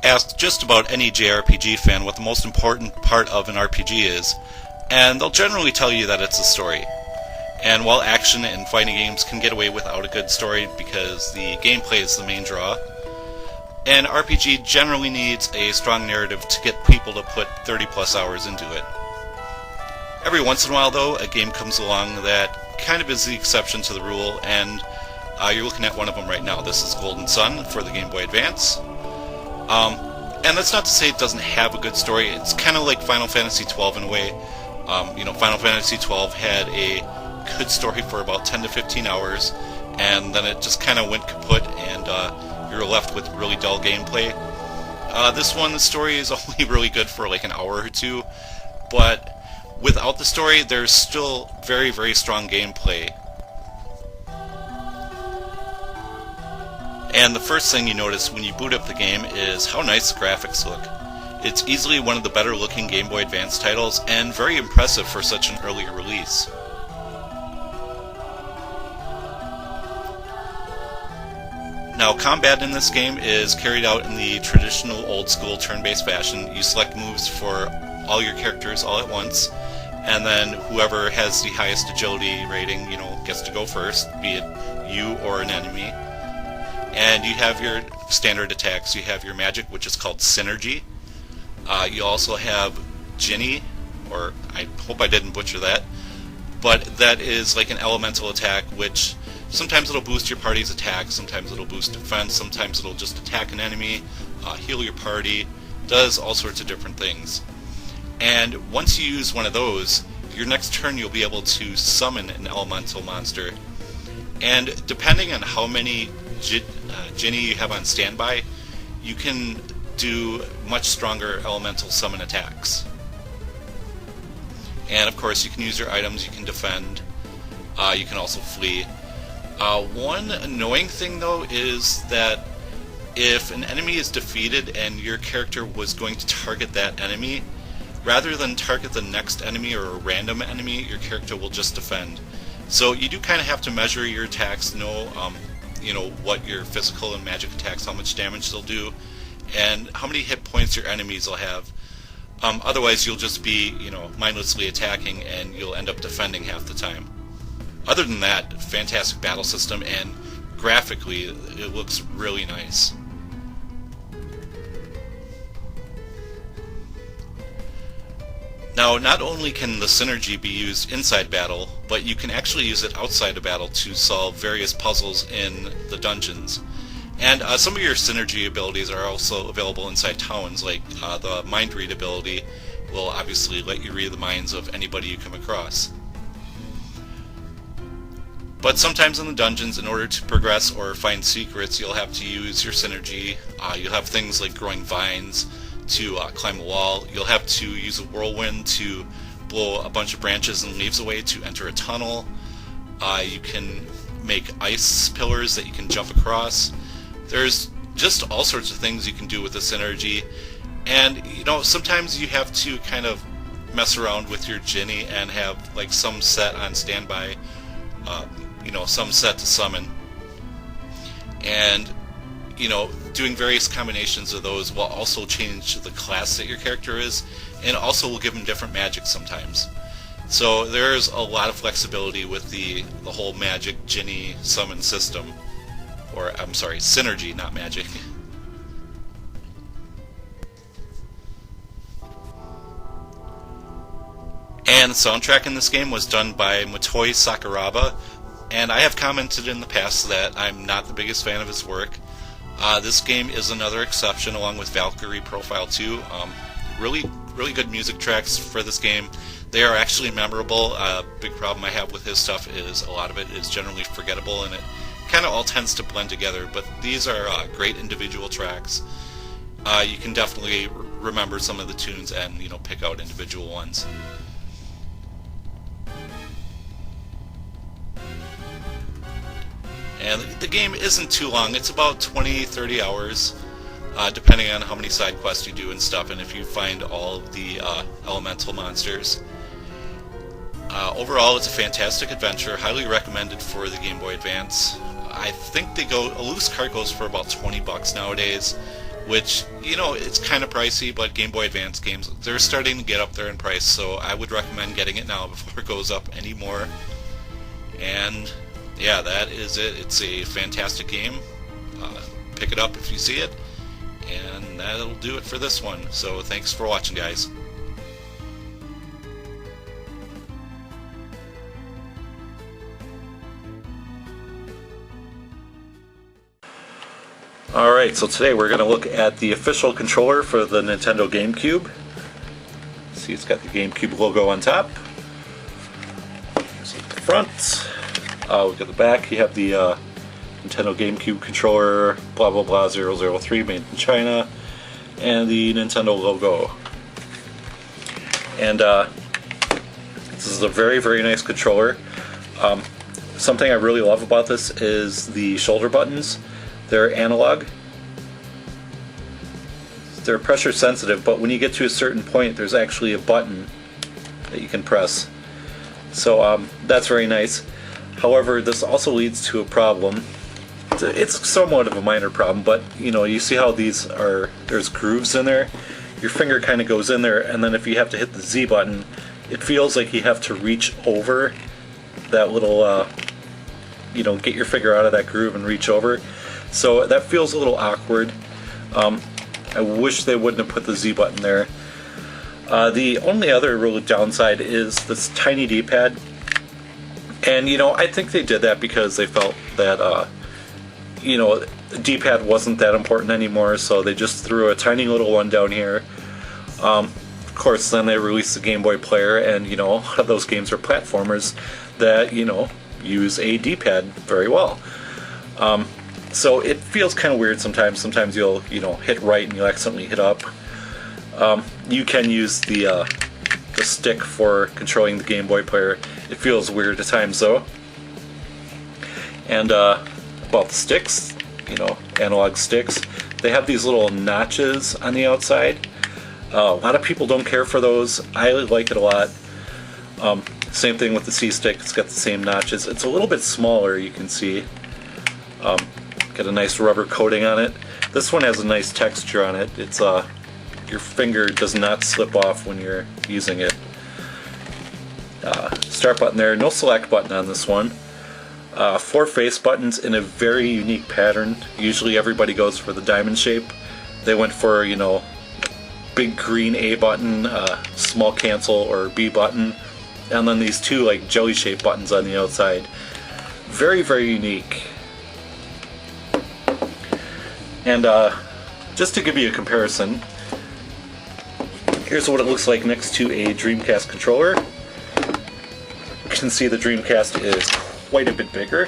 Ask just about any JRPG fan what the most important part of an RPG is, and they'll generally tell you that it's the story. And while action and fighting games can get away without a good story because the gameplay is the main draw, an RPG generally needs a strong narrative to get people to put 30 plus hours into it. Every once in a while, though, a game comes along that kind of is the exception to the rule, and you're looking at one of them right now. This is Golden Sun for the Game Boy Advance. And that's not to say it doesn't have a good story. It's kind of like Final Fantasy XII in a way. Final Fantasy XII had a good story for about 10 to 15 hours, and then it just kind of went kaput, and you were left with really dull gameplay. This one, the story is only really good for like an hour or two, but without the story, there's still very, very strong gameplay. And the first thing you notice when you boot up the game is how nice the graphics look. It's easily one of the better looking Game Boy Advance titles, and very impressive for such an early release. Now, combat in this game is carried out in the traditional old-school turn-based fashion. You select moves for all your characters all at once, and then whoever has the highest agility rating, gets to go first, be it you or an enemy. And you have your standard attacks. You have your magic, which is called Synergy. You also have Ginny, or I hope I didn't butcher that, but that is like an elemental attack, which sometimes it'll boost your party's attack, sometimes it'll boost defense, sometimes it'll just attack an enemy, heal your party, does all sorts of different things. And once you use one of those, your next turn you'll be able to summon an elemental monster. And depending on how many Ginny you have on standby, you can do much stronger elemental summon attacks. And of course you can use your items, you can defend, you can also flee. One annoying thing though is that if an enemy is defeated and your character was going to target that enemy, rather than target the next enemy or a random enemy, your character will just defend. So you do kind of have to measure your attacks, know what your physical and magic attacks, how much damage they'll do, and how many hit points your enemies will have. Otherwise you'll just be, mindlessly attacking, and you'll end up defending half the time. Other than that, fantastic battle system, and graphically it looks really nice. Now, not only can the synergy be used inside battle, but you can actually use it outside of battle to solve various puzzles in the dungeons. And some of your synergy abilities are also available inside towns, like the mind read ability will obviously let you read the minds of anybody you come across. But sometimes in the dungeons, in order to progress or find secrets, you'll have to use your synergy. You'll have things like growing vines to climb a wall. You'll have to use a whirlwind to blow a bunch of branches and leaves away to enter a tunnel. You can make ice pillars that you can jump across. There's just all sorts of things you can do with the synergy. And, sometimes you have to kind of mess around with your Ginny and have like some set on standby, some set to summon. And doing various combinations of those will also change the class that your character is, and also will give them different magic sometimes. So there's a lot of flexibility with the whole magic Ginny summon system. Or, I'm sorry, synergy, not magic. And the soundtrack in this game was done by Motoi Sakuraba, and I have commented in the past that I'm not the biggest fan of his work. This game is another exception, along with Valkyrie Profile 2. Really good music tracks for this game. They are actually memorable. Big problem I have with his stuff is a lot of it is generally forgettable, and it kind of all tends to blend together, but these are great individual tracks. You can definitely remember some of the tunes and pick out individual ones. And the game isn't too long. It's about 20-30 hours, depending on how many side quests you do and stuff, and if you find all of the elemental monsters. Overall, it's a fantastic adventure, highly recommended for the Game Boy Advance. I think a loose cart goes for about $20 nowadays, which, you know, it's kind of pricey, but Game Boy Advance games, they're starting to get up there in price, so I would recommend getting it now before it goes up anymore. And yeah, that is it. It's a fantastic game. Pick it up if you see it, and that'll do it for this one. So thanks for watching, guys. Alright, so today we're going to look at the official controller for the Nintendo GameCube. See, it's got the GameCube logo on top. Here's the front. Look at the back. You have the Nintendo GameCube controller, blah blah blah 003, made in China, and the Nintendo logo. And this is a very, very nice controller. Something I really love about this is the shoulder buttons. They're analog. They're pressure sensitive, but when you get to a certain point, there's actually a button that you can press. So that's very nice. However, this also leads to a problem. It's somewhat of a minor problem, but you know, you see how these are, there's grooves in there. Your finger kind of goes in there, and then if you have to hit the Z button, it feels like you have to reach over that little, you know, get your finger out of that groove and reach over. So that feels a little awkward. I wish they wouldn't have put the Z button there. The only other real downside is this tiny D-pad. And you know, I think they did that because they felt that you know, the D-pad wasn't that important anymore, so they just threw a tiny little one down here. Of course, then they released the Game Boy player, and you know, a lot of those games are platformers that, you know, use a D-pad very well. So it feels kind of weird sometimes. Sometimes you'll, you know, hit right and you'll accidentally hit up. You can use the stick for controlling the Game Boy player. It feels weird at times though. And about the sticks, you know, analog sticks, they have these little notches on the outside. A lot of people don't care for those. I like it a lot. Same thing with the C stick, it's got the same notches. It's a little bit smaller, you can see. Got a nice rubber coating on it. This one has a nice texture on it. It's your finger does not slip off when you're using it. Start button there, no select button on this one. 4 face buttons in a very unique pattern. Usually everybody goes for the diamond shape. They went for, you know, big green A button, small cancel or B button, and then these 2 like jelly shaped buttons on the outside. Very, very unique. And just to give you a comparison, here's what it looks like next to a Dreamcast controller. You can see the Dreamcast is quite a bit bigger.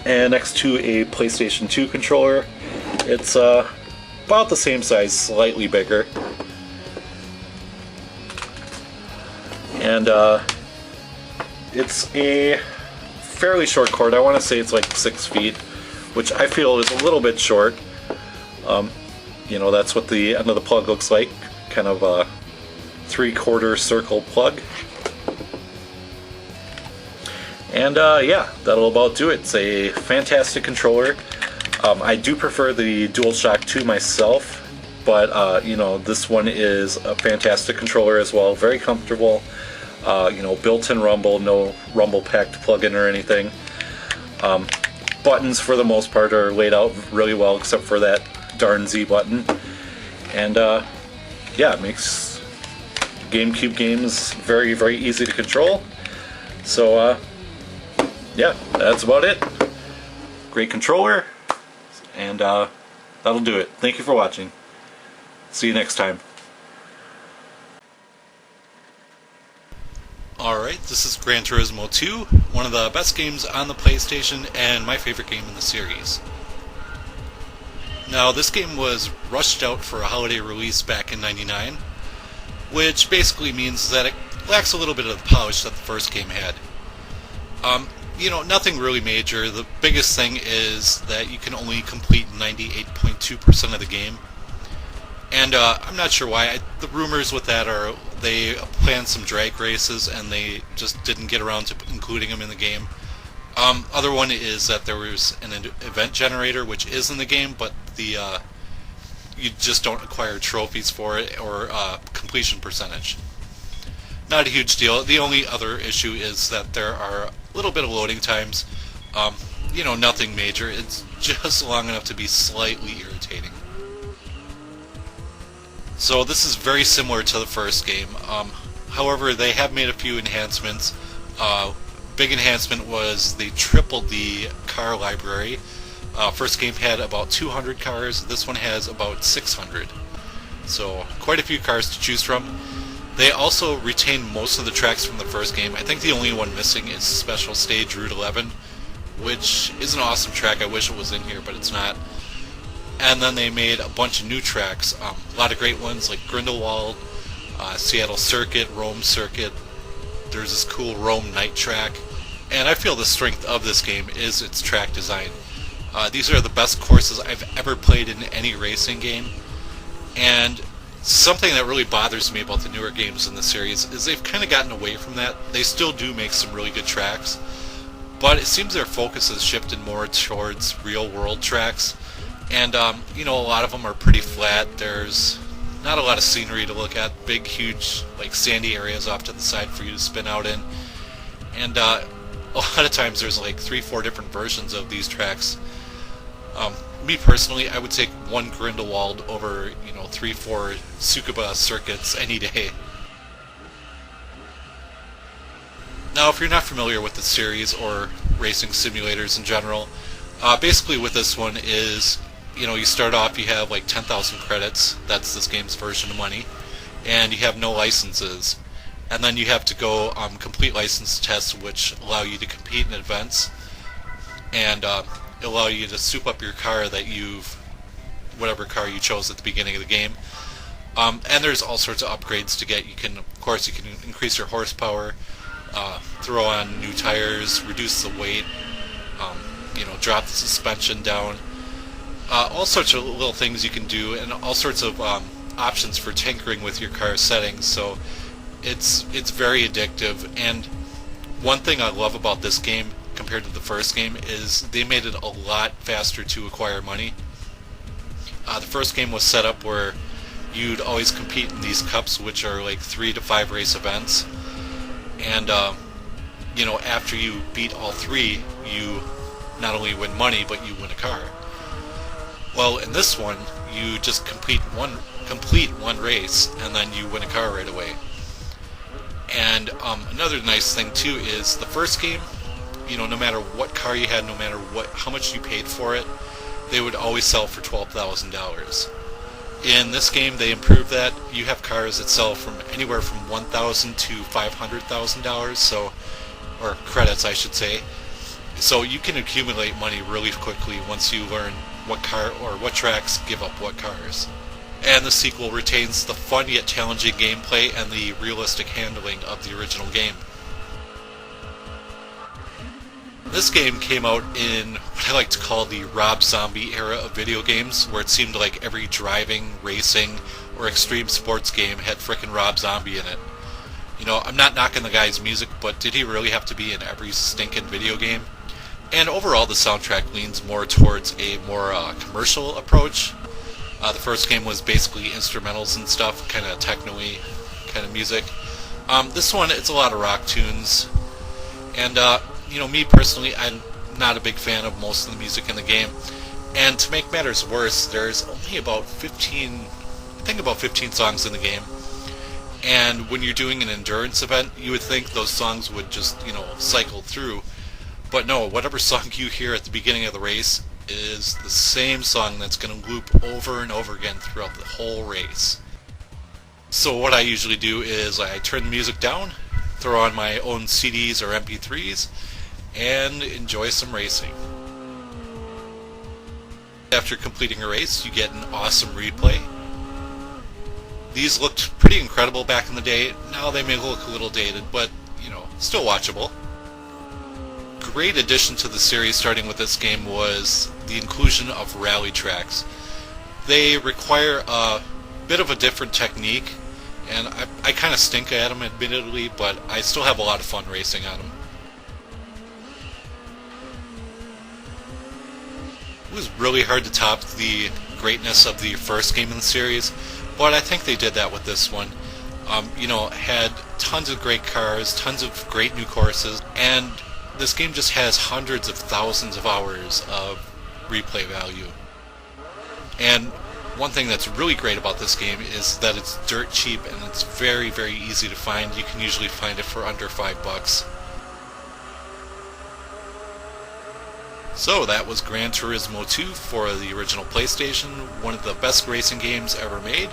And next to a PlayStation 2 controller, it's about the same size, slightly bigger. And it's a fairly short cord. I want to say it's like 6 feet, which I feel is a little bit short. You know, that's what the end of the plug looks like, kind of a 3/4 circle plug. And yeah, that'll about do it. It's a fantastic controller. I do prefer the DualShock 2 myself, but you know, this one is a fantastic controller as well. Very comfortable. You know, built-in rumble, no rumble pack to plug in or anything. Buttons for the most part are laid out really well, except for that darn Z button. And yeah, it makes GameCube games very, very easy to control. So yeah, that's about it. Great controller, and that'll do it. Thank you for watching. See you next time. Alright, this is Gran Turismo 2, one of the best games on the PlayStation and my favorite game in the series. Now, this game was rushed out for a holiday release back in '99, which basically means that it lacks a little bit of the polish that the first game had. You know, nothing really major. The biggest thing is that you can only complete 98.2% of the game. And I'm not sure why. The rumors with that are they planned some drag races and they just didn't get around to including them in the game. Other one is that there was an event generator which is in the game, but you just don't acquire trophies for it or completion percentage. Not a huge deal. The only other issue is that there are a little bit of loading times. Nothing major. It's just long enough to be slightly irritating. So this is very similar to the first game. However, they have made a few enhancements. Big enhancement was they tripled the car library. First game had about 200 cars. This one has about 600. So quite a few cars to choose from. They also retained most of the tracks from the first game. I think the only one missing is Special Stage Route 11, which is an awesome track. I wish it was in here, but it's not. And then they made a bunch of new tracks. A lot of great ones like Grindelwald, Seattle Circuit, Rome Circuit. There's this cool Rome night track. And I feel the strength of this game is its track design. These are the best courses I've ever played in any racing game. And something that really bothers me about the newer games in the series is they've kind of gotten away from that. They still do make some really good tracks, but it seems their focus has shifted more towards real-world tracks. And, a lot of them are pretty flat. There's not a lot of scenery to look at. Big, huge, sandy areas off to the side for you to spin out in. And, a lot of times there's 3-4 different versions of these tracks. Me personally, I would take one Grindelwald over, 3-4 Tsukuba circuits any day. Now, if you're not familiar with the series or racing simulators in general, basically what this one is, you start off, you have 10,000 credits. That's this game's version of money. And you have no licenses. And then you have to go complete license tests, which allow you to compete in events. And allow you to soup up your car that whatever car you chose at the beginning of the game. And there's all sorts of upgrades to get. You can increase your horsepower, throw on new tires, reduce the weight, drop the suspension down. All sorts of little things you can do, and all sorts of options for tinkering with your car's settings. So it's very addictive. And one thing I love about this game compared to the first game is they made it a lot faster to acquire money. The first game was set up where you'd always compete in these cups, which are 3 to 5 race events. And after you beat all 3, you not only win money, but you win a car. Well, in this one, you just complete one race, and then you win a car right away. And another nice thing too is the first game, no matter what car you had, no matter how much you paid for it, they would always sell for $12,000. In this game, they improved that. You have cars that sell from anywhere from $1,000 to $500,000, or credits, I should say. So you can accumulate money really quickly once you learn what car or what tracks give up what cars. And the sequel retains the fun yet challenging gameplay and the realistic handling of the original game. This game came out in what I like to call the Rob Zombie era of video games, where it seemed like every driving, racing, or extreme sports game had frickin' Rob Zombie in it. I'm not knocking the guy's music, but did he really have to be in every stinking video game? And overall, the soundtrack leans more towards a more commercial approach. The first game was basically instrumentals and stuff, kind of techno-y kind of music. This one, it's a lot of rock tunes. And, me personally, I'm not a big fan of most of the music in the game. And to make matters worse, there's only about 15 songs in the game. And when you're doing an endurance event, you would think those songs would just, cycle through. But no, whatever song you hear at the beginning of the race is the same song that's going to loop over and over again throughout the whole race. So what I usually do is I turn the music down, throw on my own CDs or MP3s, and enjoy some racing. After completing a race, you get an awesome replay. These looked pretty incredible back in the day. Now they may look a little dated, but, still watchable. Great addition to the series starting with this game was the inclusion of rally tracks. They require a bit of a different technique, and I kind of stink at them admittedly, but I still have a lot of fun racing on them. It was really hard to top the greatness of the first game in the series, but I think they did that with this one. Had tons of great cars, tons of great new courses, and this game just has hundreds of thousands of hours of replay value. And one thing that's really great about this game is that it's dirt cheap and it's very, very easy to find. You can usually find it for under $5. So that was Gran Turismo 2 for the original PlayStation, one of the best racing games ever made.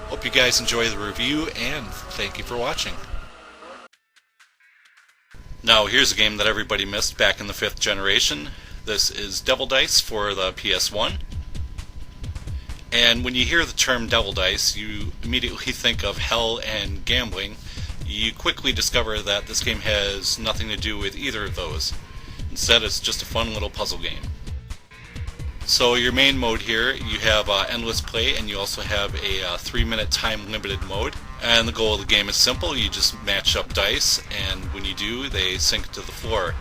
Hope you guys enjoy the review, and thank you for watching. Now here's a game that everybody missed back in the 5th generation. This is Devil Dice for the PS1. And when you hear the term Devil Dice, you immediately think of hell and gambling. You quickly discover that this game has nothing to do with either of those. Instead, it's just a fun little puzzle game. So your main mode here, you have endless play, and you also have a 3-minute time limited mode. And the goal of the game is simple. You just match up dice, and when you do, they sink to the floor.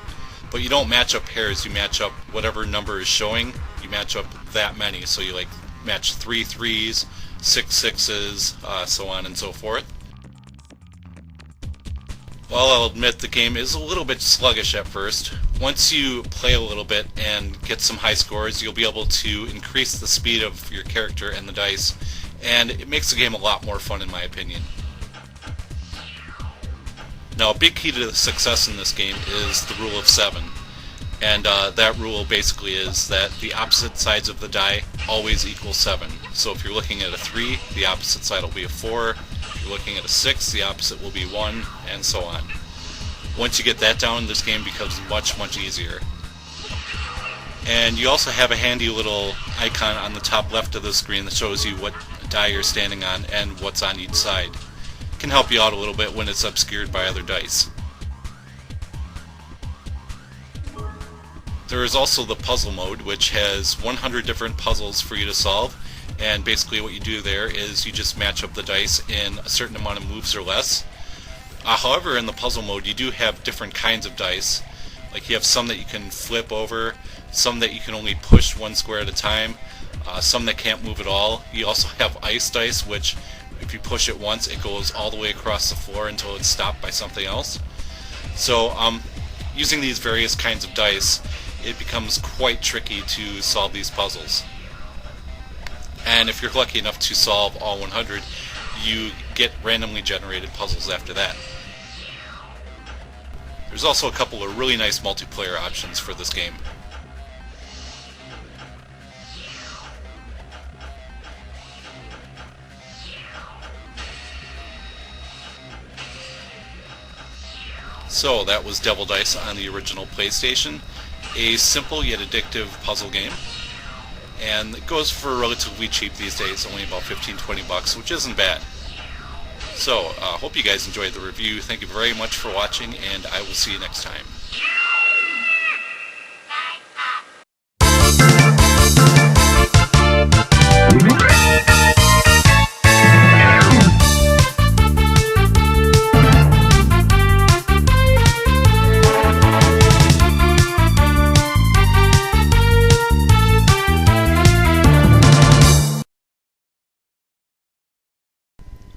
But you don't match up pairs, you match up whatever number is showing, you match up that many. So you match 3 3s, 6 6s, so on and so forth. Well, I'll admit the game is a little bit sluggish at first. Once you play a little bit and get some high scores, you'll be able to increase the speed of your character and the dice, and it makes the game a lot more fun in my opinion. Now, a big key to the success in this game is the rule of 7. And that rule basically is that the opposite sides of the die always equal 7. So if you're looking at a 3, the opposite side will be a 4. If you're looking at a 6, the opposite will be 1, and so on. Once you get that down, this game becomes much, much easier. And you also have a handy little icon on the top left of the screen that shows you what die you're standing on and what's on each side. It can help you out a little bit when it's obscured by other dice. There is also the puzzle mode, which has 100 different puzzles for you to solve, and basically what you do there is you just match up the dice in a certain amount of moves or less. However, in the puzzle mode you do have different kinds of dice. Like you have some that you can flip over, some that you can only push one square at a time, some that can't move at all. You also have ice dice, which if you push it once it goes all the way across the floor until it's stopped by something else. So using these various kinds of dice, it becomes quite tricky to solve these puzzles. And if you're lucky enough to solve all 100, you get randomly generated puzzles after that. There's also a couple of really nice multiplayer options for this game. So that was Devil Dice on the original PlayStation. A simple yet addictive puzzle game, and it goes for relatively cheap these days, only about $15-20, which isn't bad. So, hope you guys enjoyed the review. Thank you very much for watching, and I will see you next time.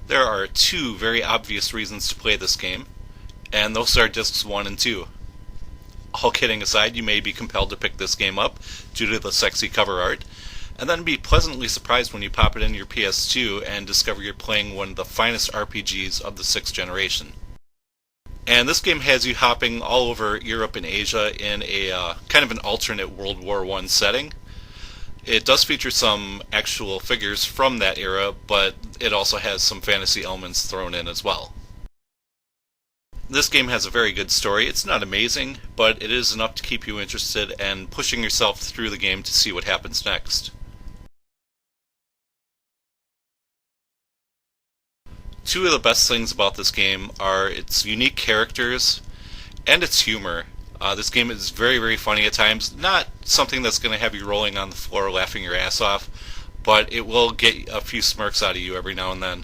There are 2 very obvious reasons to play this game, and those are discs 1 and 2. All kidding aside, you may be compelled to pick this game up due to the sexy cover art, and then be pleasantly surprised when you pop it in your PS2 and discover you're playing one of the finest RPGs of the 6th generation. And this game has you hopping all over Europe and Asia in a kind of an alternate World War I setting. It does feature some actual figures from that era, but it also has some fantasy elements thrown in as well. This game has a very good story. It's not amazing, but it is enough to keep you interested and pushing yourself through the game to see what happens next. Two of the best things about this game are its unique characters and its humor. This game is very, very funny at times. Not something that's going to have you rolling on the floor laughing your ass off, but it will get a few smirks out of you every now and then.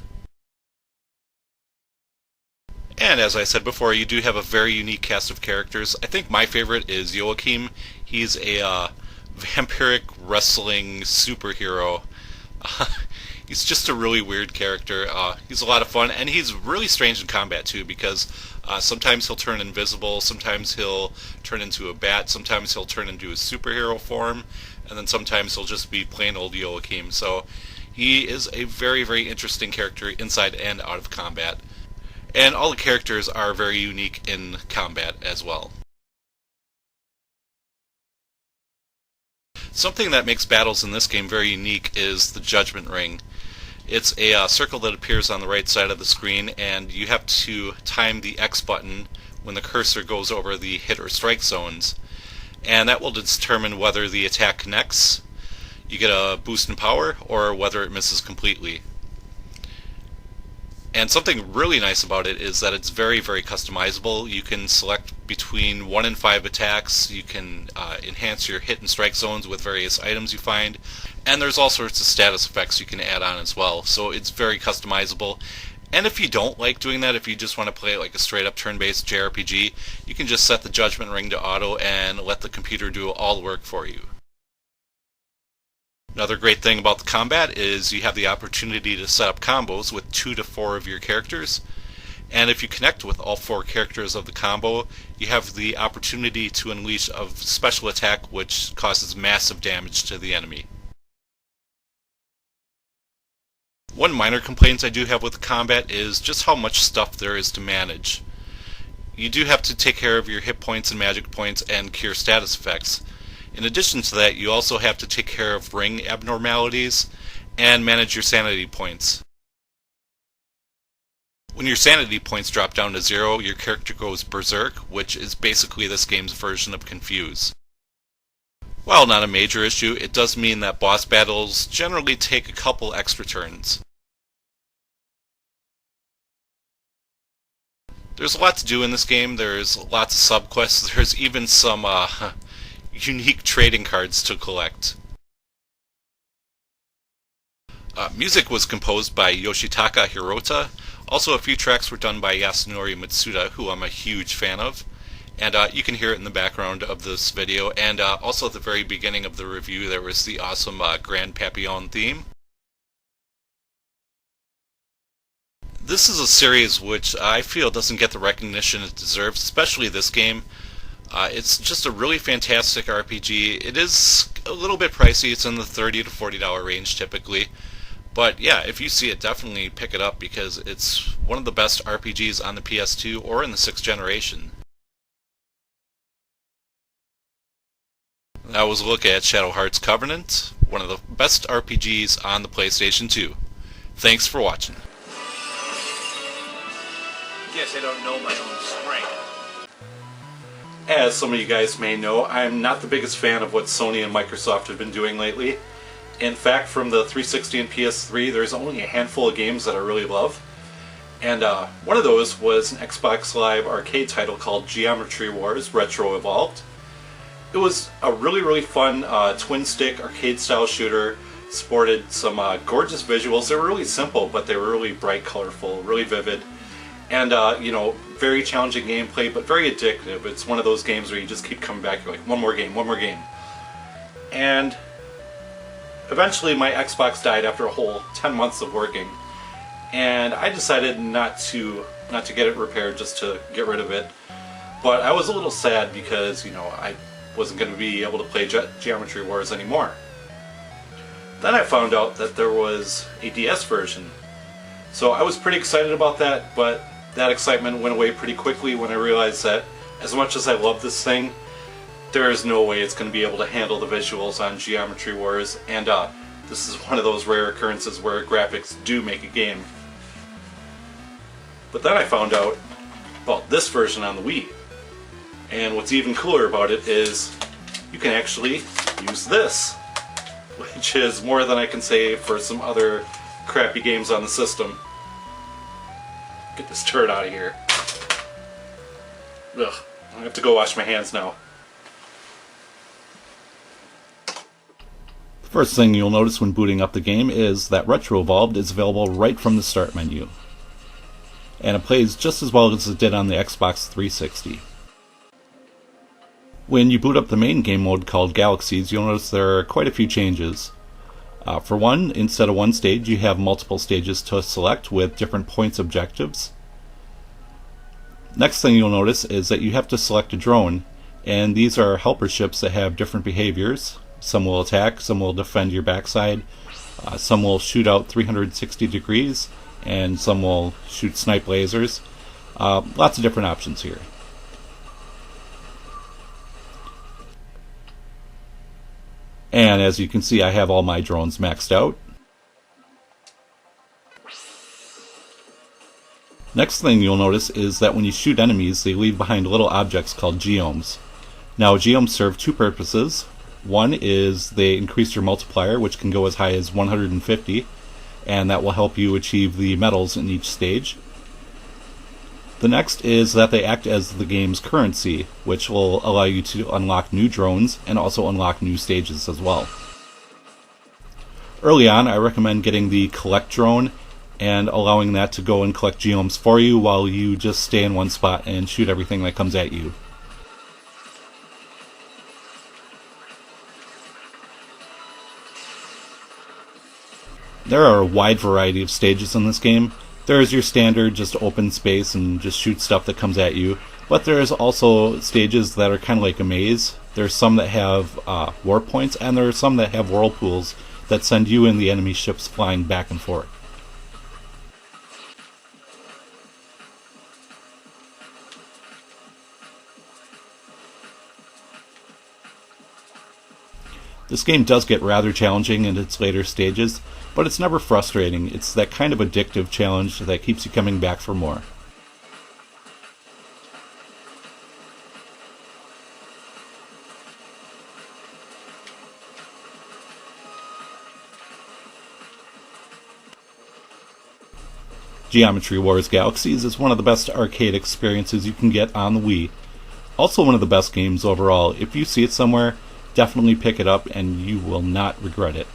And as I said before, you do have a very unique cast of characters. I think my favorite is Joachim. He's a vampiric wrestling superhero He's just a really weird character. He's a lot of fun, and he's really strange in combat too, because sometimes he'll turn invisible, sometimes he'll turn into a bat, sometimes he'll turn into a superhero form, and then sometimes he'll just be plain old Joachim. So he is a very, very interesting character inside and out of combat. And all the characters are very unique in combat as well. Something that makes battles in this game very unique is the Judgment Ring. It's a circle that appears on the right side of the screen, and you have to time the X button when the cursor goes over the hit or strike zones. And that will determine whether the attack connects, you get a boost in power, or whether it misses completely. And something really nice about it is that it's very, very customizable. You can select between 1 and 5 attacks, you can enhance your hit and strike zones with various items you find, and there's all sorts of status effects you can add on as well. So it's very customizable. And if you don't like doing that, if you just want to play it like a straight up turn-based JRPG, you can just set the Judgment Ring to auto and let the computer do all the work for you. Another great thing about the combat is you have the opportunity to set up combos with 2 to 4 of your characters. And if you connect with all 4 characters of the combo, you have the opportunity to unleash a special attack which causes massive damage to the enemy. One minor complaint I do have with the combat is just how much stuff there is to manage. You do have to take care of your hit points and magic points and cure status effects. In addition to that, you also have to take care of ring abnormalities and manage your sanity points. When your sanity points drop down to 0, your character goes berserk, which is basically this game's version of Confuse. While not a major issue, it does mean that boss battles generally take a couple extra turns. There's a lot to do in this game. There's lots of subquests. There's even some unique trading cards to collect. Music was composed by Yoshitaka Hirota. Also, a few tracks were done by Yasunori Mitsuda, who I'm a huge fan of. And you can hear it in the background of this video. And also at the very beginning of the review, there was the awesome Grand Papillon theme. This is a series which I feel doesn't get the recognition it deserves, especially this game. It's just a really fantastic RPG. It is a little bit pricey. It's in the $30 to $40 range typically. But yeah, if you see it, definitely pick it up because it's one of the best RPGs on the PS2 or in the 6th generation. That was a look at Shadow Hearts Covenant, one of the best RPGs on the PlayStation 2. Thanks for watching. Guess I don't know my own strength. As some of you guys may know, I'm not the biggest fan of what Sony and Microsoft have been doing lately. In fact, from the 360 and PS3, there's only a handful of games that I really love. And one of those was an Xbox Live arcade title called Geometry Wars Retro Evolved. It was a really, really fun twin-stick arcade-style shooter. Sported some gorgeous visuals. They were really simple, but they were really bright, colorful, really vivid. And, you know, very challenging gameplay, but very addictive. It's one of those games where you just keep coming back, you're like, one more game, one more game. And eventually my Xbox died after a whole 10 months of working. And I decided not to get it repaired, just to get rid of it. But I was a little sad because, you know, I wasn't going to be able to play Geometry Wars anymore. Then I found out that there was a DS version. So I was pretty excited about that, but that excitement went away pretty quickly when I realized that as much as I love this thing, there is no way it's going to be able to handle the visuals on Geometry Wars, and this is one of those rare occurrences where graphics do make a game. But then I found out about this version on the Wii. And what's even cooler about it is you can actually use this, which is more than I can say for some other crappy games on the system. Get this turd out of here. Ugh, I have to go wash my hands now. The first thing you'll notice when booting up the game is that Retro Evolved is available right from the start menu. And it plays just as well as it did on the Xbox 360. When you boot up the main game mode called Galaxies, you'll notice there are quite a few changes. For one, instead of one stage, you have multiple stages to select with different points objectives. Next thing you'll notice is that you have to select a drone, and these are helper ships that have different behaviors. Some will attack, some will defend your backside, some will shoot out 360 degrees, and some will shoot snipe lasers. Lots of different options here. And as you can see, I have all my drones maxed out. Next thing you'll notice is that when you shoot enemies, they leave behind little objects called geomes. Now, geomes serve two purposes. One is they increase your multiplier, which can go as high as 150, and that will help you achieve the medals in each stage. The next is that they act as the game's currency, which will allow you to unlock new drones and also unlock new stages as well. Early on, I recommend getting the collect drone and allowing that to go and collect geomes for you while you just stay in one spot and shoot everything that comes at you. There are a wide variety of stages in this game. There is your standard just open space and just shoot stuff that comes at you, but there's also stages that are kind of like a maze. There's some that have warp points, and there are some that have whirlpools that send you and the enemy ships flying back and forth. This game does get rather challenging in its later stages, but it's never frustrating. It's that kind of addictive challenge that keeps you coming back for more. Geometry Wars Galaxies is one of the best arcade experiences you can get on the Wii. Also one of the best games overall. If you see it somewhere, definitely pick it up and you will not regret it.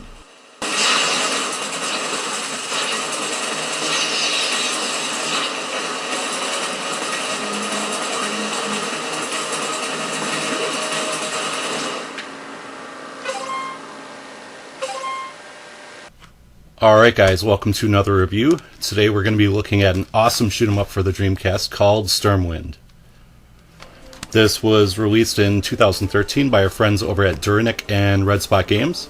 Alright guys, welcome to another review. Today we're going to be looking at an awesome shoot 'em up for the Dreamcast called Sturmwind. This was released in 2013 by our friends over at Durnick and Red Spot Games.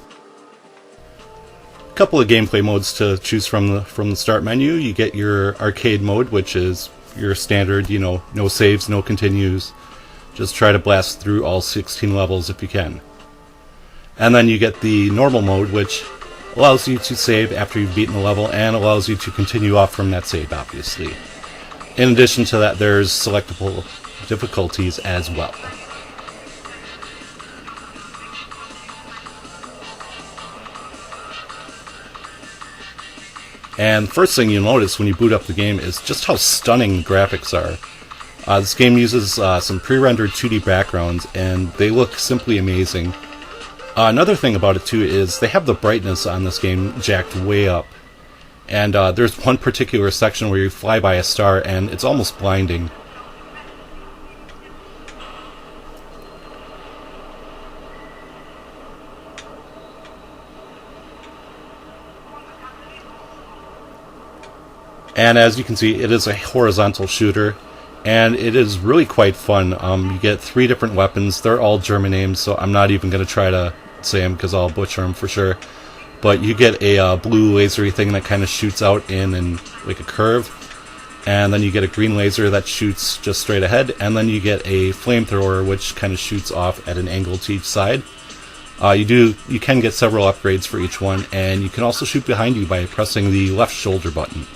A couple of gameplay modes to choose from the start menu. You get your arcade mode, which is your standard, no saves, no continues. Just try to blast through all 16 levels if you can. And then you get the normal mode, which allows you to save after you've beaten the level and allows you to continue off from that save, obviously. In addition to that, there's selectable difficulties as well. And the first thing you'll notice when you boot up the game is just how stunning the graphics are. This game uses some pre-rendered 2D backgrounds, and they look simply amazing. Another thing about it too is they have the brightness on this game jacked way up. And there's one particular section where you fly by a star and it's almost blinding. And as you can see, it is a horizontal shooter, and it is really quite fun. You get 3 different weapons. They're all German names, so I'm not even going to try to say them because I'll butcher them for sure. But you get a blue lasery thing that kind of shoots out in like a curve, and then you get a green laser that shoots just straight ahead, and then you get a flamethrower which kind of shoots off at an angle to each side. You can get several upgrades for each one, and you can also shoot behind you by pressing the left shoulder button.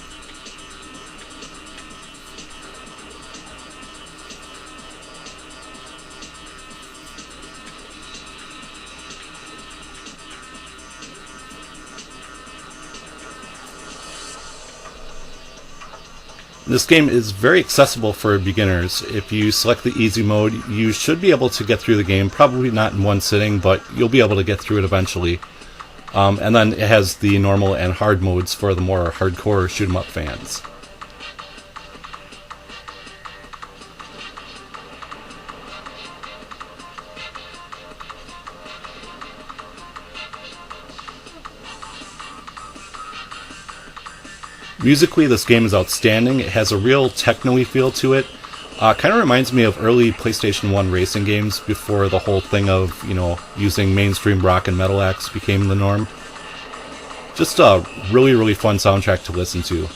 This game is very accessible for beginners. If you select the easy mode, you should be able to get through the game, probably not in one sitting, but you'll be able to get through it eventually. And then it has the normal and hard modes for the more hardcore shoot 'em up fans. Musically, this game is outstanding. It has a real techno-y feel to it. Kind of reminds me of early PlayStation 1 racing games before the whole thing of, using mainstream rock and metal acts became the norm. Just a really, really fun soundtrack to listen to.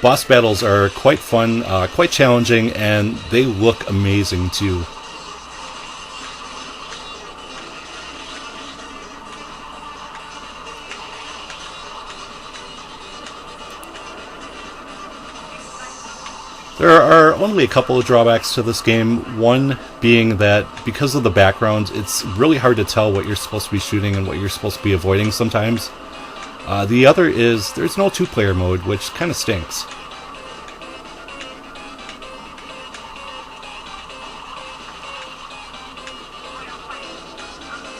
Boss battles are quite fun, quite challenging, and they look amazing too. There are only a couple of drawbacks to this game, one being that because of the background, it's really hard to tell what you're supposed to be shooting and what you're supposed to be avoiding sometimes. The other is there's no two-player mode, which kind of stinks.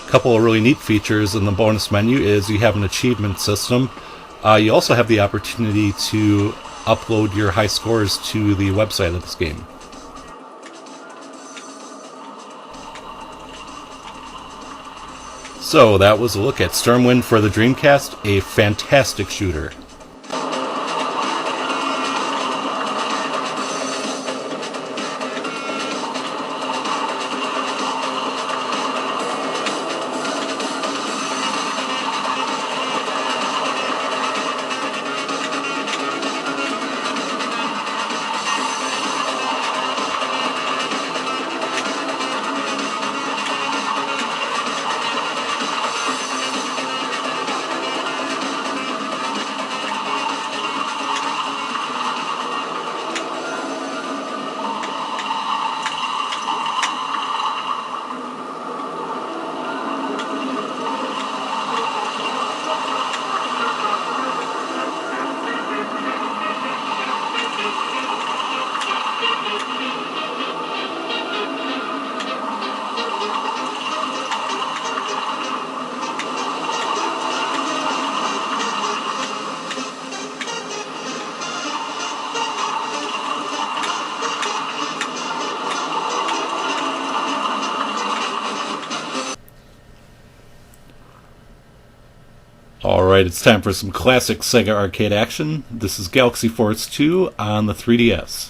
A couple of really neat features in the bonus menu is you have an achievement system. You also have the opportunity to upload your high scores to the website of this game. So that was a look at Sturmwind for the Dreamcast, a fantastic shooter. Alright, it's time for some classic Sega arcade action. This is Galaxy Force 2 on the 3DS.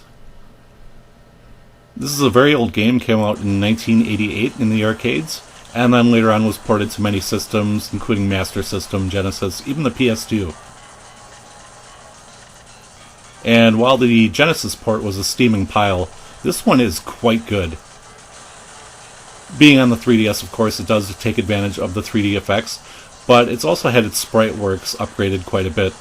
This is a very old game, came out in 1988 in the arcades, and then later on was ported to many systems, including Master System, Genesis, even the PS2. And while the Genesis port was a steaming pile, this one is quite good. Being on the 3DS, of course, it does take advantage of the 3D effects, but it's also had its sprite works upgraded quite a bit.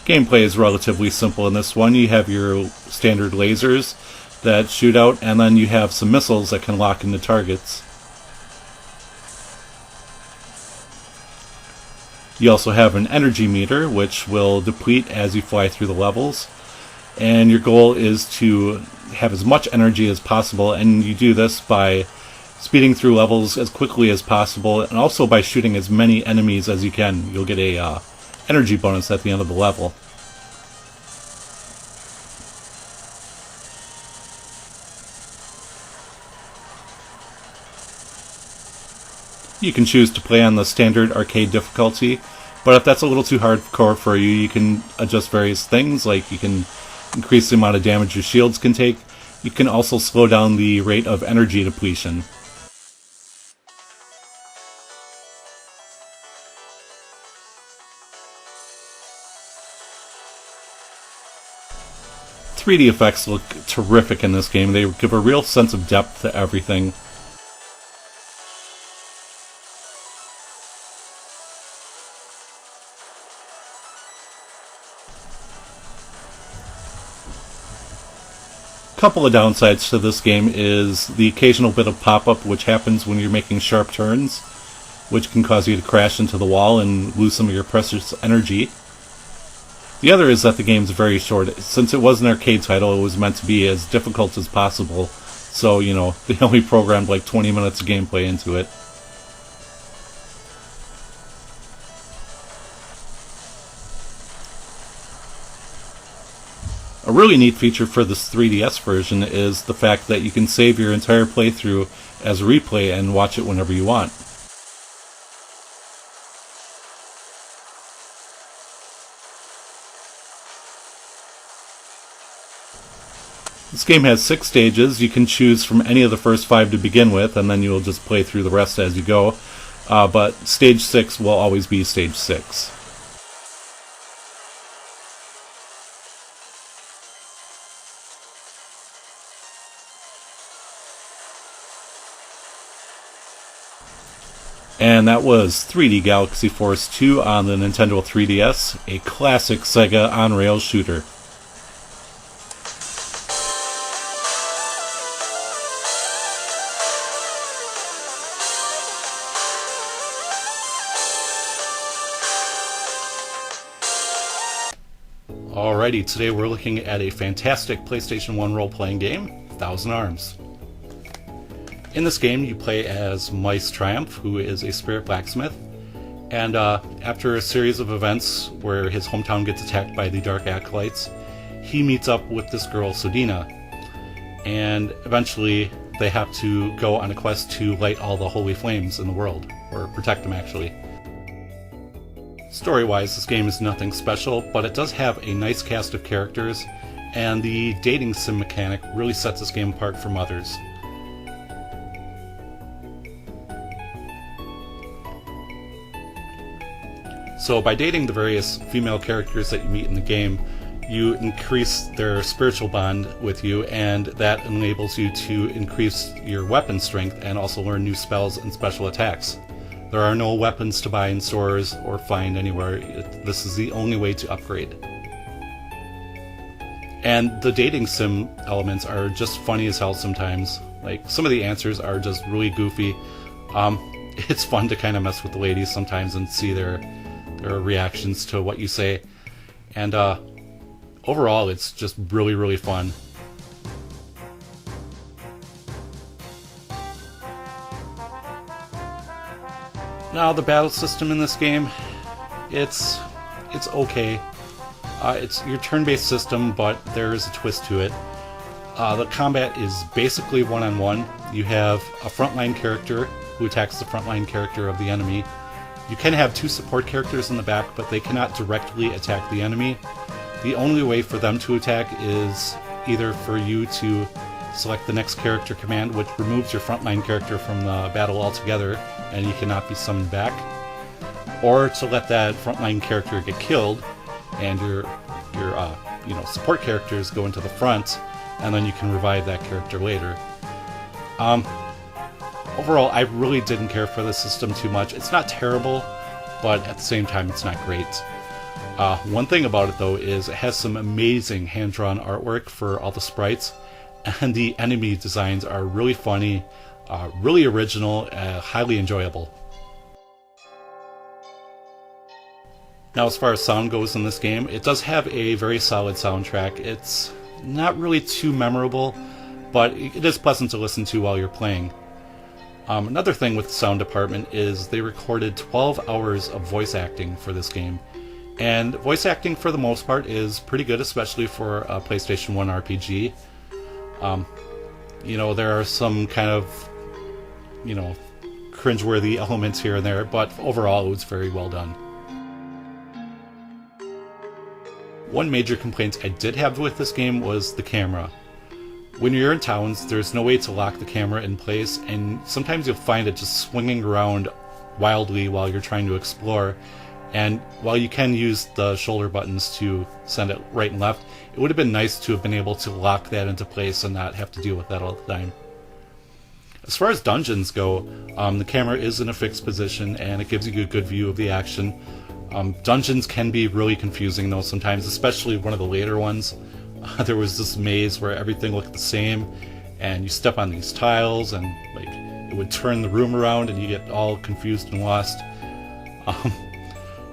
Gameplay is relatively simple in this one. You have your standard lasers that shoot out, and then you have some missiles that can lock into targets. You also have an energy meter, which will deplete as you fly through the levels. And your goal is to have as much energy as possible, and you do this by speeding through levels as quickly as possible, and also by shooting as many enemies as you can. You'll get a energy bonus at the end of the level. You can choose to play on the standard arcade difficulty, but if that's a little too hardcore for you, you can adjust various things, like you can increase the amount of damage your shields can take. You can also slow down the rate of energy depletion. .3D effects look terrific in this game. They give a real sense of depth to everything. Couple of downsides to this game is the occasional bit of pop-up which happens when you're making sharp turns, which can cause you to crash into the wall and lose some of your precious energy. The other is that the game's very short. Since it was an arcade title, it was meant to be as difficult as possible, so, they only programmed like 20 minutes of gameplay into it. really neat feature for this 3DS version is the fact that you can save your entire playthrough as a replay and watch it whenever you want. This game has 6 stages. You can choose from any of the first 5 to begin with, and then you'll just play through the rest as you go. But stage 6 will always be stage 6. And that was 3D Galaxy Force 2 on the Nintendo 3DS, a classic Sega on-rails shooter. Alrighty, today we're looking at a fantastic PlayStation 1 role-playing game, Thousand Arms. In this game, you play as Mice Triumph, who is a spirit blacksmith, and after a series of events where his hometown gets attacked by the Dark Acolytes, he meets up with this girl, Sodina, and eventually they have to go on a quest to light all the holy flames in the world, or protect them actually. Story-wise, this game is nothing special, but it does have a nice cast of characters, and the dating sim mechanic really sets this game apart from others. So by dating the various female characters that you meet in the game, you increase their spiritual bond with you, and that enables you to increase your weapon strength and also learn new spells and special attacks. There are no weapons to buy in stores or find anywhere. This is the only way to upgrade. And the dating sim elements are just funny as hell sometimes. Like, some of the answers are just really goofy. It's fun to kind of mess with the ladies sometimes and see their reactions to what you say. And overall, it's just really, really fun. Now, the battle system in this game, it's okay. It's your turn-based system, but there is a twist to it. The combat is basically one-on-one. You have a frontline character who attacks the frontline character of the enemy. You can have 2 support characters in the back, but they cannot directly attack the enemy. The only way for them to attack is either for you to select the next character command, which removes your frontline character from the battle altogether, and he cannot be summoned back, or to let that frontline character get killed, and your support characters go into the front, and then you can revive that character later. Overall, I really didn't care for the system too much. It's not terrible, but at the same time, it's not great. One thing about it, though, is it has some amazing hand-drawn artwork for all the sprites, and the enemy designs are really funny, really original, highly enjoyable. Now, as far as sound goes in this game, it does have a very solid soundtrack. It's not really too memorable, but it is pleasant to listen to while you're playing. Another thing with the sound department is they recorded 12 hours of voice acting for this game. And voice acting, for the most part, is pretty good, especially for a PlayStation 1 RPG. There are some kind of, cringeworthy elements here and there, but overall it was very well done. One major complaint I did have with this game was the camera. When you're in towns, there's no way to lock the camera in place, and sometimes you'll find it just swinging around wildly while you're trying to explore. And while you can use the shoulder buttons to send it right and left, it would have been nice to have been able to lock that into place and not have to deal with that all the time. As far as dungeons go, the camera is in a fixed position and it gives you a good view of the action. Dungeons can be really confusing though sometimes, especially one of the later ones. There was this maze where everything looked the same, and you step on these tiles and it would turn the room around and you get all confused and lost.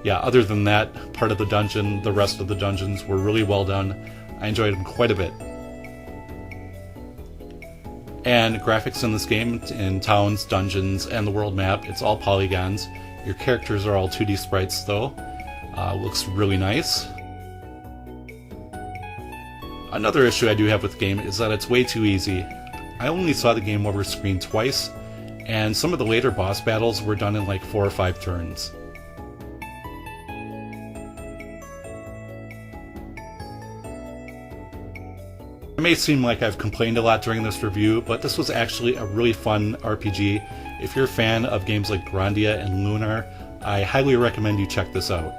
Other than that part of the dungeon, the rest of the dungeons were really well done. I enjoyed them quite a bit. And graphics in this game, in towns, dungeons, and the world map, it's all polygons. Your characters are all 2D sprites though. Looks really nice. Another issue I do have with the game is that it's way too easy. I only saw the game over screen twice, and some of the later boss battles were done in like 4 or 5 turns. It may seem like I've complained a lot during this review, but this was actually a really fun RPG. If you're a fan of games like Grandia and Lunar, I highly recommend you check this out.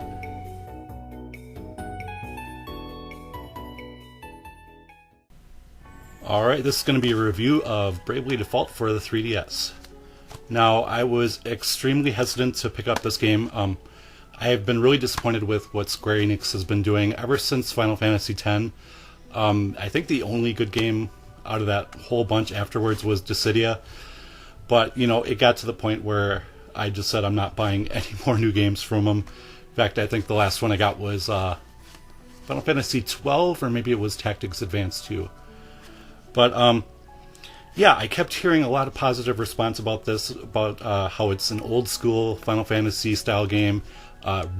Alright, this is going to be a review of Bravely Default for the 3DS. Now, I was extremely hesitant to pick up this game. I have been really disappointed with what Square Enix has been doing ever since Final Fantasy X. I think the only good game out of that whole bunch afterwards was Dissidia. But, you know, it got to the point where I just said I'm not buying any more new games from them. In fact, I think the last one I got was Final Fantasy XII, or maybe it was Tactics Advance 2. But, yeah, I kept hearing a lot of positive response about this, about how it's an old-school Final Fantasy style game,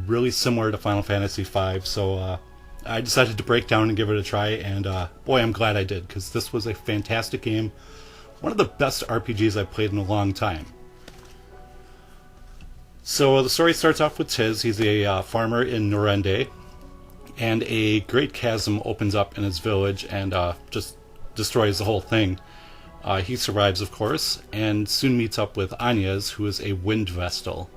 really similar to Final Fantasy V, so I decided to break down and give it a try, and boy, I'm glad I did, because this was a fantastic game, one of the best RPGs I've played in a long time. So the story starts off with Tiz. He's a farmer in Norende, and a great chasm opens up in his village and just destroys the whole thing. He survives, of course, and soon meets up with Agnes, who is a wind vestal.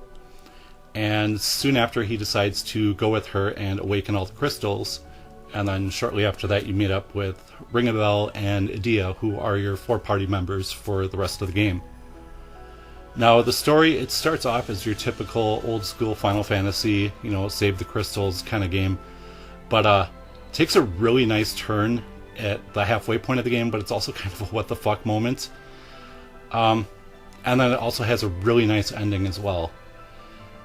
And soon after, he decides to go with her and awaken all the crystals. And then shortly after that, you meet up with Ringabel and Idia, who are your 4 party members for the rest of the game. Now, the story, it starts off as your typical old school Final Fantasy, you know, save the crystals kind of game. But takes a really nice turn at the halfway point of the game, but it's also kind of a what the fuck moment. And then it also has a really nice ending as well.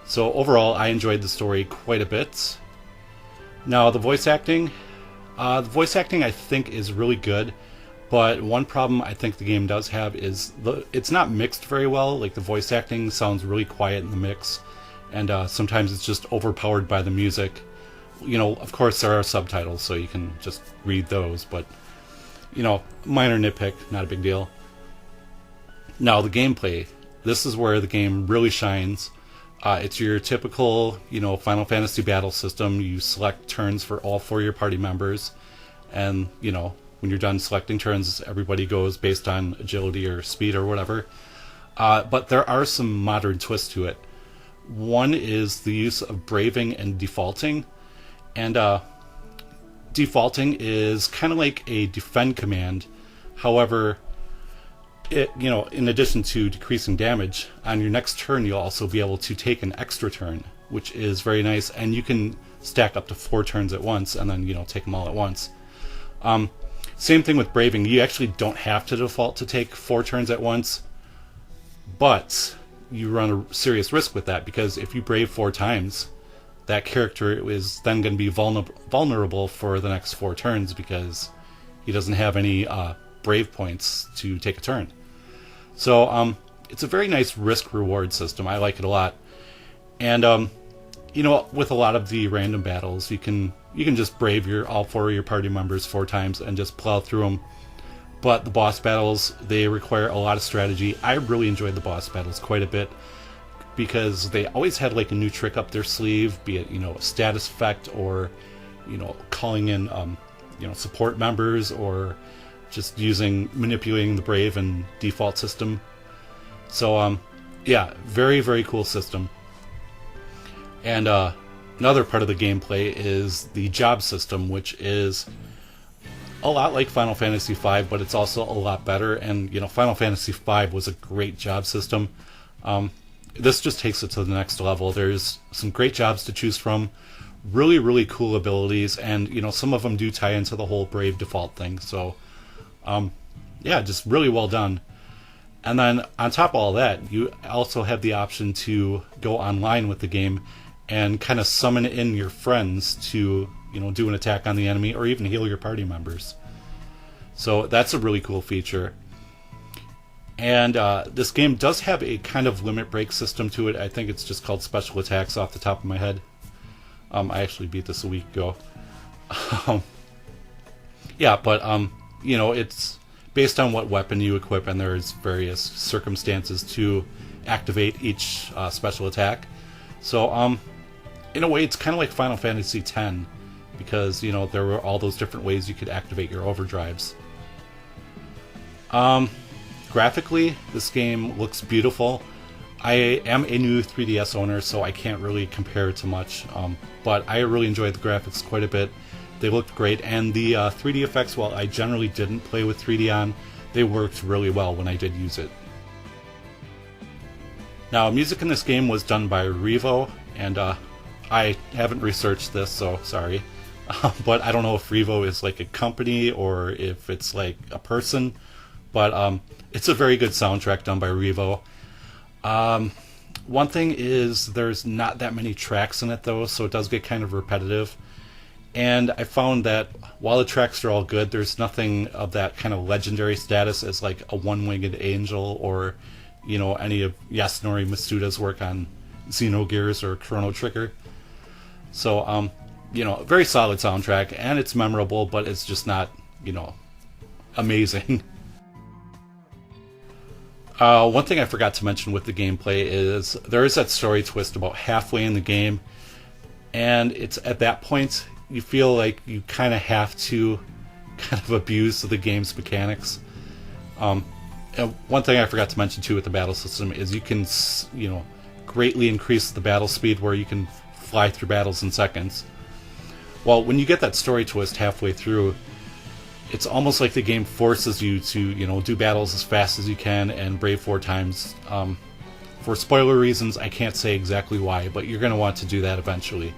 So overall, I enjoyed the story quite a bit. Now, the voice acting I think is really good, but one problem I think the game does have is it's not mixed very well. Like, the voice acting sounds really quiet in the mix, and sometimes it's just overpowered by the music. You know, of course there are subtitles, so you can just read those, but, you know, minor nitpick, not a big deal. Now, the gameplay. This is where the game really shines. It's your typical, you know, Final Fantasy battle system. You select turns for all 4 of your party members, and, you know, when you're done selecting turns, everybody goes based on agility or speed or whatever. But there are some modern twists to it. One is the use of braving and defaulting. And defaulting is kind of like a defend command. However, it, you know, in addition to decreasing damage, on your next turn you'll also be able to take an extra turn, which is very nice, and you can stack up to 4 turns at once and then, you know, take them all at once. Same thing with braving. You actually don't have to default to take 4 turns at once, but you run a serious risk with that, because if you brave 4 times, that character is then going to be vulnerable for the next 4 turns, because he doesn't have any brave points to take a turn. So it's a very nice risk-reward system. I like it a lot. And you know, with a lot of the random battles, you can just brave all 4 of your party members 4 times and just plow through them. But the boss battles, they require a lot of strategy. I really enjoyed the boss battles quite a bit, because they always had like a new trick up their sleeve, be it, you know, a status effect, or, you know, calling in you know, support members, or just manipulating the brave and default system. So yeah, very, very cool system. And another part of the gameplay is the job system, which is a lot like Final Fantasy V, but it's also a lot better. And, you know, Final Fantasy V was a great job system. This just takes it to the next level. There's some great jobs to choose from, really, really cool abilities, and, you know, some of them do tie into the whole brave default thing. So, yeah, just really well done. And then on top of all that, you also have the option to go online with the game and kind of summon in your friends to, you know, do an attack on the enemy, or even heal your party members. So that's a really cool feature. And this game does have a kind of limit break system to it. I think it's just called special attacks off the top of my head. I actually beat this a week ago. Yeah, but you know, it's based on what weapon you equip, and there's various circumstances to activate each special attack. So in a way, it's kind of like Final Fantasy X, because you know there were all those different ways you could activate your overdrives. Graphically, this game looks beautiful. I am a new 3DS owner, so I can't really compare it to much, but I really enjoyed the graphics quite a bit. They looked great, and the 3D effects, while I generally didn't play with 3D on, they worked really well when I did use it. Now, music in this game was done by Revo, and I haven't researched this, so sorry. But I don't know if Revo is like a company or if it's like a person, but it's a very good soundtrack done by Revo. One thing is there's not that many tracks in it though, so it does get kind of repetitive. And I found that while the tracks are all good, there's nothing of that kind of legendary status as like a One-Winged Angel or, you know, any of Yasunori Masuda's work on Xenogears or Chrono Trigger. So, you know, very solid soundtrack, and it's memorable, but it's just not, you know, amazing. One thing I forgot to mention with the gameplay is there is that story twist about halfway in the game, and it's at that point you feel like you kind of have to kind of abuse the game's mechanics. And one thing I forgot to mention too with the battle system is you can, you know, greatly increase the battle speed where you can fly through battles in seconds. Well, when you get that story twist halfway through, it's almost like the game forces you to, you know, do battles as fast as you can and brave 4 times. For spoiler reasons, I can't say exactly why, but you're going to want to do that eventually.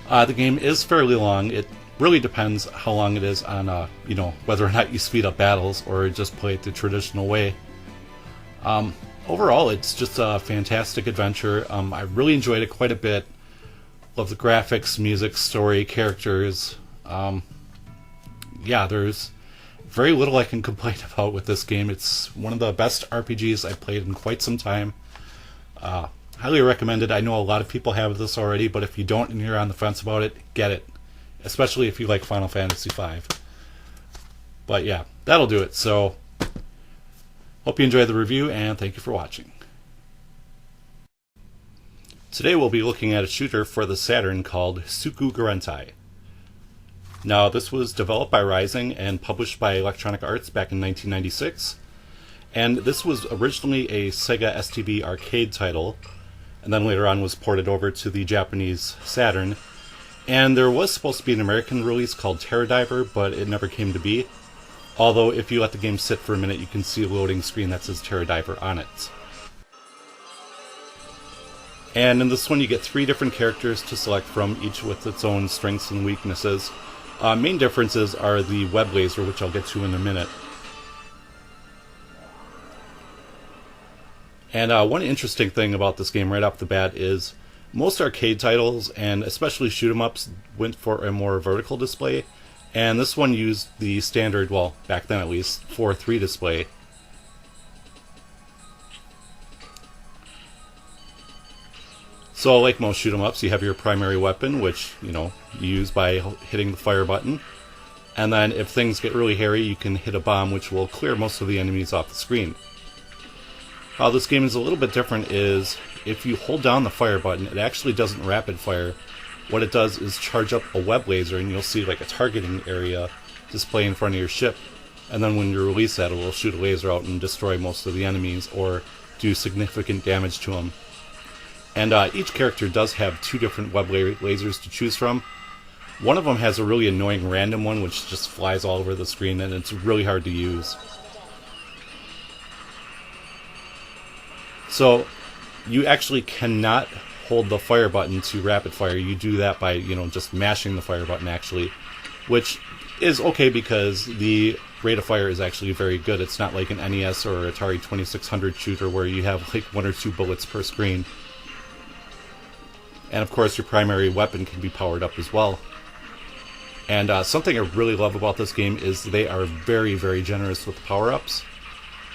The game is fairly long. It really depends how long it is on, you know, whether or not you speed up battles or just play it the traditional way. Overall, it's just a fantastic adventure. I really enjoyed it quite a bit. Love the graphics, music, story, characters. Yeah, there's very little I can complain about with this game. It's one of the best RPGs I've played in quite some time. Highly recommended. I know a lot of people have this already, but if you don't and you're on the fence about it, get it. Especially if you like Final Fantasy V. But yeah, that'll do it. So, hope you enjoyed the review, and thank you for watching. Today we'll be looking at a shooter for the Saturn called Soukyugurentai. Now, this was developed by Rising and published by Electronic Arts back in 1996. And this was originally a Sega STV arcade title, and then later on was ported over to the Japanese Saturn. And there was supposed to be an American release called Terror Diver, but it never came to be. Although, if you let the game sit for a minute, you can see a loading screen that says Terror Diver on it. And in this one, you get 3 different characters to select from, each with its own strengths and weaknesses. Main differences are the web laser, which I'll get to in a minute. And one interesting thing about this game right off the bat is most arcade titles, and especially shoot-'em-ups, went for a more vertical display, and this one used the standard, well, back then at least, 4:3 display. So like most shoot-'em-ups, you have your primary weapon, which, you know, you use by hitting the fire button. And then if things get really hairy, you can hit a bomb, which will clear most of the enemies off the screen. How this game is a little bit different is, if you hold down the fire button, it actually doesn't rapid fire. What it does is charge up a web laser, and you'll see like a targeting area display in front of your ship. And then when you release that, it will shoot a laser out and destroy most of the enemies, or do significant damage to them. And each character does have 2 different web lasers to choose from. One of them has a really annoying random one which just flies all over the screen, and it's really hard to use. So you actually cannot hold the fire button to rapid fire. You do that by, you know, just mashing the fire button actually, which is okay because the rate of fire is actually very good. It's not like an NES or Atari 2600 shooter where you have like 1 or 2 bullets per screen. And of course your primary weapon can be powered up as well. And something I really love about this game is they are very, very generous with the power-ups.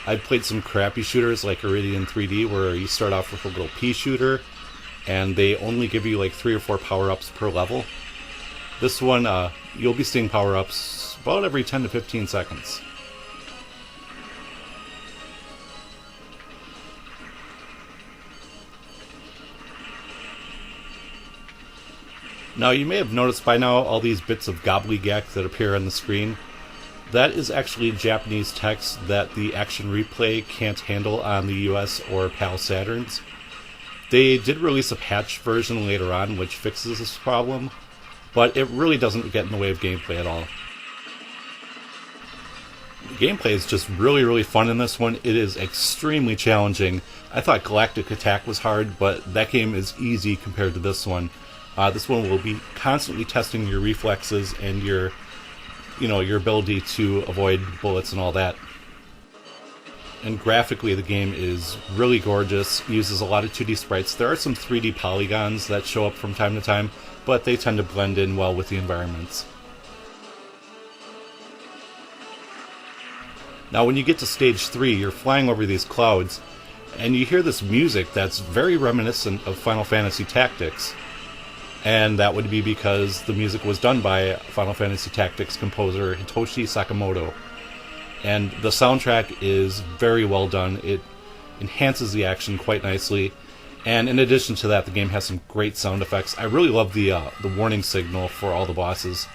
I've played some crappy shooters like Iridian 3D where you start off with a little pea shooter and they only give you like 3 or 4 power-ups per level. This one, you'll be seeing power-ups about every 10 to 15 seconds. Now, you may have noticed by now all these bits of gobbledygook that appear on the screen. That is actually Japanese text that the Action Replay can't handle on the US or PAL Saturns. They did release a patch version later on which fixes this problem, but it really doesn't get in the way of gameplay at all. The gameplay is just really fun in this one. It is extremely challenging. I thought Galactic Attack was hard, but that game is easy compared to this one. This one will be constantly testing your reflexes and your ability to avoid bullets and all that. And graphically, the game is really gorgeous. Uses a lot of 2D sprites. There are some 3D polygons that show up from time to time, but they tend to blend in well with the environments. Now, when you get to stage 3, you're flying over these clouds, and you hear this music that's very reminiscent of Final Fantasy Tactics. And that would be because the music was done by Final Fantasy Tactics composer Hitoshi Sakamoto. And the soundtrack is very well done. It enhances the action quite nicely. And in addition to that, the game has some great sound effects. I really love the warning signal for all the bosses.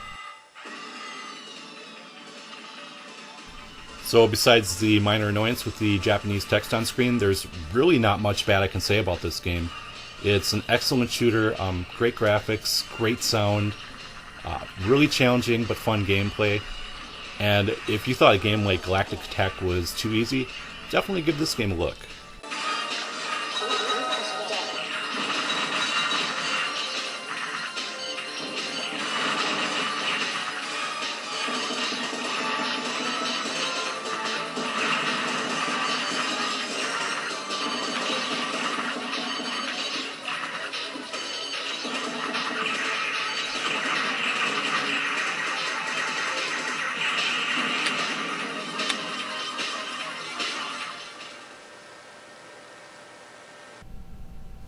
So besides the minor annoyance with the Japanese text on screen, there's really not much bad I can say about this game. It's an excellent shooter, great graphics, great sound, really challenging but fun gameplay. And if you thought a game like Galactic Attack was too easy, definitely give this game a look.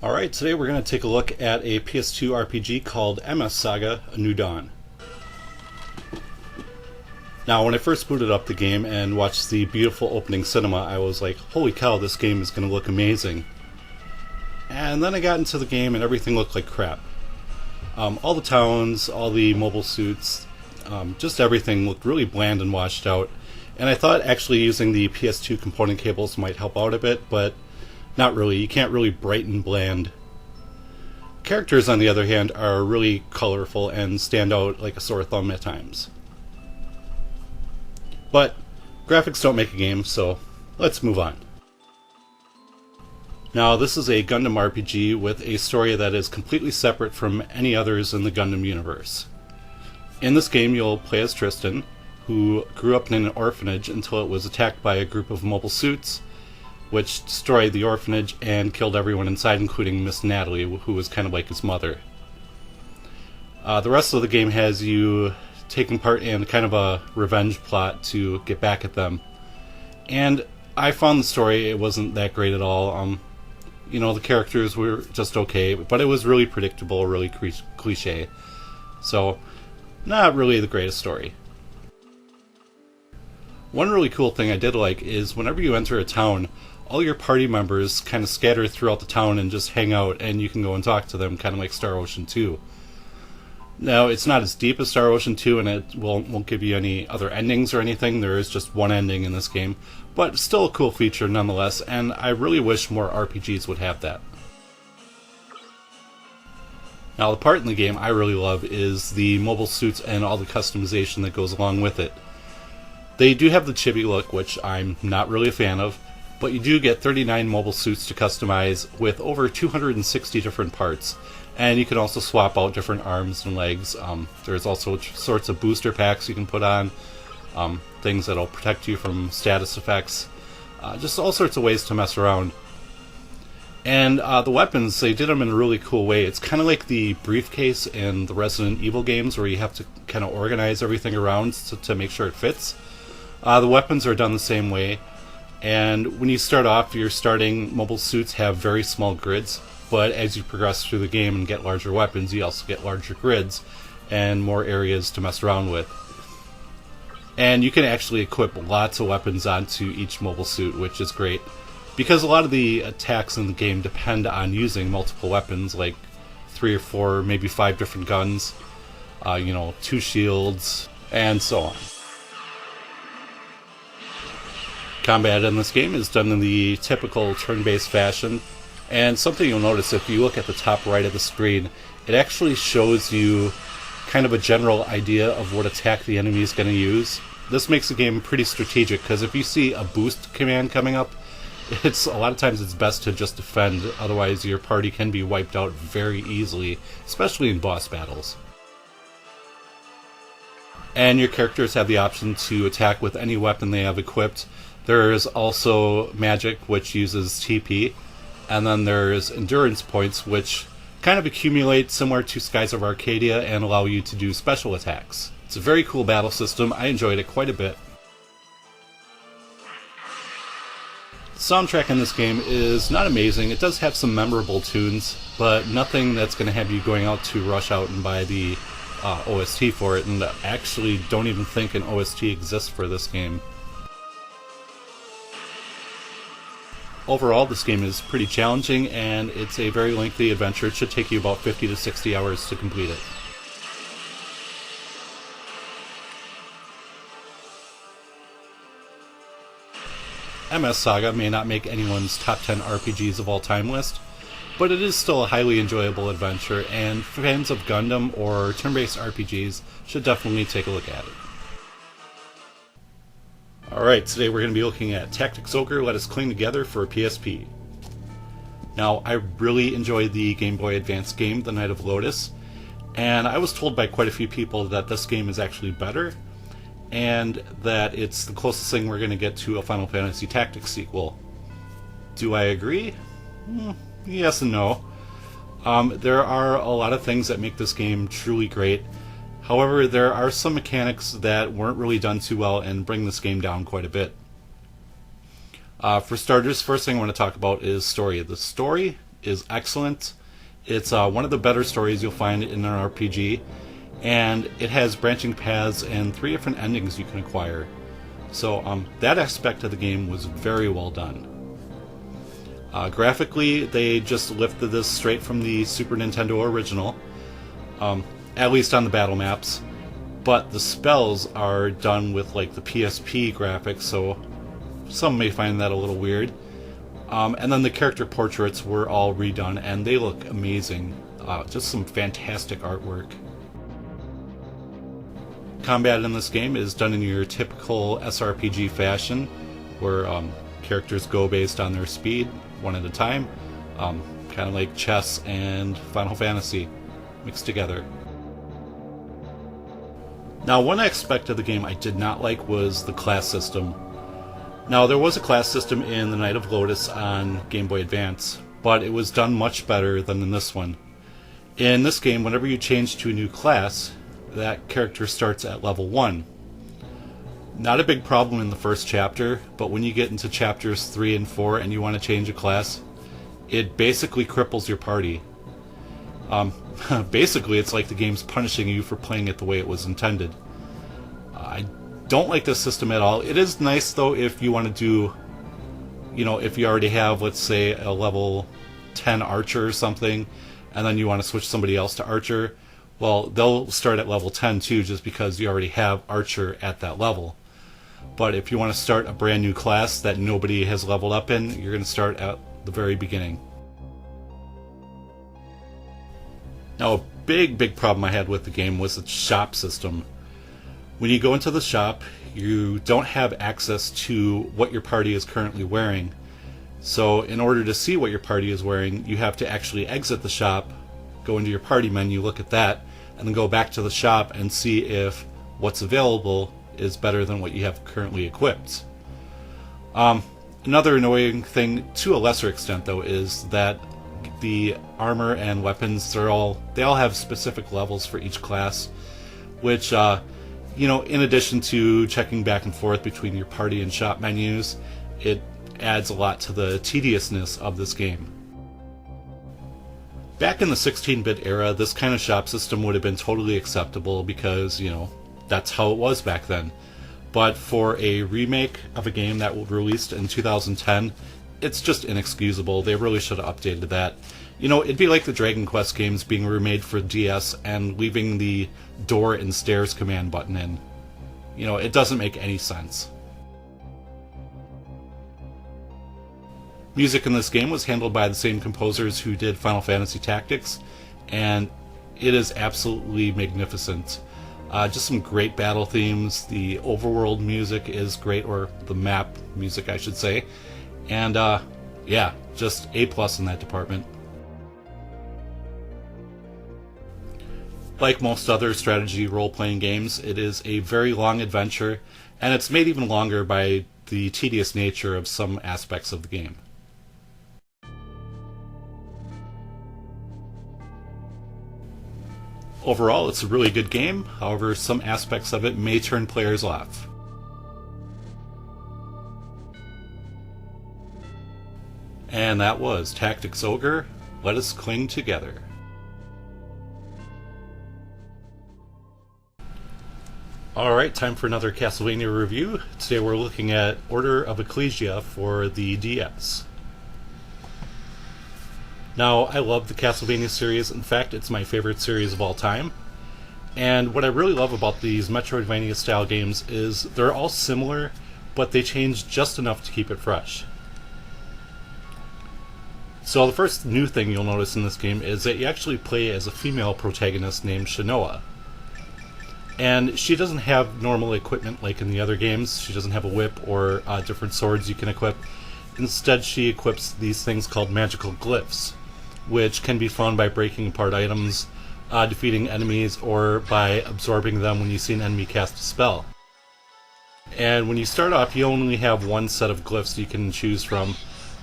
Alright, today we're going to take a look at a PS2 RPG called MS Saga: A New Dawn. Now, when I first booted up the game and watched the beautiful opening cinema, I was like, holy cow, this game is going to look amazing. And then I got into the game and everything looked like crap. All the towns, all the mobile suits, just everything looked really bland and washed out. And I thought actually using the PS2 component cables might help out a bit, but not really. You can't really brighten bland. Characters, on the other hand, are really colorful and stand out like a sore thumb at times. But graphics don't make a game, so let's move on. Now, this is a Gundam RPG with a story that is completely separate from any others in the Gundam universe. In this game, you'll play as Tristan, who grew up in an orphanage until it was attacked by a group of mobile suits, which destroyed the orphanage and killed everyone inside, including Miss Natalie, who was kind of like his mother. The rest of the game has you taking part in kind of a revenge plot to get back at them. And I found the story, it wasn't that great at all. The characters were just okay, but it was really predictable, really cliche. So, not really the greatest story. One really cool thing I did like is whenever you enter a town, all your party members kind of scatter throughout the town and just hang out, and you can go and talk to them, kind of like Star Ocean 2. Now, it's not as deep as Star Ocean 2, and it won't give you any other endings or anything. There is just one ending in this game, but still a cool feature nonetheless, and I really wish more RPGs would have that. Now, the part in the game I really love is the mobile suits and all the customization that goes along with it. They do have the chibi look, which I'm not really a fan of, but you do get 39 mobile suits to customize with over 260 different parts, and you can also swap out different arms and legs. There's also sorts of booster packs you can put on, things that'll protect you from status effects, just all sorts of ways to mess around. And the weapons, they did them in a really cool way. It's kind of like the briefcase in the Resident Evil games where you have to kind of organize everything around to make sure it fits. The weapons are done the same way. And when you start off, your starting mobile suits have very small grids, but as you progress through the game and get larger weapons, you also get larger grids, and more areas to mess around with. And you can actually equip lots of weapons onto each mobile suit, which is great, because a lot of the attacks in the game depend on using multiple weapons, like 3 or 4, maybe 5 different guns, 2 shields, and so on. Combat in this game is done in the typical turn-based fashion, and something you'll notice if you look at the top right of the screen, it actually shows you kind of a general idea of what attack the enemy is going to use. This makes the game pretty strategic, because if you see a boost command coming up, a lot of times it's best to just defend, otherwise your party can be wiped out very easily, especially in boss battles. And your characters have the option to attack with any weapon they have equipped. There is also magic, which uses TP, and then there's endurance points, which kind of accumulate similar to Skies of Arcadia and allow you to do special attacks. It's a very cool battle system. I enjoyed it quite a bit. The soundtrack in this game is not amazing. It does have some memorable tunes, but nothing that's going to have you going out to rush out and buy the OST for it, and I actually don't even think an OST exists for this game. Overall, this game is pretty challenging, and it's a very lengthy adventure. It should take you about 50 to 60 hours to complete it. MS Saga may not make anyone's top 10 RPGs of all time list, but it is still a highly enjoyable adventure, and fans of Gundam or turn-based RPGs should definitely take a look at it. Alright, today we're going to be looking at Tactics Ogre, Let Us Cling Together for PSP. Now, I really enjoyed the Game Boy Advance game, The Night of Lotus, and I was told by quite a few people that this game is actually better, and that it's the closest thing we're going to get to a Final Fantasy Tactics sequel. Do I agree? Yes and no. There are a lot of things that make this game truly great. However, there are some mechanics that weren't really done too well and bring this game down quite a bit. For starters, first thing I want to talk about is story. The story is excellent. It's one of the better stories you'll find in an RPG, and it has branching paths and 3 different endings you can acquire. So that aspect of the game was very well done. Graphically, they just lifted this straight from the Super Nintendo original. At least on the battle maps, but the spells are done with like the PSP graphics, so some may find that a little weird. And then the character portraits were all redone, and they look amazing. Just some fantastic artwork. Combat in this game is done in your typical SRPG fashion, where characters go based on their speed, one at a time, kind of like chess and Final Fantasy mixed together. Now, one aspect of the game I did not like was the class system. Now, there was a class system in The Night of Lotus on Game Boy Advance, but it was done much better than in this one. In this game, whenever you change to a new class, that character starts at level 1. Not a big problem in the first chapter, but when you get into chapters 3 and 4 and you want to change a class, it basically cripples your party. Basically, it's like the game's punishing you for playing it the way it was intended. I don't like this system at all. It is nice, though, if you want to do, if you already have, let's say, a level 10 archer or something, and then you want to switch somebody else to archer, well, they'll start at level 10 too, just because you already have archer at that level. But if you want to start a brand new class that nobody has leveled up in, you're going to start at the very beginning. Now, a big problem I had with the game was the shop system. When you go into the shop, you don't have access to what your party is currently wearing. So in order to see what your party is wearing, you have to actually exit the shop, go into your party menu, look at that, and then go back to the shop and see if what's available is better than what you have currently equipped. Another annoying thing, to a lesser extent though, is that the armor and weapons, they all have specific levels for each class, which, in addition to checking back and forth between your party and shop menus, it adds a lot to the tediousness of this game. Back in the 16-bit era, this kind of shop system would have been totally acceptable because, that's how it was back then. But for a remake of a game that was released in 2010, it's just inexcusable. They really should have updated that. It'd be like the Dragon Quest games being remade for DS and leaving the door and stairs command button in. It doesn't make any sense. Music in this game was handled by the same composers who did Final Fantasy Tactics, and it is absolutely magnificent. Just some great battle themes. The overworld music is great, or the map music, I should say. And, just A+ in that department. Like most other strategy role-playing games, it is a very long adventure, and it's made even longer by the tedious nature of some aspects of the game. Overall, it's a really good game, however, some aspects of it may turn players off. And that was Tactics Ogre, Let Us Cling Together. Alright, time for another Castlevania review. Today we're looking at Order of Ecclessia for the DS. Now, I love the Castlevania series. In fact, it's my favorite series of all time. And what I really love about these Metroidvania-style games is they're all similar, but they change just enough to keep it fresh. So the first new thing you'll notice in this game is that you actually play as a female protagonist named Shanoa. And she doesn't have normal equipment like in the other games. She doesn't have a whip or different swords you can equip. Instead, she equips these things called magical glyphs, which can be found by breaking apart items, defeating enemies, or by absorbing them when you see an enemy cast a spell. And when you start off, you only have one set of glyphs you can choose from,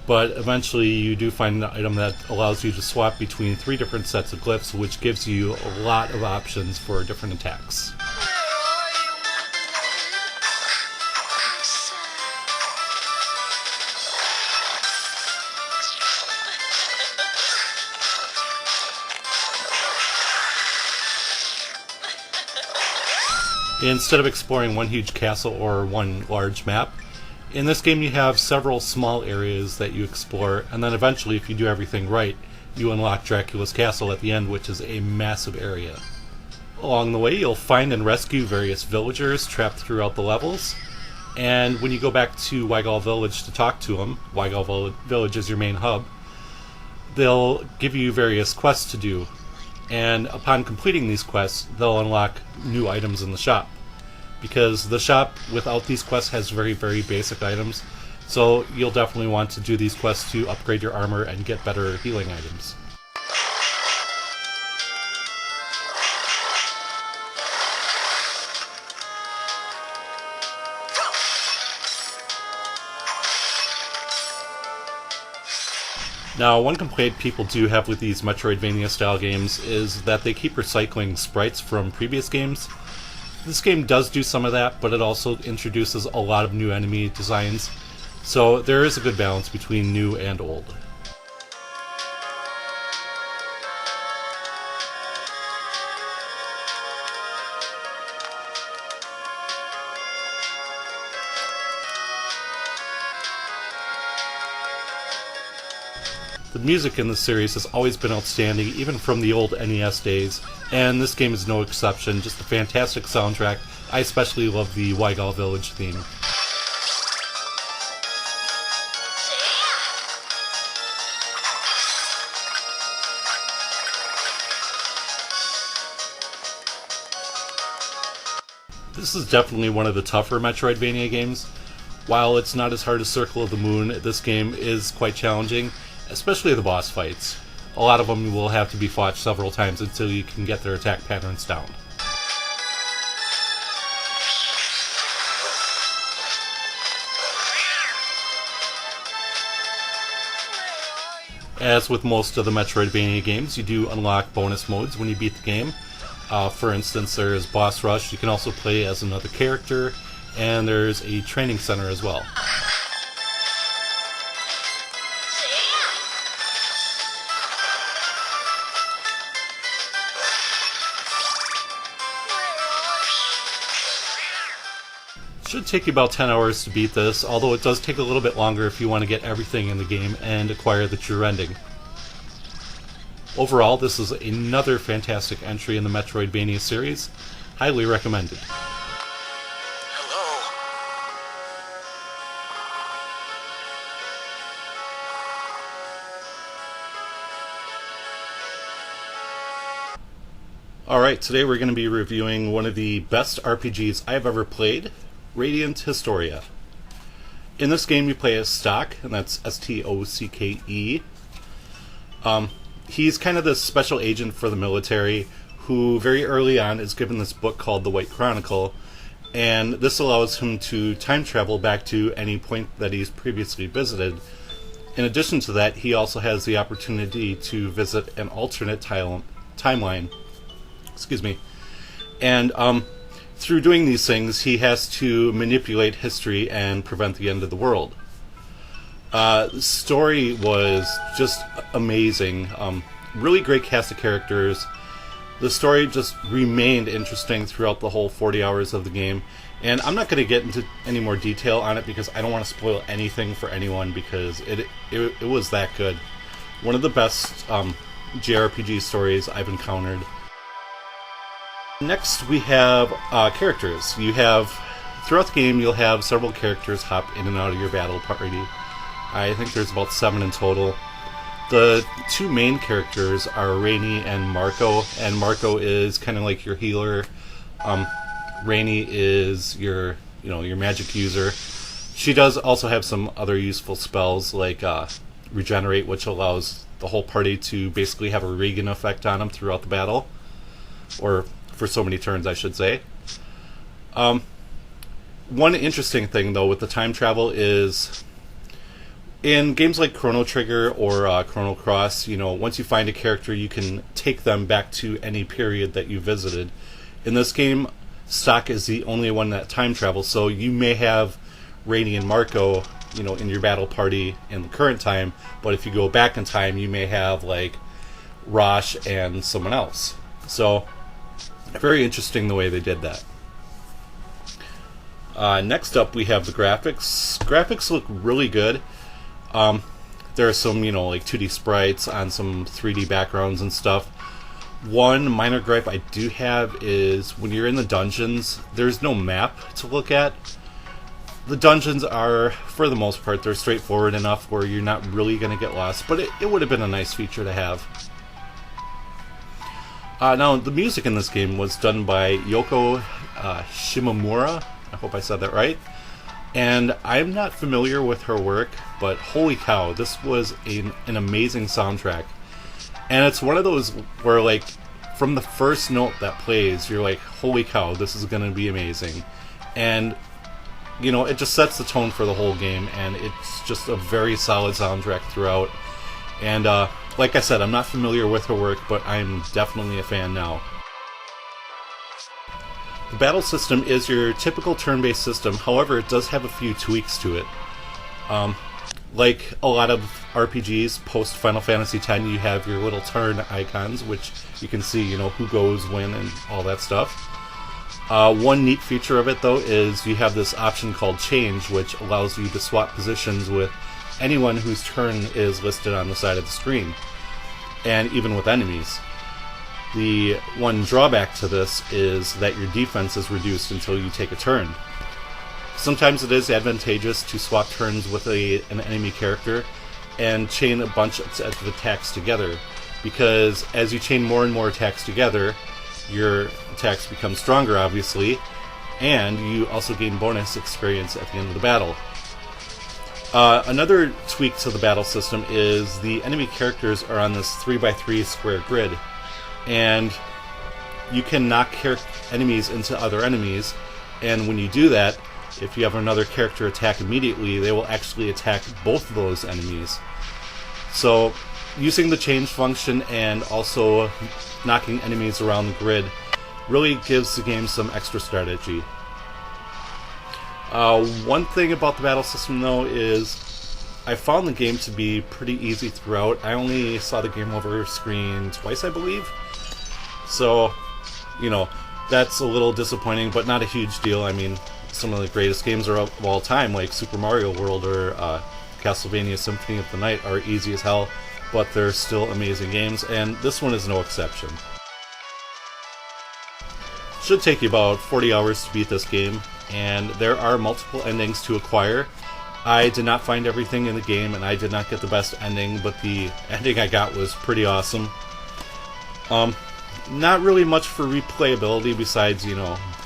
but eventually you do find an item that allows you to swap between 3 different sets of glyphs, which gives you a lot of options for different attacks. Instead of exploring one huge castle or one large map, in this game you have several small areas that you explore, and then eventually, if you do everything right, you unlock Dracula's castle at the end, which is a massive area. Along the way, you'll find and rescue various villagers trapped throughout the levels, and when you go back to Weigal Village to talk to them, Weigal Village is your main hub, they'll give you various quests to do. And upon completing these quests, they'll unlock new items in the shop. Because the shop, without these quests, has very, very basic items. So you'll definitely want to do these quests to upgrade your armor and get better healing items. Now, one complaint people do have with these Metroidvania-style games is that they keep recycling sprites from previous games. This game does do some of that, but it also introduces a lot of new enemy designs, so there is a good balance between new and old. The music in this series has always been outstanding, even from the old NES days, and this game is no exception. Just a fantastic soundtrack. I especially love the Weigal Village theme. This is definitely one of the tougher Metroidvania games. While it's not as hard as Circle of the Moon, this game is quite challenging, especially the boss fights. A lot of them will have to be fought several times until you can get their attack patterns down. As with most of the Metroidvania games, you do unlock bonus modes when you beat the game. For instance, there's Boss Rush. You can also play as another character, and there's a training center as well. Should take you about 10 hours to beat this, although it does take a little bit longer if you want to get everything in the game and acquire the true ending. Overall, this is another fantastic entry in the Metroidvania series. Highly recommended. Alright, today we're going to be reviewing one of the best RPGs I've ever played, Radiant Historia. In this game you play as Stock, and that's S-T-O-C-K-E. He's kind of this special agent for the military who very early on is given this book called The White Chronicle, and this allows him to time travel back to any point that he's previously visited. In addition to that, he also has the opportunity to visit an alternate timeline. Excuse me. And through doing these things, he has to manipulate history and prevent the end of the world. The story was just amazing. Really great cast of characters. The story just remained interesting throughout the whole 40 hours of the game. And I'm not going to get into any more detail on it because I don't want to spoil anything for anyone because it was that good. One of the best JRPG stories I've encountered. Next we have characters. Throughout the game you'll have several characters hop in and out of your battle party. I think there's about 7 in total. The two main characters are Rainy and Marco is kind of like your healer. Rainy is your magic user. She does also have some other useful spells like Regenerate, which allows the whole party to basically have a Regan effect on them throughout the battle. Or for so many turns, I should say. One interesting thing, though, with the time travel is in games like Chrono Trigger or Chrono Cross, once you find a character, you can take them back to any period that you visited. In this game, Stock is the only one that time travels, so you may have Rainy and Marco, in your battle party in the current time, but if you go back in time, you may have, like, Rosh and someone else. So very interesting the way they did that. Next up we have the graphics. Graphics look really good. There are some, like 2D sprites on some 3D backgrounds and stuff. One minor gripe I do have is when you're in the dungeons, there's no map to look at. The dungeons are, for the most part, they're straightforward enough where you're not really going to get lost, but it would have been a nice feature to have. Now, the music in this game was done by Yoko Shimomura. I hope I said that right. And I'm not familiar with her work, but holy cow, this was an amazing soundtrack. And it's one of those where, like, from the first note that plays, you're like, holy cow, this is going to be amazing. And, it just sets the tone for the whole game, and it's just a very solid soundtrack throughout. And, like I said, I'm not familiar with her work, but I'm definitely a fan now. The battle system is your typical turn-based system, however, it does have a few tweaks to it. Like a lot of RPGs, post Final Fantasy X, you have your little turn icons, which you can see, who goes when and all that stuff. One neat feature of it, though, is you have this option called Change, which allows you to swap positions with anyone whose turn is listed on the side of the screen, and even with enemies. The one drawback to this is that your defense is reduced until you take a turn. Sometimes it is advantageous to swap turns with an enemy character and chain a bunch of attacks together, because as you chain more and more attacks together, your attacks become stronger, obviously, and you also gain bonus experience at the end of the battle. Another tweak to the battle system is the enemy characters are on this 3x3 square grid, and you can knock enemies into other enemies, and when you do that, if you have another character attack immediately, they will actually attack both of those enemies. So, using the change function and also knocking enemies around the grid really gives the game some extra strategy. One thing about the battle system, though, is I found the game to be pretty easy throughout. I only saw the game over screen twice, I believe. So, that's a little disappointing, but not a huge deal. I mean, some of the greatest games of all time, like Super Mario World or Castlevania Symphony of the Night, are easy as hell, but they're still amazing games, and this one is no exception. Should take you about 40 hours to beat this game, and there are multiple endings to acquire. I did not find everything in the game, and I did not get the best ending, but the ending I got was pretty awesome. Not really much for replayability besides,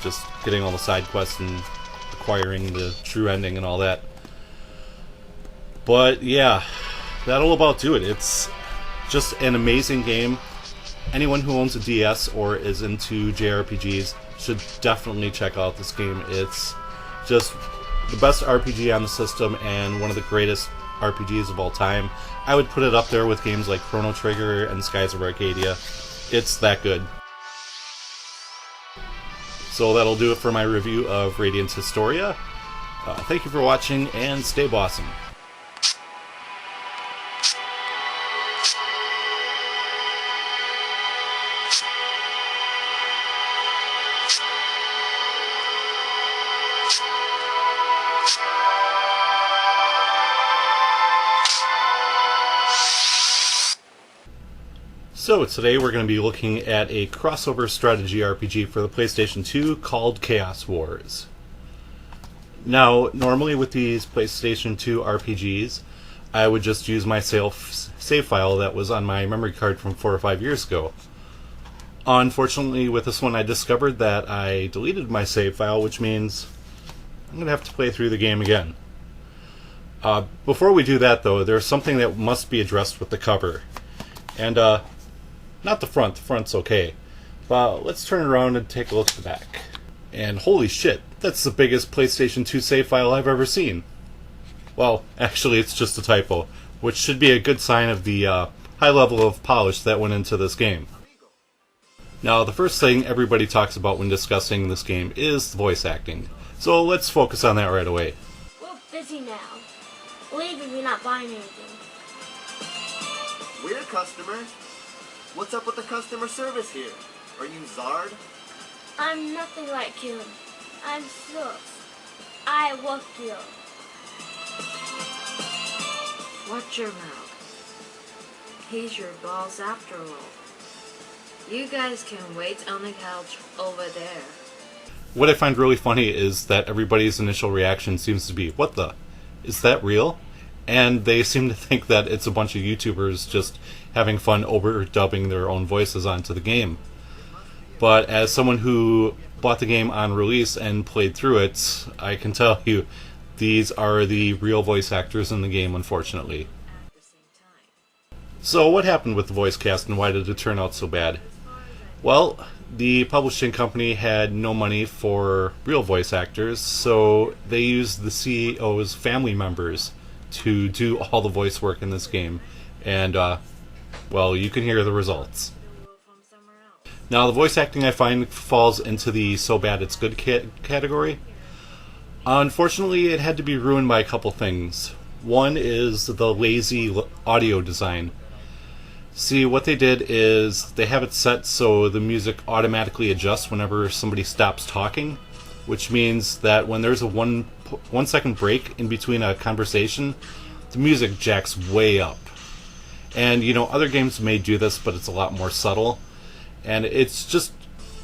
just getting all the side quests and acquiring the true ending and all that. But yeah, that'll about do it. It's just an amazing game. Anyone who owns a DS or is into JRPGs should definitely check out this game. It's just the best RPG on the system and one of the greatest RPGs of all time. I would put it up there with games like Chrono Trigger and Skies of Arcadia. It's that good. So that'll do it for my review of Radiant's Historia. Thank you for watching, and stay bossing. So today we're going to be looking at a crossover strategy RPG for the PlayStation 2 called Chaos Wars. Now, normally with these PlayStation 2 RPGs, I would just use my save file that was on my memory card from 4 or 5 years ago. Unfortunately, with this one I discovered that I deleted my save file, which means I'm going to have to play through the game again. Before we do that though, there's something that must be addressed with the cover. And not the front. The front's okay. But let's turn around and take a look at the back. And holy shit, that's the biggest PlayStation 2 save file I've ever seen. Well, actually it's just a typo, which should be a good sign of the high level of polish that went into this game. Now, the first thing everybody talks about when discussing this game is the voice acting. So let's focus on that right away. We're busy now. Leave if you're not buying anything. We're customers. What's up with the customer service here? Are you Zard? I'm nothing like him. I'm sus. I work here. Watch your mouth. He's your boss after all. You guys can wait on the couch over there. What I find really funny is that everybody's initial reaction seems to be, what the? Is that real? And they seem to think that it's a bunch of YouTubers just having fun overdubbing their own voices onto the game. But as someone who bought the game on release and played through it, I can tell you these are the real voice actors in the game, unfortunately. So what happened with the voice cast and why did it turn out so bad? Well, the publishing company had no money for real voice actors, so they used the CEO's family members to do all the voice work in this game. And, well, you can hear the results. Now, the voice acting I find falls into the so bad it's good category. Unfortunately, it had to be ruined by a couple things. One is the lazy audio design. See, what they did is they have it set so the music automatically adjusts whenever somebody stops talking, which means that when there's a one second break in between a conversation, the music jacks way up. And, other games may do this, but it's a lot more subtle. And it's just,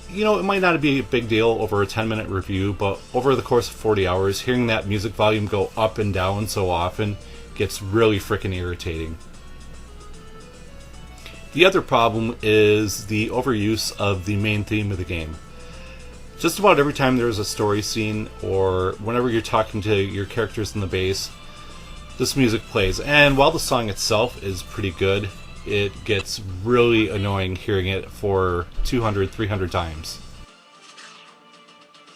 it might not be a big deal over a 10-minute review, but over the course of 40 hours, hearing that music volume go up and down so often gets really frickin' irritating. The other problem is the overuse of the main theme of the game. Just about every time there's a story scene, or whenever you're talking to your characters in the base, this music plays. And while the song itself is pretty good, it gets really annoying hearing it for 200, 300 times.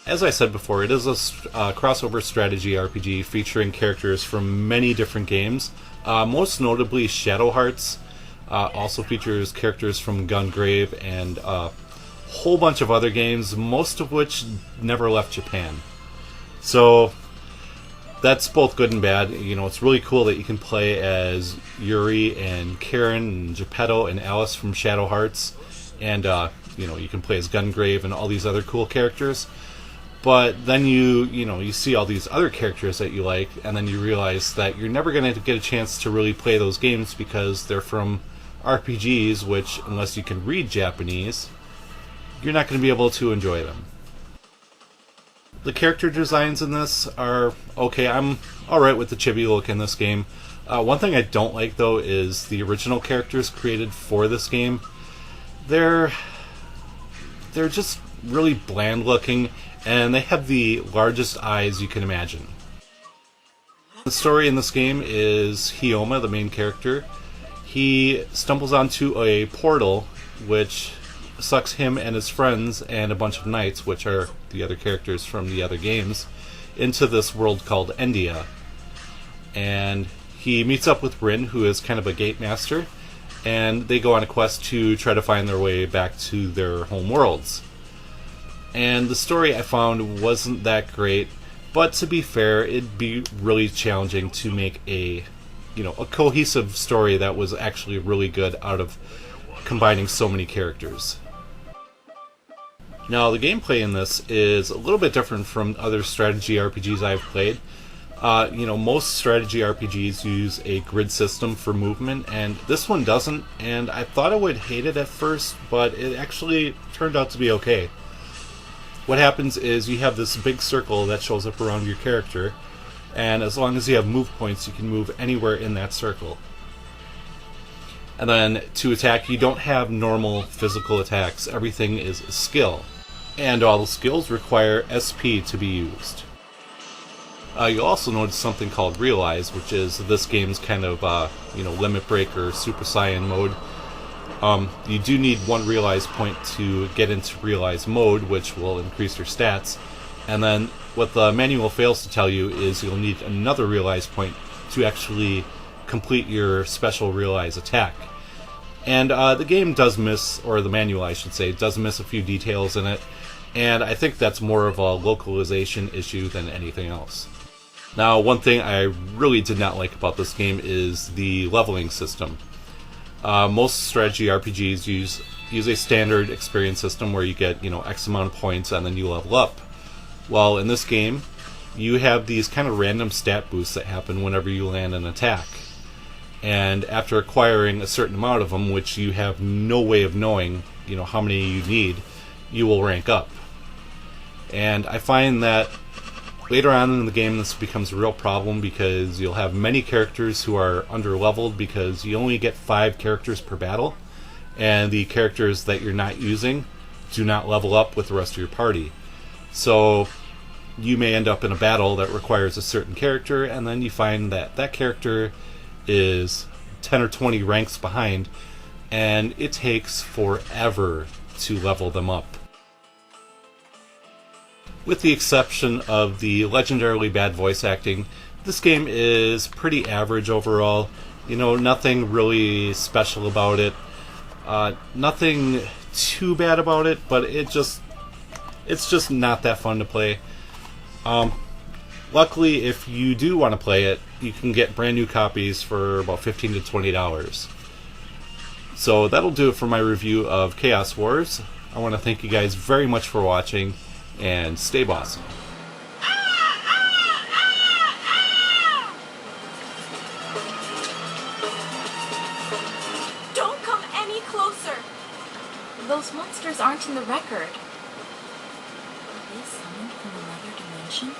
As I said before, it is a crossover strategy RPG featuring characters from many different games. Most notably, Shadow Hearts also features characters from Gungrave and a whole bunch of other games, most of which never left Japan. So that's both good and bad. It's really cool that you can play as Yuri and Karen and Geppetto and Alice from Shadow Hearts, and you can play as Gungrave and all these other cool characters. But then you see all these other characters that you like, and then you realize that you're never going to get a chance to really play those games because they're from RPGs, which, unless you can read Japanese, you're not going to be able to enjoy them. The character designs in this are okay. I'm alright with the chibi look in this game. One thing I don't like, though, is the original characters created for this game. They're just really bland looking, and they have the largest eyes you can imagine. The story in this game is Hyoma, the main character. He stumbles onto a portal which sucks him and his friends and a bunch of knights, which are the other characters from the other games, into this world called Endia. And he meets up with Rin, who is kind of a gate master, and they go on a quest to try to find their way back to their home worlds. And the story I found wasn't that great, but to be fair, it'd be really challenging to make a cohesive story that was actually really good out of combining so many characters. Now, the gameplay in this is a little bit different from other strategy RPGs I've played. Most strategy RPGs use a grid system for movement, and this one doesn't, and I thought I would hate it at first, but it actually turned out to be okay. What happens is you have this big circle that shows up around your character, and as long as you have move points, you can move anywhere in that circle. And then to attack, you don't have normal physical attacks. Everything is skill. And all the skills require SP to be used. You'll also notice something called Realize, which is this game's kind of limit break or Super Saiyan mode. You do need one Realize point to get into Realize mode, which will increase your stats. And then what the manual fails to tell you is you'll need another Realize point to actually complete your special Realize attack. And the game does miss, or the manual I should say, does miss a few details in it, and I think that's more of a localization issue than anything else. Now, one thing I really did not like about this game is the leveling system. Most strategy RPGs use a standard experience system where you get X amount of points and then you level up. Well, in this game, you have these kind of random stat boosts that happen whenever you land an attack. And after acquiring a certain amount of them, which you have no way of knowing, how many you need, you will rank up. And I find that later on in the game this becomes a real problem because you'll have many characters who are under-leveled because you only get 5 characters per battle, and the characters that you're not using do not level up with the rest of your party. So you may end up in a battle that requires a certain character, and then you find that that character is 10 or 20 ranks behind, and it takes forever to level them up. With the exception of the legendarily bad voice acting, this game is pretty average overall. Nothing really special about it. Nothing too bad about it, but it's just not that fun to play. Luckily, if you do want to play it, you can get brand new copies for about $15 to $20. So that'll do it for my review of Chaos Wars. I want to thank you guys very much for watching, and stay bossy. Don't come any closer! Those monsters aren't in the record. Are they summoned from another dimension?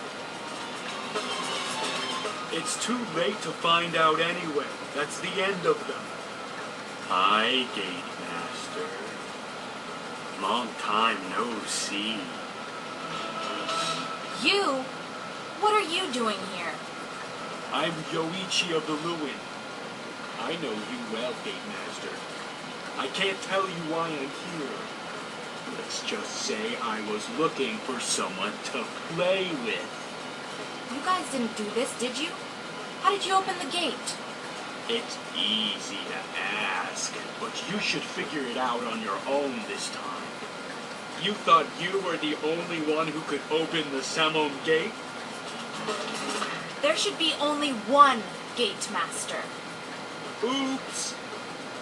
It's too late to find out anyway. That's the end of them. Hi, Gate Master. Long time no see. You? What are you doing here? I'm Yoichi of the Ruin. I know you well, Gate Master. I can't tell you why I'm here. Let's just say I was looking for someone to play with. You guys didn't do this, did you? How did you open the gate? It's easy to ask, but you should figure it out on your own this time. You thought you were the only one who could open the Samon Gate? There should be only one Gate Master. Oops!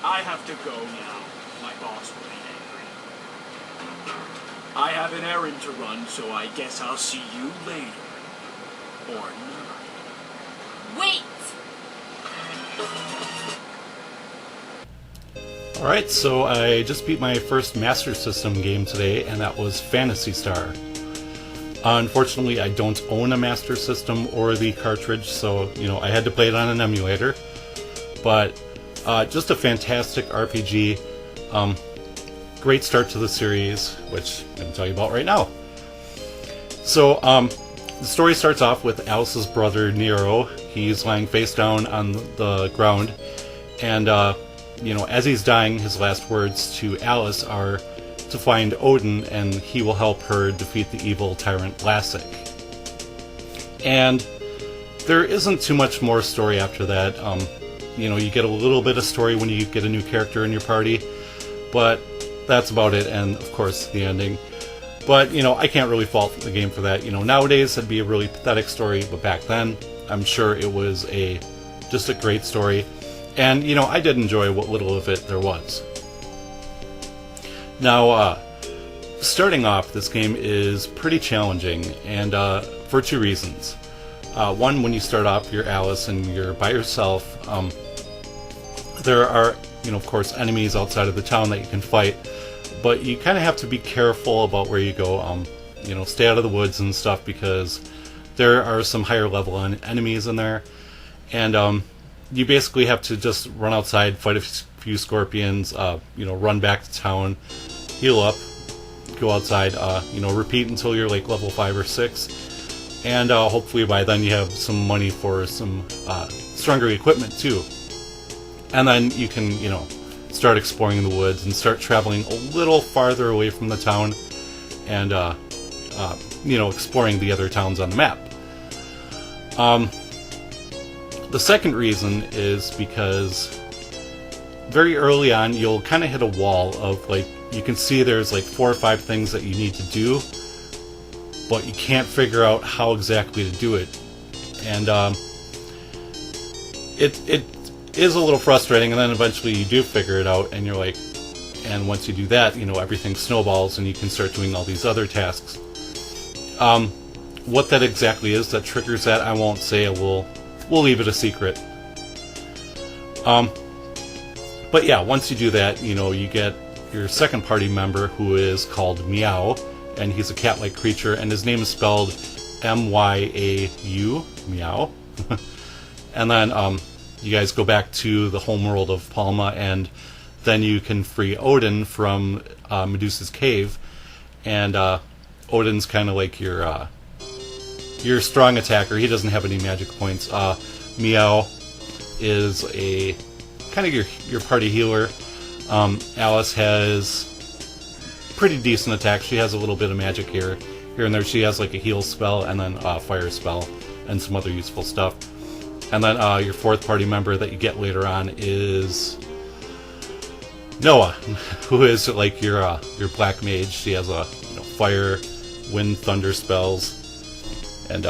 I have to go now. My boss will be angry. I have an errand to run, so I guess I'll see you later. Or not. Wait! Alright, so I just beat my first Master System game today, and that was Phantasy Star. Unfortunately, I don't own a Master System or the cartridge, so, I had to play it on an emulator. But, just a fantastic RPG. Great start to the series, which I'm going to tell you about right now. So, the story starts off with Alice's brother, Nero. He's lying face down on the ground, and, as he's dying, his last words to Alice are to find Odin, and he will help her defeat the evil tyrant Lassic. And there isn't too much more story after that. You get a little bit of story when you get a new character in your party, but that's about it, and of course the ending. But, I can't really fault the game for that. Nowadays it'd be a really pathetic story, but back then, I'm sure it was just a great story. And, I did enjoy what little of it there was. Now, starting off, this game is pretty challenging, and for two reasons. One, when you start off, you're Alice and you're by yourself. There are, of course, enemies outside of the town that you can fight, but you kind of have to be careful about where you go. Stay out of the woods and stuff, because there are some higher level enemies in there, and you basically have to just run outside, fight a few scorpions, run back to town, heal up, go outside, repeat until you're like level 5 or 6, and hopefully by then you have some money for some stronger equipment too. And then you can, start exploring the woods and start traveling a little farther away from the town, and exploring the other towns on the map. The second reason is because very early on you'll kind of hit a wall of, you can see there's 4 or 5 things that you need to do, but you can't figure out how exactly to do it. And it is a little frustrating, and then eventually you do figure it out, and you're and once you do that, everything snowballs and you can start doing all these other tasks. What that exactly is that triggers that, I won't say. We'll leave it a secret. But yeah, once you do that, you get your second party member, who is called Meow, and he's a cat-like creature, and his name is spelled M-Y-A-U, Meow. And then you guys go back to the homeworld of Palma, and then you can free Odin from Medusa's cave, and Odin's kind of like your strong attacker. He doesn't have any magic points. Meow is a kind of your party healer. Alice has pretty decent attack. She has a little bit of magic here and there. She has a heal spell, and then a fire spell, and some other useful stuff. And then your fourth party member that you get later on is Noah, who is your black mage. She has a fire, wind, thunder spells. And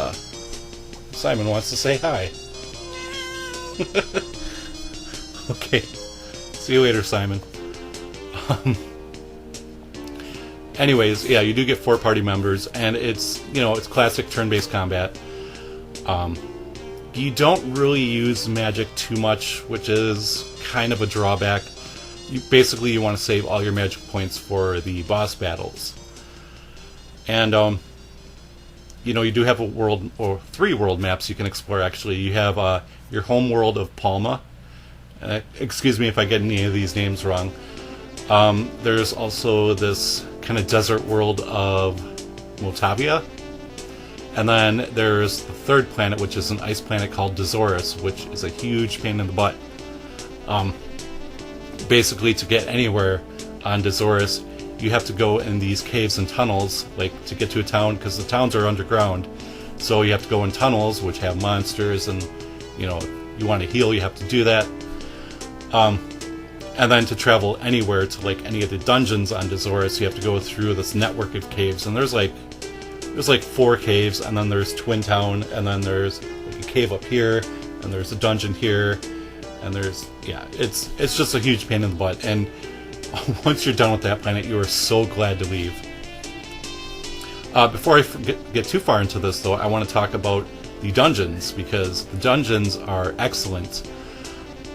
Simon wants to say hi. Okay. See you later, Simon. Anyways, yeah, you do get 4 party members, and it's classic turn-based combat. You don't really use magic too much, which is kind of a drawback. You want to save all your magic points for the boss battles. And you do have a world, or 3 world maps you can explore, actually. You have your home world of Palma. Excuse me if I get any of these names wrong. There's also this kind of desert world of Motavia. And then there's the 3rd planet, which is an ice planet called Dissonance, which is a huge pain in the butt. Basically, to get anywhere on Dissonance, you have to go in these caves and tunnels, to get to a town, because the towns are underground. So you have to go in tunnels, which have monsters, and, you want to heal, you have to do that. And then to travel anywhere to, any of the dungeons on Dissonance, you have to go through this network of caves, and there's 4 caves, and then there's Twin Town, and then there's a cave up here, and there's a dungeon here, and there's, it's just a huge pain in the butt. And once you're done with that planet, you are so glad to leave. Before I get too far into this, though, I want to talk about the dungeons, because the dungeons are excellent.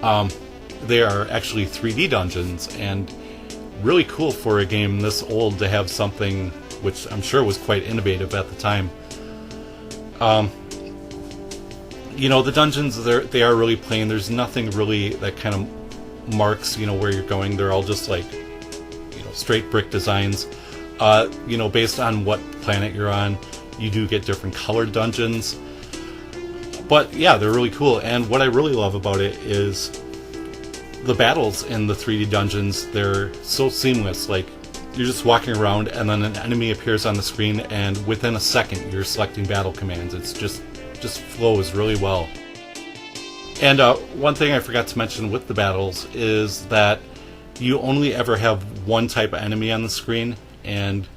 They are actually 3D dungeons, and really cool for a game this old to have something which I'm sure was quite innovative at the time. The dungeons, they are really plain. There's nothing really that kind of marks, where you're going. They're all just like, straight brick designs. Based on what planet you're on, you do get different colored dungeons. But yeah, they're really cool. And what I really love about it is the battles in the 3D dungeons. They're so seamless. Like, you're just walking around and then an enemy appears on the screen, and within a second you're selecting battle commands. It's just flows really well. And one thing I forgot to mention with the battles is that you only ever have one type of enemy on the screen, and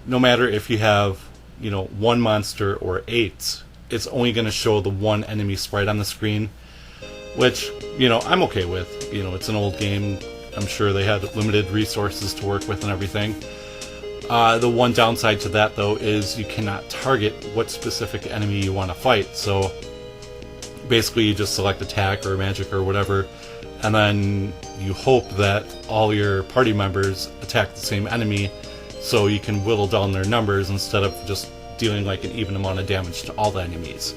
no matter if you have, one monster or 8, it's only going to show the one enemy sprite on the screen, which, I'm okay with. It's an old game. I'm sure they had limited resources to work with and everything. The one downside to that, though, is you cannot target what specific enemy you want to fight. So basically you just select attack or magic or whatever, and then you hope that all your party members attack the same enemy, so you can whittle down their numbers instead of just dealing like an even amount of damage to all the enemies.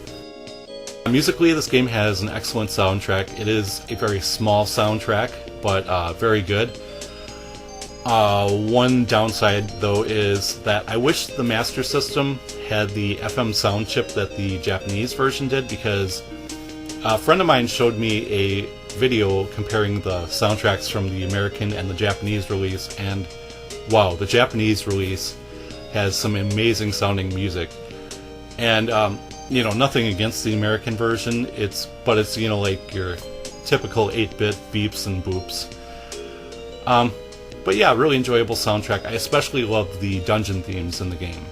Musically, this game has an excellent soundtrack. It is a very small soundtrack, but very good. One downside, though, is that I wish the Master System had the FM sound chip that the Japanese version did, because a friend of mine showed me a video comparing the soundtracks from the American and the Japanese release, and wow, the Japanese release has some amazing sounding music. And nothing against the American version, but it's like your typical 8-bit beeps and boops. But yeah, really enjoyable soundtrack. I especially love the dungeon themes in the game.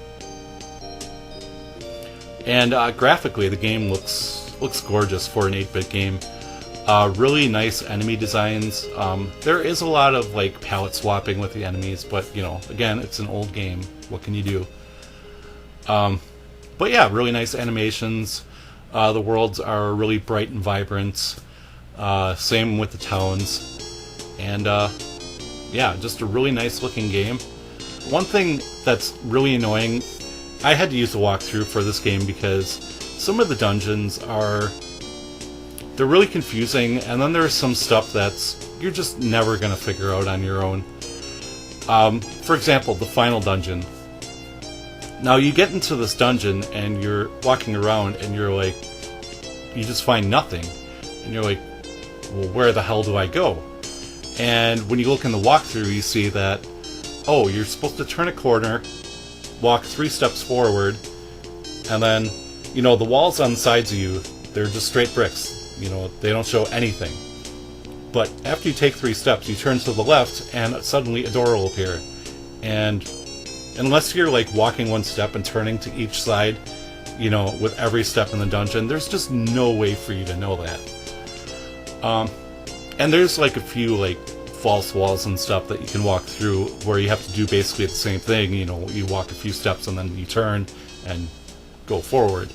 And graphically, the game looks gorgeous for an 8-bit game. Really nice enemy designs. There is a lot of like palette swapping with the enemies, but again, it's an old game. What can you do? But yeah, really nice animations. The worlds are really bright and vibrant. Same with the towns. And yeah, just a really nice looking game. One thing that's really annoying, I had to use a walkthrough for this game because some of the dungeons they're really confusing, and then there's some stuff you're just never going to figure out on your own. For example, the final dungeon. Now you get into this dungeon and you're walking around and you just find nothing. And you're like, well, where the hell do I go? And when you look in the walkthrough, you see that, oh, you're supposed to turn a corner, walk 3 steps forward, and then, the walls on the sides of you, they're just straight bricks. They don't show anything. But after you take 3 steps, you turn to the left, and suddenly a door will appear. And unless you're walking 1 step and turning to each side, with every step in the dungeon, there's just no way for you to know that. And there's a few false walls and stuff that you can walk through where you have to do basically the same thing. You walk a few steps and then you turn and go forward.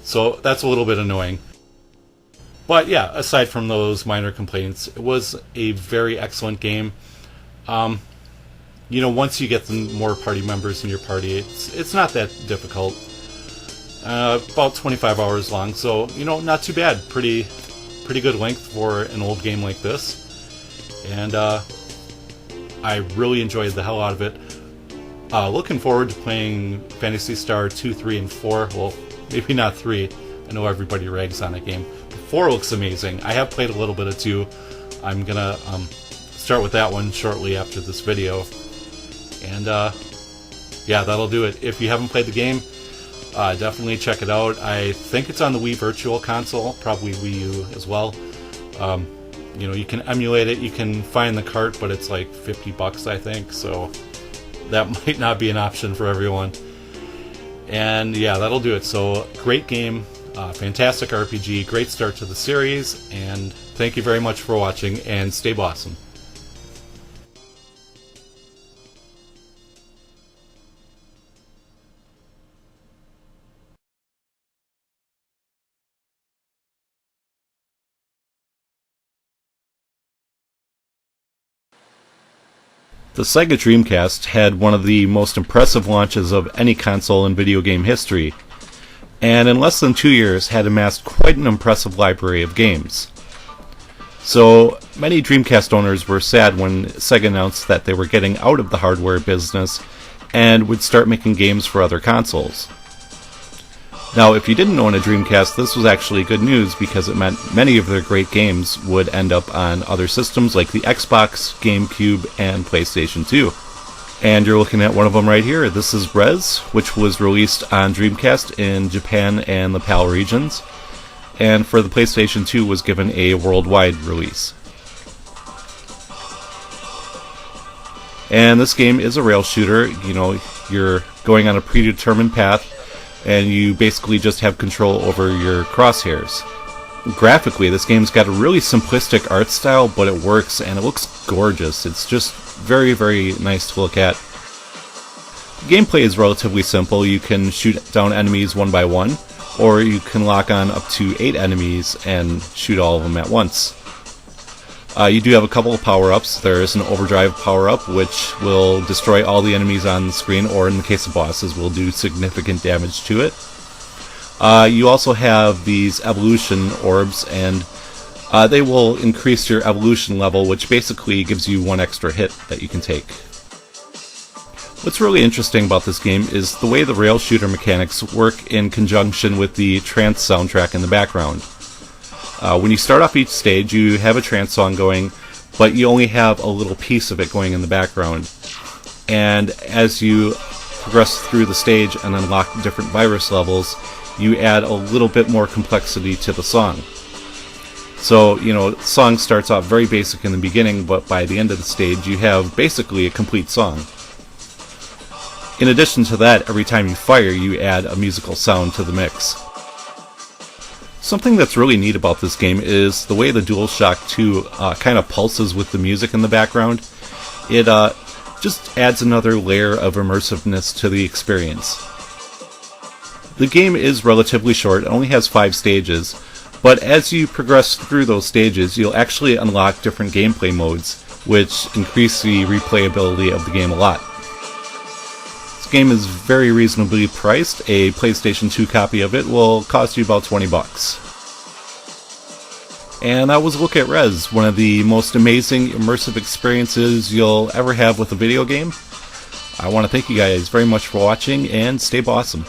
So that's a little bit annoying. But yeah, aside from those minor complaints, it was a very excellent game. Once you get the more party members in your party, it's not that difficult. About 25 hours long, so not too bad. Pretty good length for an old game like this. And I really enjoyed the hell out of it. Looking forward to playing Phantasy Star 2, 3, and 4. Well, maybe not 3. I know everybody rags on that game. 4 looks amazing. I have played a little bit of 2. I'm gonna start with that one shortly after this video. And yeah, that'll do it. If you haven't played the game, definitely check it out. I think it's on the Wii Virtual Console, probably Wii U as well. You can emulate it. You can find the cart, but it's like $50, I think. So that might not be an option for everyone. And yeah, that'll do it. So great game, fantastic RPG, great start to the series, and thank you very much for watching, and stay awesome. The Sega Dreamcast had one of the most impressive launches of any console in video game history, and in less than 2 years had amassed quite an impressive library of games. So many Dreamcast owners were sad when Sega announced that they were getting out of the hardware business and would start making games for other consoles. Now, if you didn't own a Dreamcast, this was actually good news because it meant many of their great games would end up on other systems like the Xbox, GameCube, and PlayStation 2. And you're looking at one of them right here. This is Rez, which was released on Dreamcast in Japan and the PAL regions, and for the PlayStation 2 was given a worldwide release. And this game is a rail shooter. You know, you're going on a predetermined path, and you basically just have control over your crosshairs. Graphically, this game's got a really simplistic art style, but it works and it looks gorgeous. It's just very, very nice to look at. The gameplay is relatively simple. You can shoot down enemies one by one, or you can lock on up to 8 enemies and shoot all of them at once. You do have a couple of power-ups. There is an overdrive power-up, which will destroy all the enemies on the screen, or in the case of bosses, will do significant damage to it. You also have these evolution orbs, and they will increase your evolution level, which basically gives you 1 extra hit that you can take. What's really interesting about this game is the way the rail shooter mechanics work in conjunction with the trance soundtrack in the background. When you start off each stage, you have a trance song going, but you only have a little piece of it going in the background. And as you progress through the stage and unlock different virus levels, you add a little bit more complexity to the song. So, you know, the song starts off very basic in the beginning, but by the end of the stage, you have basically a complete song. In addition to that, every time you fire, you add a musical sound to the mix. Something that's really neat about this game is the way the DualShock 2 kind of pulses with the music in the background. It just adds another layer of immersiveness to the experience. The game is relatively short, it only has 5 stages, but as you progress through those stages, you'll actually unlock different gameplay modes, which increase the replayability of the game a lot. This game is very reasonably priced. A PlayStation 2 copy of it will cost you about $20. And that was a look at Rez, one of the most amazing immersive experiences you'll ever have with a video game. I want to thank you guys very much for watching, and stay awesome.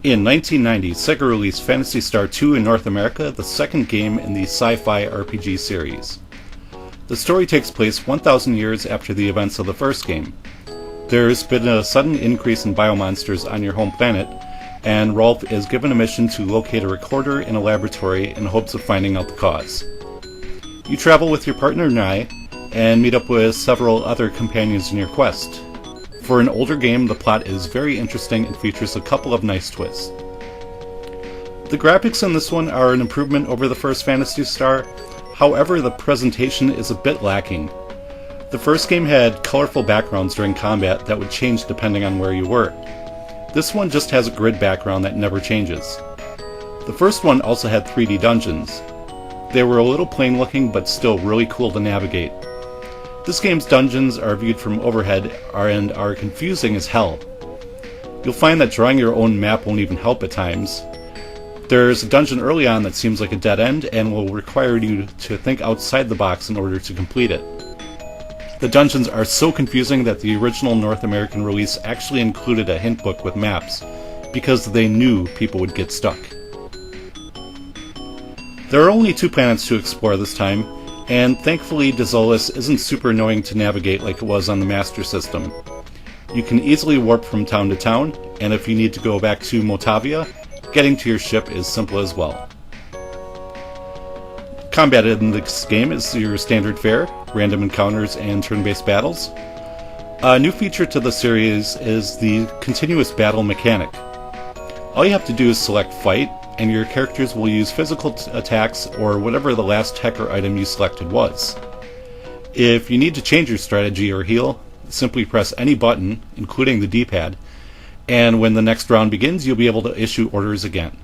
In 1990, Sega released Phantasy Star II in North America, the second game in the sci-fi RPG series. The story takes place 1,000 years after the events of the first game. There's been a sudden increase in biomonsters on your home planet, and Rolf is given a mission to locate a recorder in a laboratory in hopes of finding out the cause. You travel with your partner Nai, and meet up with several other companions in your quest. For an older game, the plot is very interesting and features a couple of nice twists. The graphics in this one are an improvement over the first Phantasy Star, however the presentation is a bit lacking. The first game had colorful backgrounds during combat that would change depending on where you were. This one just has a grid background that never changes. The first one also had 3D dungeons. They were a little plain looking but still really cool to navigate. This game's dungeons are viewed from overhead and are confusing as hell. You'll find that drawing your own map won't even help at times. There's a dungeon early on that seems like a dead end and will require you to think outside the box in order to complete it. The dungeons are so confusing that the original North American release actually included a hint book with maps, because they knew people would get stuck. There are only 2 planets to explore this time, and thankfully Dissonance isn't super annoying to navigate like it was on the Master System. You can easily warp from town to town, and if you need to go back to Motavia, getting to your ship is simple as well. Combat in this game is your standard fare, random encounters and turn-based battles. A new feature to the series is the continuous battle mechanic. All you have to do is select Fight, and your characters will use physical attacks or whatever the last tech or item you selected was. If you need to change your strategy or heal, simply press any button, including the D-pad, and when the next round begins, you'll be able to issue orders again.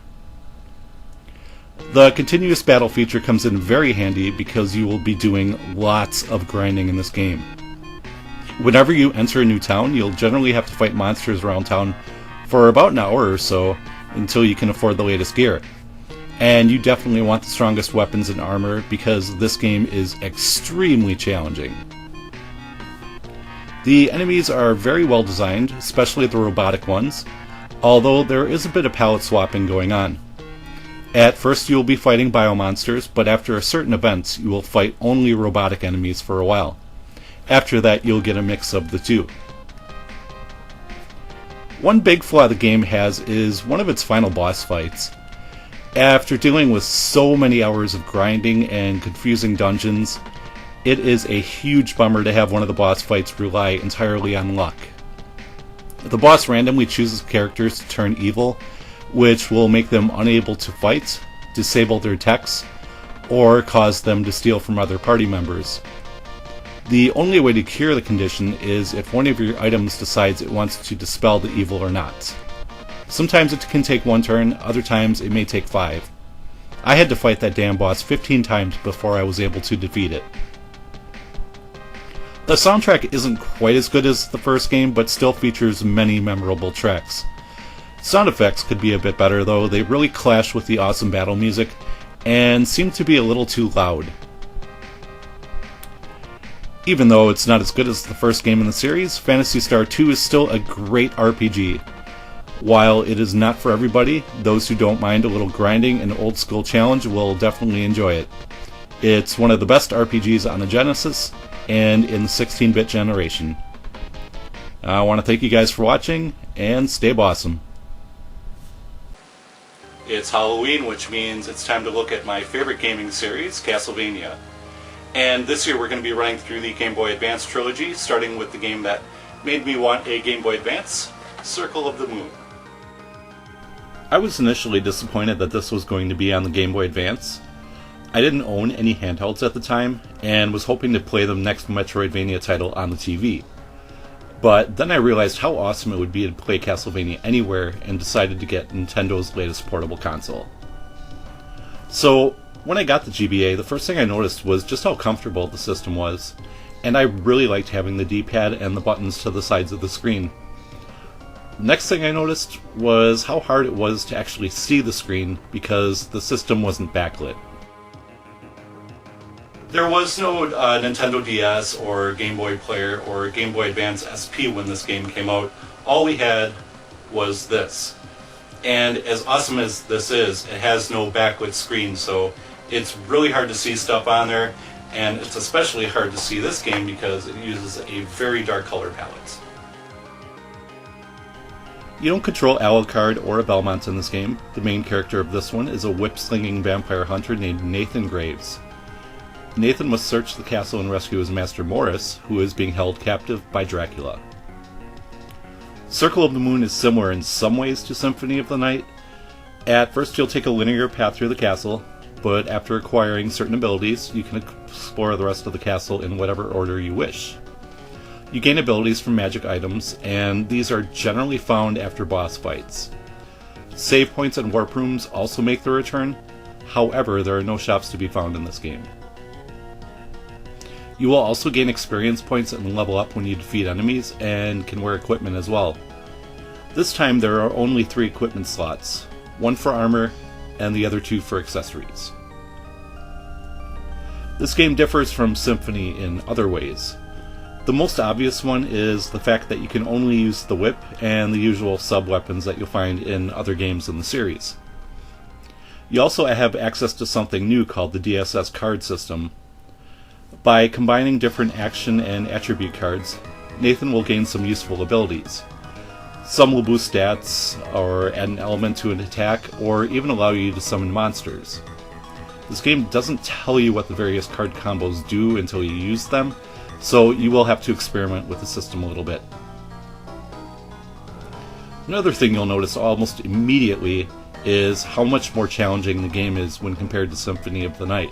The continuous battle feature comes in very handy because you will be doing lots of grinding in this game. Whenever you enter a new town, you'll generally have to fight monsters around town for about an hour or so until you can afford the latest gear. And you definitely want the strongest weapons and armor because this game is extremely challenging. The enemies are very well designed, especially the robotic ones, although there is a bit of palette swapping going on. At first you will be fighting biomonsters, but after a certain event you will fight only robotic enemies for a while. After that you'll get a mix of the two. One big flaw the game has is one of its final boss fights. After dealing with so many hours of grinding and confusing dungeons, it is a huge bummer to have one of the boss fights rely entirely on luck. The boss randomly chooses characters to turn evil, which will make them unable to fight, disable their techs, or cause them to steal from other party members. The only way to cure the condition is if one of your items decides it wants to dispel the evil or not. Sometimes it can take 1 turn, other times it may take 5. I had to fight that damn boss 15 times before I was able to defeat it. The soundtrack isn't quite as good as the first game, but still features many memorable tracks. Sound effects could be a bit better though, they really clash with the awesome battle music, and seem to be a little too loud. Even though it's not as good as the first game in the series, Phantasy Star II is still a great RPG. While it is not for everybody, those who don't mind a little grinding and old school challenge will definitely enjoy it. It's one of the best RPGs on the Genesis, and in the 16-bit generation. I want to thank you guys for watching, and stay awesome. It's Halloween, which means it's time to look at my favorite gaming series, Castlevania. And this year we're going to be running through the Game Boy Advance trilogy, starting with the game that made me want a Game Boy Advance, Circle of the Moon. I was initially disappointed that this was going to be on the Game Boy Advance. I didn't own any handhelds at the time, and was hoping to play the next Metroidvania title on the TV. But then I realized how awesome it would be to play Castlevania anywhere, and decided to get Nintendo's latest portable console. So, when I got the GBA, the first thing I noticed was just how comfortable the system was, and I really liked having the D-pad and the buttons to the sides of the screen. Next thing I noticed was how hard it was to actually see the screen because the system wasn't backlit. There was no Nintendo DS or Game Boy Player or Game Boy Advance SP when this game came out. All we had was this. And as awesome as this is, it has no backlit screen, so it's really hard to see stuff on there. and it's especially hard to see this game because it uses a very dark color palette. You don't control Alucard or a Belmont in this game. The main character of this one is a whip-slinging vampire hunter named Nathan Graves. Nathan must search the castle and rescue his master Morris, who is being held captive by Dracula. Circle of the Moon is similar in some ways to Symphony of the Night. At first you'll take a linear path through the castle, but after acquiring certain abilities, you can explore the rest of the castle in whatever order you wish. You gain abilities from magic items, and these are generally found after boss fights. Save points and warp rooms also make their return, however there are no shops to be found in this game. You will also gain experience points and level up when you defeat enemies, and can wear equipment as well. This time there are only 3 equipment slots, one for armor and the other 2 for accessories. This game differs from Symphony in other ways. The most obvious one is the fact that you can only use the whip and the usual sub-weapons that you'll find in other games in the series. You also have access to something new called the DSS card system. By combining different action and attribute cards, Nathan will gain some useful abilities. Some will boost stats, or add an element to an attack, or even allow you to summon monsters. This game doesn't tell you what the various card combos do until you use them, so you will have to experiment with the system a little bit. Another thing you'll notice almost immediately is how much more challenging the game is when compared to Symphony of the Night.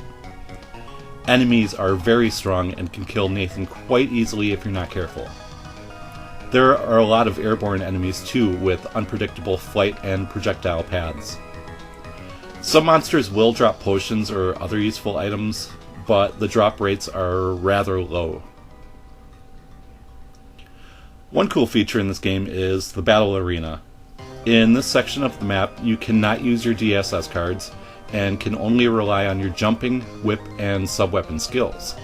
Enemies are very strong and can kill Nathan quite easily if you're not careful. There are a lot of airborne enemies too, with unpredictable flight and projectile paths. Some monsters will drop potions or other useful items, but the drop rates are rather low. One cool feature in this game is the battle arena. In this section of the map, you cannot use your DSS cards, and can only rely on your jumping, whip, and sub-weapon skills.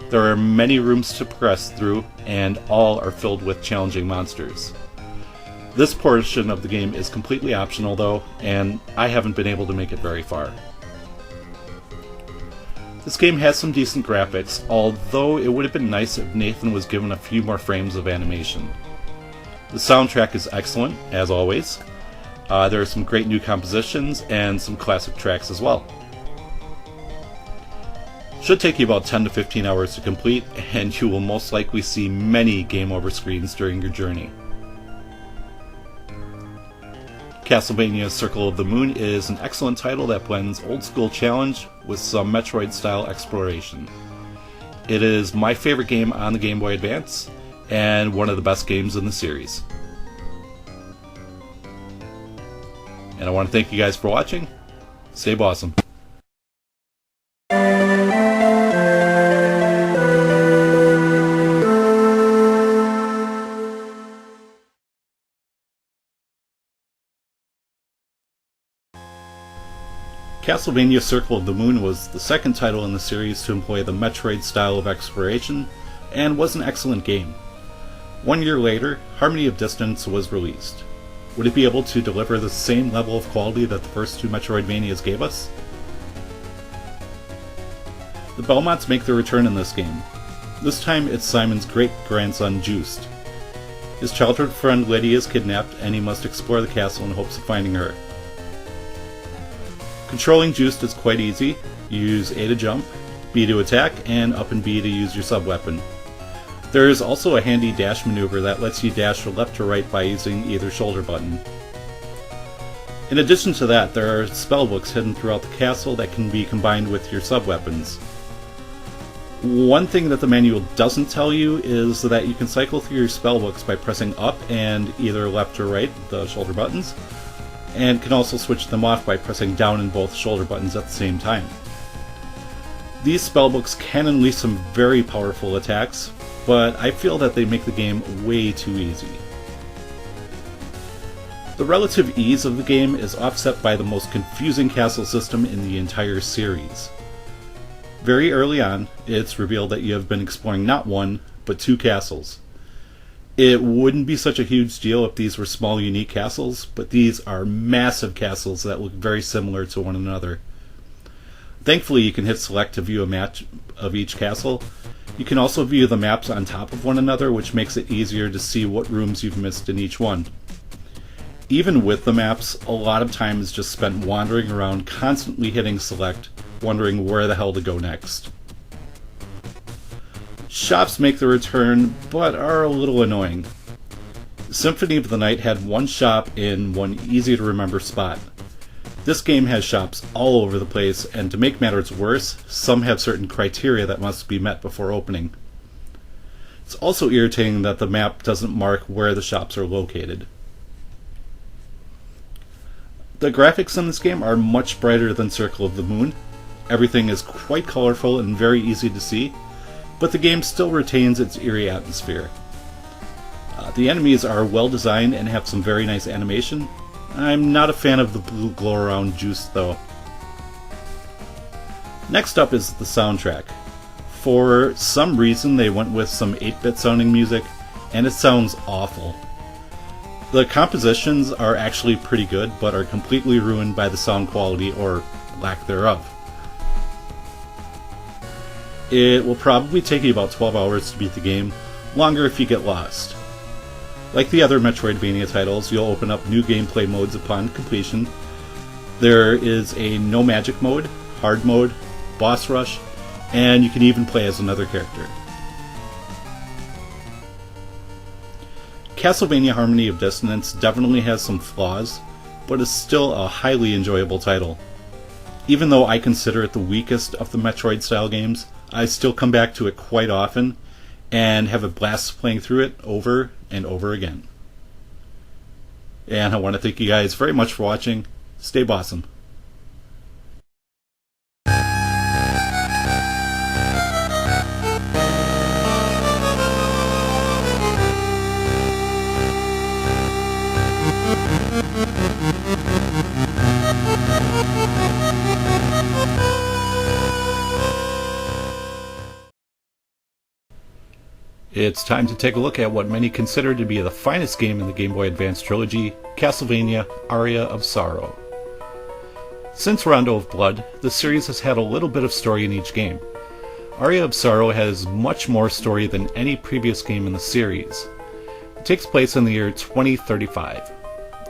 There are many rooms to progress through, and all are filled with challenging monsters. This portion of the game is completely optional though, and I haven't been able to make it very far. This game has some decent graphics, although it would have been nice if Nathan was given a few more frames of animation. The soundtrack is excellent, as always. There are some great new compositions and some classic tracks as well. Should take you about 10 to 15 hours to complete, and you will most likely see many game over screens during your journey. Castlevania Circle of the Moon is an excellent title that blends old school challenge with some Metroid style exploration. It is my favorite game on the Game Boy Advance, and one of the best games in the series. And I want to thank you guys for watching. Stay awesome. Castlevania Circle of the Moon was the second title in the series to employ the Metroid style of exploration, and was an excellent game. 1 year later, Harmony of Distance was released. Would it be able to deliver the same level of quality that the first 2 Metroidvanias gave us? The Belmonts make their return in this game. This time it's Simon's great-grandson Just. His childhood friend Lydia is kidnapped, and he must explore the castle in hopes of finding her. Controlling Just is quite easy. You use A to jump, B to attack, and up and B to use your sub-weapon. There is also a handy dash maneuver that lets you dash left to right by using either shoulder button. In addition to that, there are spellbooks hidden throughout the castle that can be combined with your sub-weapons. One thing that the manual doesn't tell you is that you can cycle through your spellbooks by pressing up and either left or right, the shoulder buttons, and can also switch them off by pressing down and both shoulder buttons at the same time. These spellbooks can unleash some very powerful attacks, but I feel that they make the game way too easy. The relative ease of the game is offset by the most confusing castle system in the entire series. Very early on, it's revealed that you have been exploring not 1, but 2 castles. It wouldn't be such a huge deal if these were small, unique castles, but these are massive castles that look very similar to one another. Thankfully, you can hit select to view a of each castle. You can also view the maps on top of one another, which makes it easier to see what rooms you've missed in each one. Even with the maps, a lot of time is just spent wandering around, constantly hitting select, wondering where the hell to go next. Shops make their return, but are a little annoying. Symphony of the Night had one shop in one easy-to-remember spot. This game has shops all over the place, and to make matters worse, some have certain criteria that must be met before opening. It's also irritating that the map doesn't mark where the shops are located. The graphics in this game are much brighter than Circle of the Moon. Everything is quite colorful and very easy to see, but the game still retains its eerie atmosphere. The enemies are well designed and have some very nice animation. I'm not a fan of the blue glow-around juice though. Next up is the soundtrack. For some reason they went with some 8-bit sounding music, and it sounds awful. The compositions are actually pretty good, but are completely ruined by the sound quality or lack thereof. It will probably take you about 12 hours to beat the game, longer if you get lost. Like the other Metroidvania titles, you'll open up new gameplay modes upon completion. There is a no magic mode, hard mode, boss rush, and you can even play as another character. Castlevania Harmony of Dissonance definitely has some flaws, but is still a highly enjoyable title. Even though I consider it the weakest of the Metroid-style games, I still come back to it quite often, and have a blast playing through it over and over again. And I want to thank you guys very much for watching. Stay bossum. It's time to take a look at what many consider to be the finest game in the Game Boy Advance trilogy, Castlevania Aria of Sorrow. Since Rondo of Blood, the series has had a little bit of story in each game. Aria of Sorrow has much more story than any previous game in the series. It takes place in the year 2035.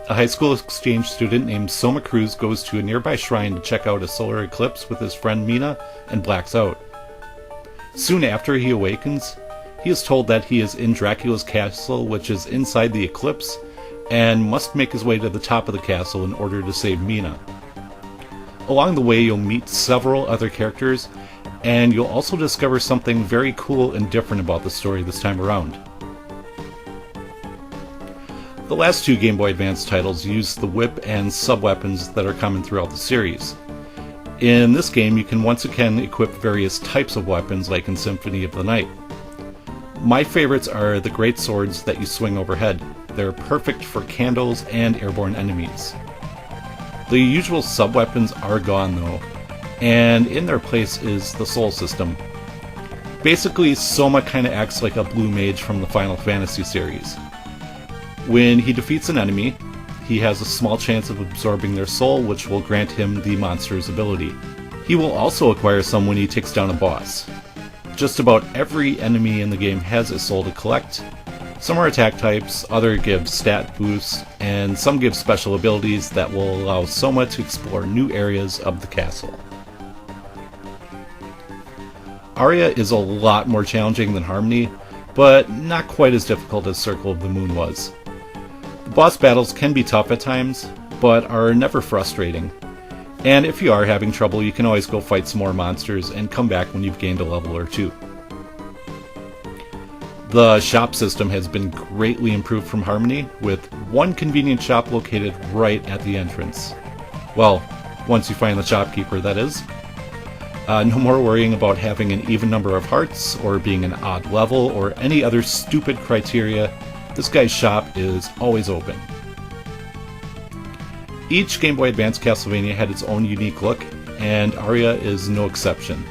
A high school exchange student named Soma Cruz goes to a nearby shrine to check out a solar eclipse with his friend Mina and blacks out. Soon after he awakens, he is told that he is in Dracula's castle, which is inside the eclipse, and must make his way to the top of the castle in order to save Mina. Along the way, you'll meet several other characters, and you'll also discover something very cool and different about the story this time around. The last two Game Boy Advance titles use the whip and sub-weapons that are common throughout the series. In this game, you can once again equip various types of weapons like in Symphony of the Night. My favorites are the great swords that you swing overhead. They're perfect for candles and airborne enemies. The usual sub-weapons are gone though, and in their place is the soul system. Basically, Soma kinda acts like a blue mage from the Final Fantasy series. When he defeats an enemy, he has a small chance of absorbing their soul, which will grant him the monster's ability. He will also acquire some when he takes down a boss. Just about every enemy in the game has a soul to collect. Some are attack types, other give stat boosts, and some give special abilities that will allow Soma to explore new areas of the castle. Aria is a lot more challenging than Harmony, but not quite as difficult as Circle of the Moon was. The boss battles can be tough at times, but are never frustrating. And if you are having trouble, you can always go fight some more monsters and come back when you've gained a level or two. The shop system has been greatly improved from Harmony, with one convenient shop located right at the entrance. Well, once you find the shopkeeper, that is. No more worrying about having an even number of hearts, or being an odd level, or any other stupid criteria. This guy's shop is always open. Each Game Boy Advance Castlevania had its own unique look, and Aria is no exception.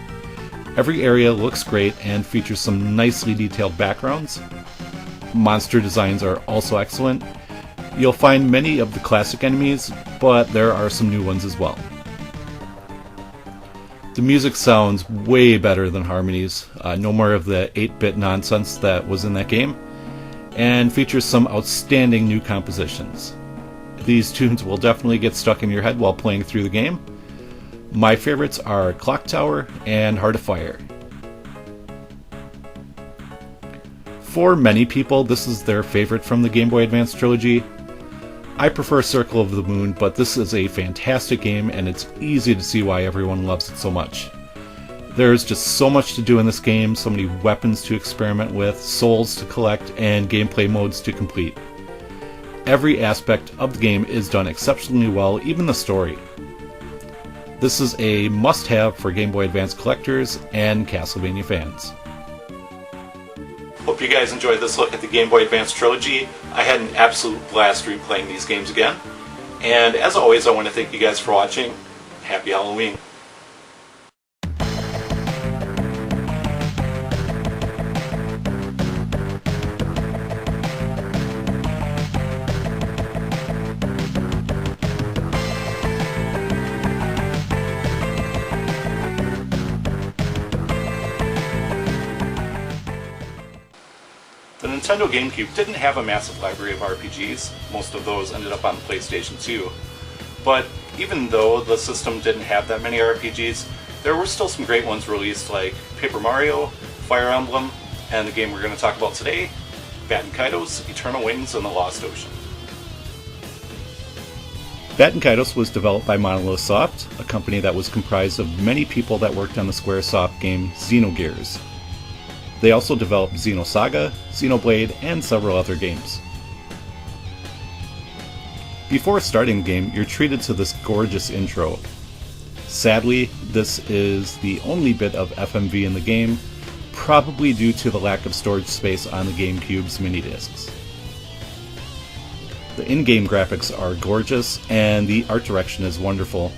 Every area looks great and features some nicely detailed backgrounds. Monster designs are also excellent. You'll find many of the classic enemies, but there are some new ones as well. The music sounds way better than Harmony's, no more of the 8-bit nonsense that was in that game, and features some outstanding new compositions. These tunes will definitely get stuck in your head while playing through the game. My favorites are Clock Tower and Heart of Fire. For many people, this is their favorite from the Game Boy Advance trilogy. I prefer Circle of the Moon, but this is a fantastic game and it's easy to see why everyone loves it so much. There's just so much to do in this game, so many weapons to experiment with, souls to collect, and gameplay modes to complete. Every aspect of the game is done exceptionally well, even the story. This is a must-have for Game Boy Advance collectors and Castlevania fans. Hope you guys enjoyed this look at the Game Boy Advance trilogy. I had an absolute blast replaying these games again. And as always, I want to thank you guys for watching. Happy Halloween. The Nintendo GameCube didn't have a massive library of RPGs, most of those ended up on the PlayStation 2. But even though the system didn't have that many RPGs, there were still some great ones released like Paper Mario, Fire Emblem, and the game we're going to talk about today, Baten Kaitos, Eternal Wings, and the Lost Ocean. Baten Kaitos was developed by Monolith Soft, a company that was comprised of many people that worked on the Squaresoft game Xenogears. They also developed Xenosaga, Xenoblade, and several other games. Before starting the game, you're treated to this gorgeous intro. Sadly, this is the only bit of FMV in the game, probably due to the lack of storage space on the GameCube's minidiscs. The in-game graphics are gorgeous, and the art direction is wonderful.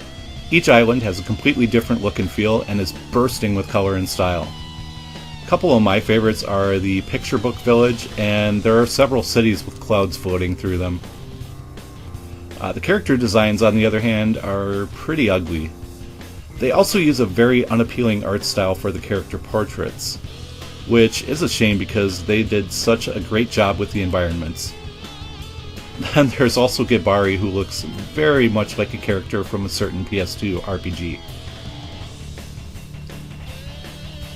Each island has a completely different look and feel, and is bursting with color and style. A couple of my favorites are the Picture Book Village, and there are several cities with clouds floating through them. The character designs, on the other hand, are pretty ugly. They also use a very unappealing art style for the character portraits, which is a shame because they did such a great job with the environments. Then there's also Gibari, who looks very much like a character from a certain PS2 RPG.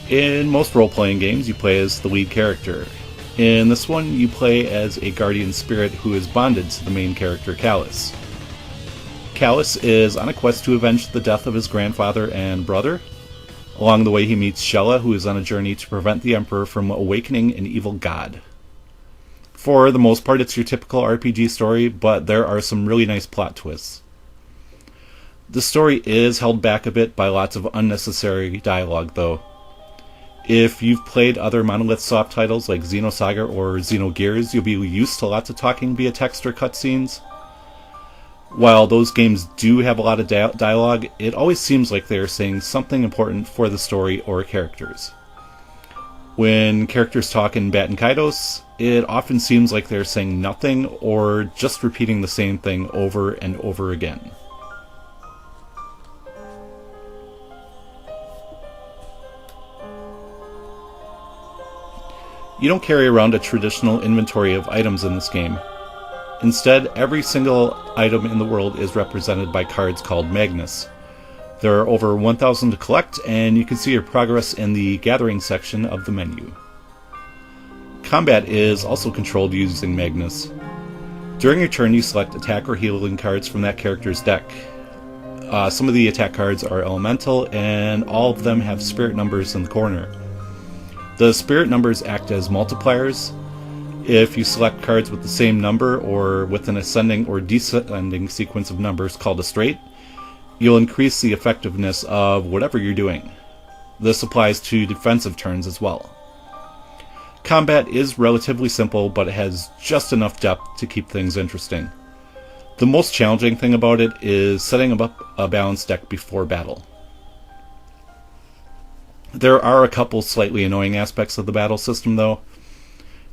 In most role-playing games, you play as the lead character. In this one, you play as a guardian spirit who is bonded to the main character, Callus. Callus is on a quest to avenge the death of his grandfather and brother. Along the way, he meets Shella, who is on a journey to prevent the Emperor from awakening an evil god. For the most part, it's your typical RPG story, but there are some really nice plot twists. The story is held back a bit by lots of unnecessary dialogue, though. If you've played other Monolith Soft titles like Xenosaga or Xenogears, you'll be used to lots of talking via text or cutscenes. While those games do have a lot of dialogue, it always seems like they're saying something important for the story or characters. When characters talk in Baten Kaitos, it often seems like they're saying nothing or just repeating the same thing over and over again. You don't carry around a traditional inventory of items in this game. Instead, every single item in the world is represented by cards called Magnus. There are over 1,000 to collect, and you can see your progress in the Gathering section of the menu. Combat is also controlled using Magnus. During your turn, you select attack or healing cards from that character's deck. Some of the attack cards are elemental, and all of them have spirit numbers in the corner. The spirit numbers act as multipliers. If you select cards with the same number or with an ascending or descending sequence of numbers called a straight, you'll increase the effectiveness of whatever you're doing. This applies to defensive turns as well. Combat is relatively simple, but it has just enough depth to keep things interesting. The most challenging thing about it is setting up a balanced deck before battle. There are a couple slightly annoying aspects of the battle system, though.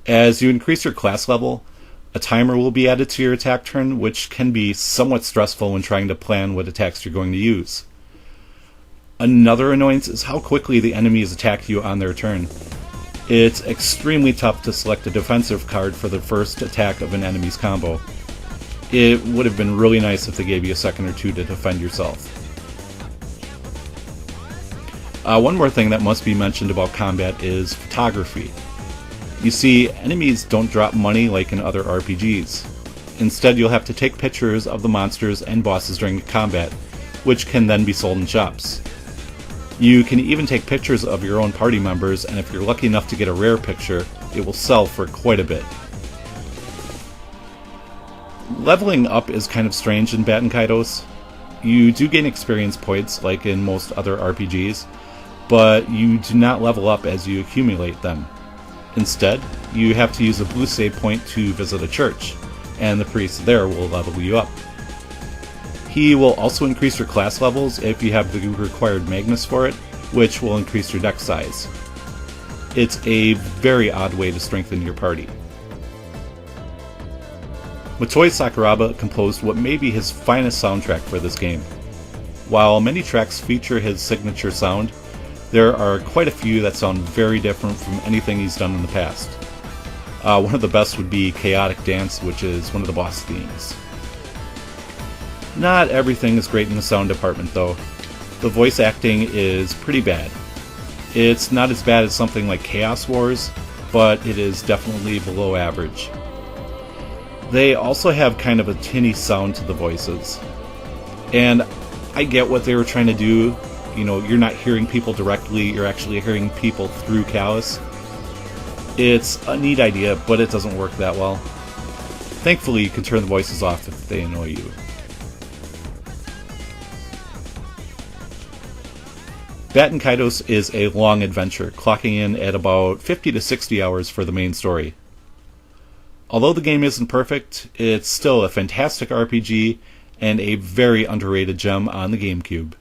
As you increase your class level, a timer will be added to your attack turn, which can be somewhat stressful when trying to plan what attacks you're going to use. Another annoyance is how quickly the enemies attack you on their turn. It's extremely tough to select a defensive card for the first attack of an enemy's combo. It would have been really nice if they gave you a second or two to defend yourself. One more thing that must be mentioned about combat is photography. You see, enemies don't drop money like in other RPGs. Instead, you'll have to take pictures of the monsters and bosses during combat, which can then be sold in shops. You can even take pictures of your own party members, and if you're lucky enough to get a rare picture, it will sell for quite a bit. Leveling up is kind of strange in Baten Kaitos. You do gain experience points, like in most other RPGs, but you do not level up as you accumulate them. Instead, you have to use a blue save point to visit a church, and the priest there will level you up. He will also increase your class levels if you have the required Magnus for it, which will increase your deck size. It's a very odd way to strengthen your party. Motoi Sakuraba composed what may be his finest soundtrack for this game. While many tracks feature his signature sound, there are quite a few that sound very different from anything he's done in the past. One of the best would be Chaotic Dance, which is one of the boss themes. Not everything is great in the sound department though. The voice acting is pretty bad. It's not as bad as something like Chaos Wars, but it is definitely below average. They also have kind of a tinny sound to the voices. And I get what they were trying to do. You know, you're not hearing people directly, you're actually hearing people through Callus. It's a neat idea, but it doesn't work that well. Thankfully, you can turn the voices off if they annoy you. Baten Kaitos is a long adventure, clocking in at about 50 to 60 hours for the main story. Although the game isn't perfect, it's still a fantastic RPG and a very underrated gem on the GameCube.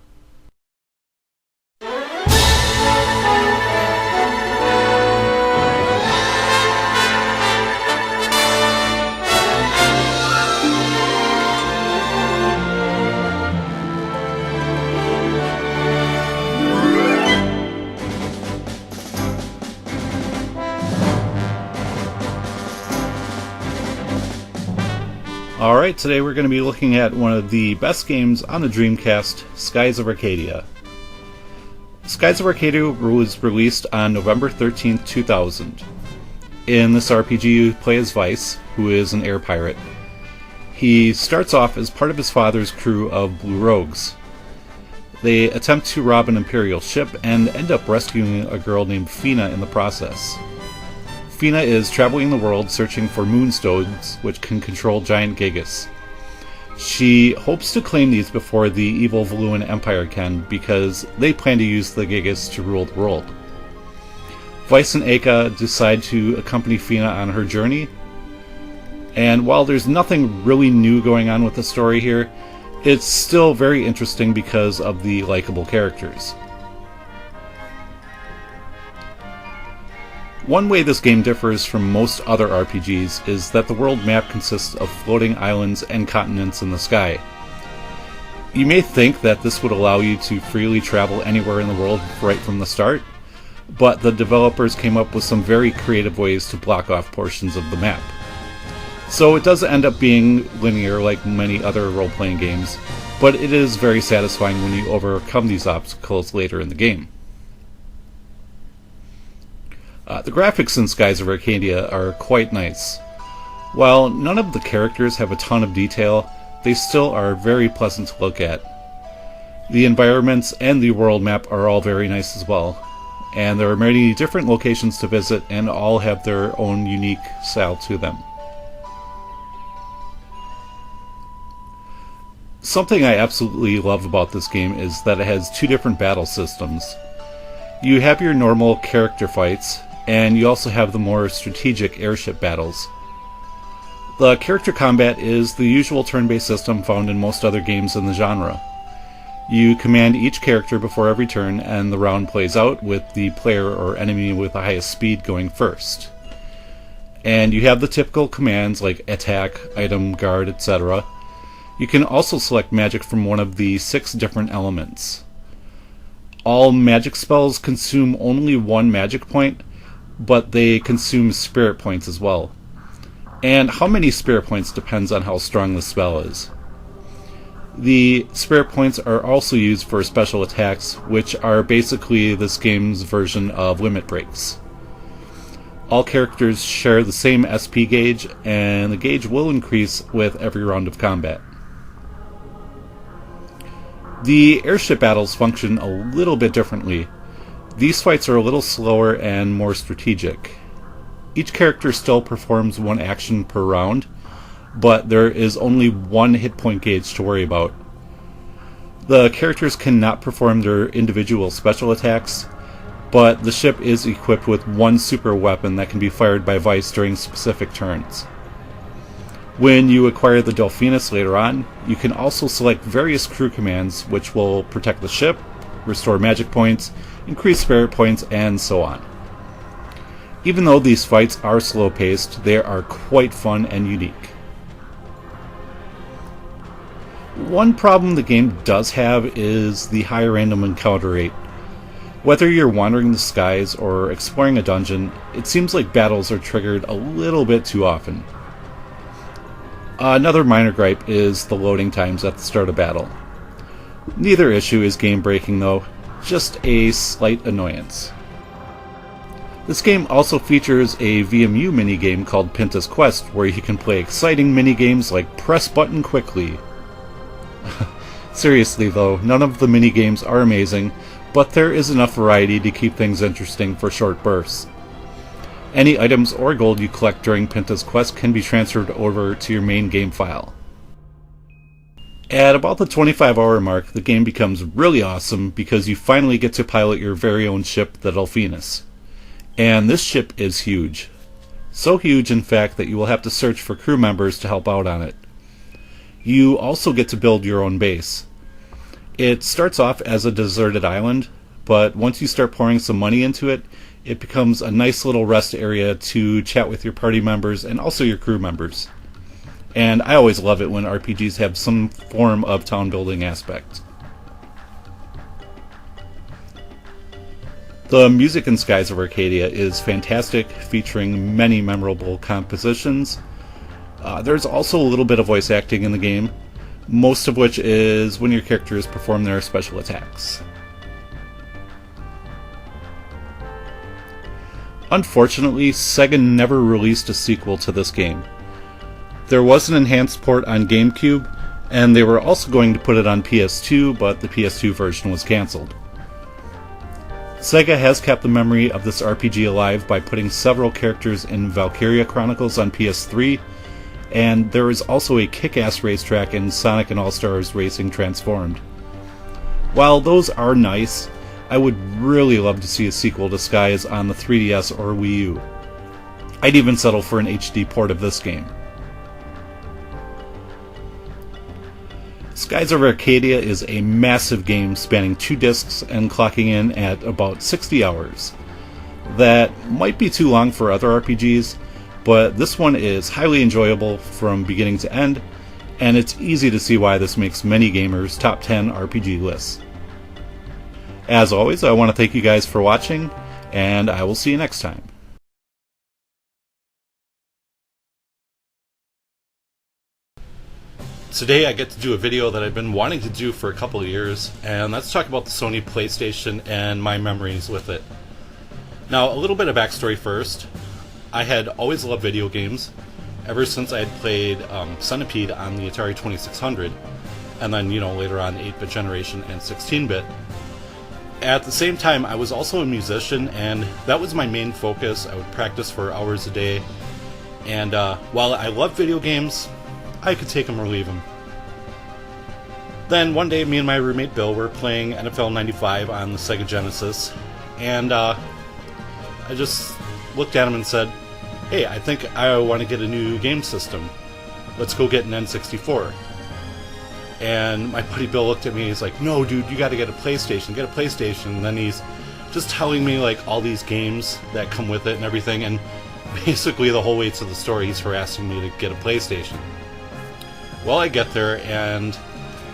Alright, today we're going to be looking at one of the best games on the Dreamcast, Skies of Arcadia. Skies of Arcadia was released on November 13, 2000. In this RPG you play as Vice, who is an air pirate. He starts off as part of his father's crew of Blue Rogues. They attempt to rob an Imperial ship and end up rescuing a girl named Fina in the process. Fina is traveling the world searching for moonstones which can control giant gigas. She hopes to claim these before the evil Valuan Empire can, because they plan to use the gigas to rule the world. Vice and Eka decide to accompany Fina on her journey, and while there's nothing really new going on with the story here, it's still very interesting because of the likable characters. One way this game differs from most other RPGs is that the world map consists of floating islands and continents in the sky. You may think that this would allow you to freely travel anywhere in the world right from the start, but the developers came up with some very creative ways to block off portions of the map. So it does end up being linear like many other role-playing games, but it is very satisfying when you overcome these obstacles later in the game. The graphics in Skies of Arcadia are quite nice. While none of the characters have a ton of detail, they still are very pleasant to look at. The environments and the world map are all very nice as well, and there are many different locations to visit and all have their own unique style to them. Something I absolutely love about this game is that it has two different battle systems. You have your normal character fights, and you also have the more strategic airship battles. The character combat is the usual turn-based system found in most other games in the genre. You command each character before every turn, and the round plays out with the player or enemy with the highest speed going first. And you have the typical commands like attack, item, guard, etc. You can also select magic from one of the 6 different elements. All magic spells consume only one magic point, but they consume spirit points as well. And how many spirit points depends on how strong the spell is. The spirit points are also used for special attacks, which are basically this game's version of limit breaks. All characters share the same SP gauge, and the gauge will increase with every round of combat. The airship battles function a little bit differently. These fights are a little slower and more strategic. Each character still performs one action per round, but there is only one hit point gauge to worry about. The characters cannot perform their individual special attacks, but the ship is equipped with one super weapon that can be fired by Vice during specific turns. When you acquire the Delphinus later on, you can also select various crew commands which will protect the ship, restore magic points, increase spirit points, and so on. Even though these fights are slow-paced, they are quite fun and unique. One problem the game does have is the high random encounter rate. Whether you're wandering the skies or exploring a dungeon, it seems like battles are triggered a little bit too often. Another minor gripe is the loading times at the start of battle. Neither issue is game-breaking though, just a slight annoyance. This game also features a VMU minigame called Pinta's Quest, where you can play exciting minigames like Press Button Quickly. Seriously though, none of the minigames are amazing, but there is enough variety to keep things interesting for short bursts. Any items or gold you collect during Pinta's Quest can be transferred over to your main game file. At about the 25-hour mark, the game becomes really awesome because you finally get to pilot your very own ship, the Delphinus. And this ship is huge. So huge, in fact, that you will have to search for crew members to help out on it. You also get to build your own base. It starts off as a deserted island, but once you start pouring some money into it, it becomes a nice little rest area to chat with your party members and also your crew members. And I always love it when RPGs have some form of town building aspect. The music in Skies of Arcadia is fantastic, featuring many memorable compositions. There's also a little bit of voice acting in the game, most of which is when your characters perform their special attacks. Unfortunately, Sega never released a sequel to this game. There was an enhanced port on GameCube, and they were also going to put it on PS2, but the PS2 version was cancelled. Sega has kept the memory of this RPG alive by putting several characters in Valkyria Chronicles on PS3, and there is also a kick-ass racetrack in Sonic and All-Stars Racing Transformed. While those are nice, I would really love to see a sequel to Skies on the 3DS or Wii U. I'd even settle for an HD port of this game. Skies of Arcadia is a massive game spanning 2 discs and clocking in at about 60 hours. That might be too long for other RPGs, but this one is highly enjoyable from beginning to end, and it's easy to see why this makes many gamers' top 10 RPG lists. As always, I want to thank you guys for watching, and I will see you next time. Today I get to do a video that I've been wanting to do for a couple of years, and let's talk about the Sony PlayStation and my memories with it. Now, a little bit of backstory first. I had always loved video games, ever since I had played Centipede on the Atari 2600, and then, later on 8-bit generation and 16-bit. At the same time, I was also a musician, and that was my main focus. I would practice for hours a day, and while I love video games, I could take them or leave them. Then one day, me and my roommate Bill were playing NFL 95 on the Sega Genesis, and I just looked at him and said, "Hey, I think I want to get a new game system. Let's go get an N64. And my buddy Bill looked at me and he's like, "No, dude, you gotta get a PlayStation, get a PlayStation." And then he's just telling me all these games that come with it and everything, and basically the whole way to the store he's harassing me to get a PlayStation. Well, I get there, and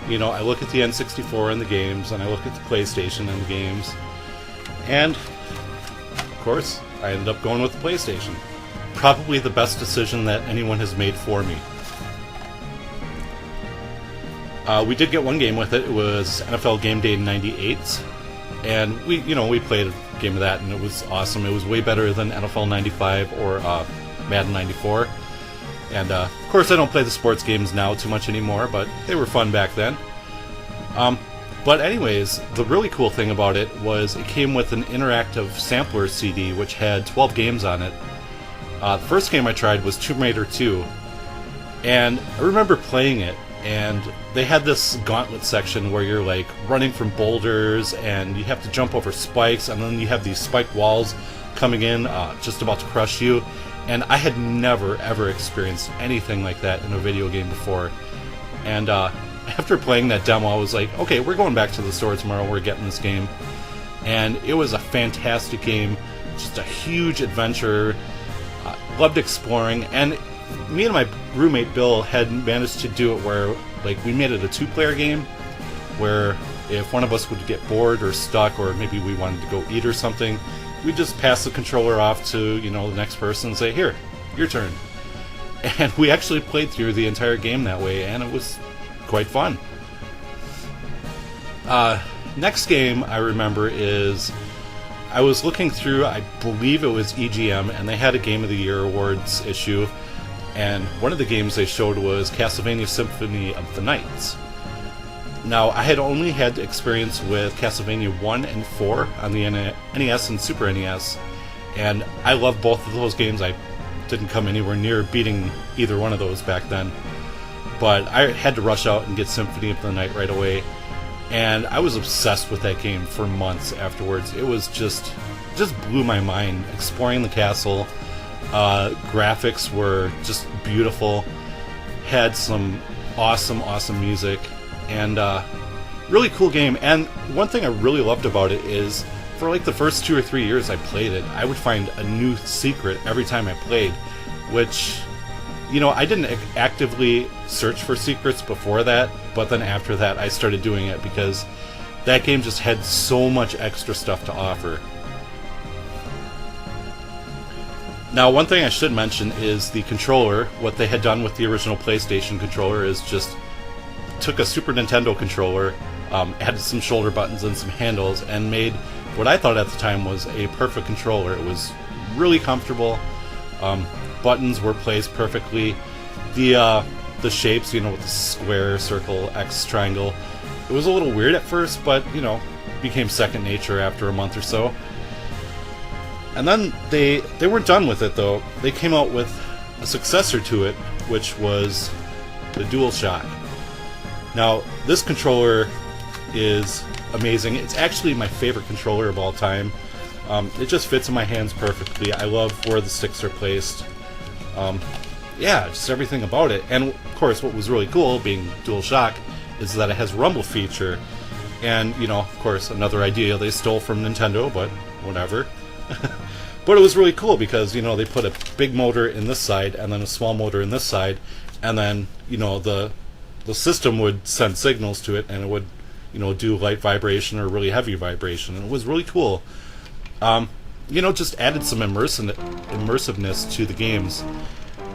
you know, I look at the N64 in the games, and I look at the PlayStation in the games, and, of course, I ended up going with the PlayStation. Probably the best decision that anyone has made for me. We did get one game with it. It was NFL Game Day '98, and we played a game of that, and it was awesome. It was way better than NFL '95 or Madden '94. And of course, I don't play the sports games now too much anymore, but they were fun back then. But anyways, the really cool thing about it was it came with an interactive sampler CD, which had 12 games on it. The first game I tried was Tomb Raider 2, and I remember playing it, and they had this gauntlet section where you're like running from boulders, and you have to jump over spikes, and then you have these spiked walls coming in, just about to crush you. And I had never, ever experienced anything like that in a video game before. And after playing that demo, I was like, okay, we're going back to the store tomorrow, we're getting this game. And it was a fantastic game, just a huge adventure, loved exploring, and me and my roommate Bill had managed to do it where, like, we made it a 2-player game, where if one of us would get bored or stuck, or maybe we wanted to go eat or something, we just pass the controller off to, the next person and say, here, your turn. And we actually played through the entire game that way, and it was quite fun. Next game I remember is, I was looking through, I believe it was EGM, and they had a Game of the Year Awards issue, and one of the games they showed was Castlevania Symphony of the Night. Now, I had only had experience with Castlevania 1 and 4 on the NES and Super NES, and I loved both of those games. I didn't come anywhere near beating either one of those back then, but I had to rush out and get Symphony of the Night right away, and I was obsessed with that game for months afterwards. It was just blew my mind. Exploring the castle, graphics were just beautiful, had some awesome music, and really cool game. And one thing I really loved about it is, for like the first 2 or 3 years I played it, I would find a new secret every time I played, which, I didn't actively search for secrets before that, but then after that I started doing it because that game just had so much extra stuff to offer. Now, one thing I should mention is the controller. What they had done with the original PlayStation controller is just took a Super Nintendo controller, added some shoulder buttons and some handles, and made what I thought at the time was a perfect controller. It was really comfortable. Buttons were placed perfectly. The shapes, with the square, circle, X, triangle, it was a little weird at first, but, became second nature after a month or so. And then they weren't done with it, though. They came out with a successor to it, which was the DualShock. Now, this controller is amazing. It's actually my favorite controller of all time. It just fits in my hands perfectly. I love where the sticks are placed. Just everything about it. And, of course, what was really cool, being DualShock, is that it has rumble feature. And, of course, another idea they stole from Nintendo, but whatever. But it was really cool because, they put a big motor in this side and then a small motor in this side, and then, the system would send signals to it, and it would, do light vibration or really heavy vibration, and it was really cool. Just added some immersiveness to the games.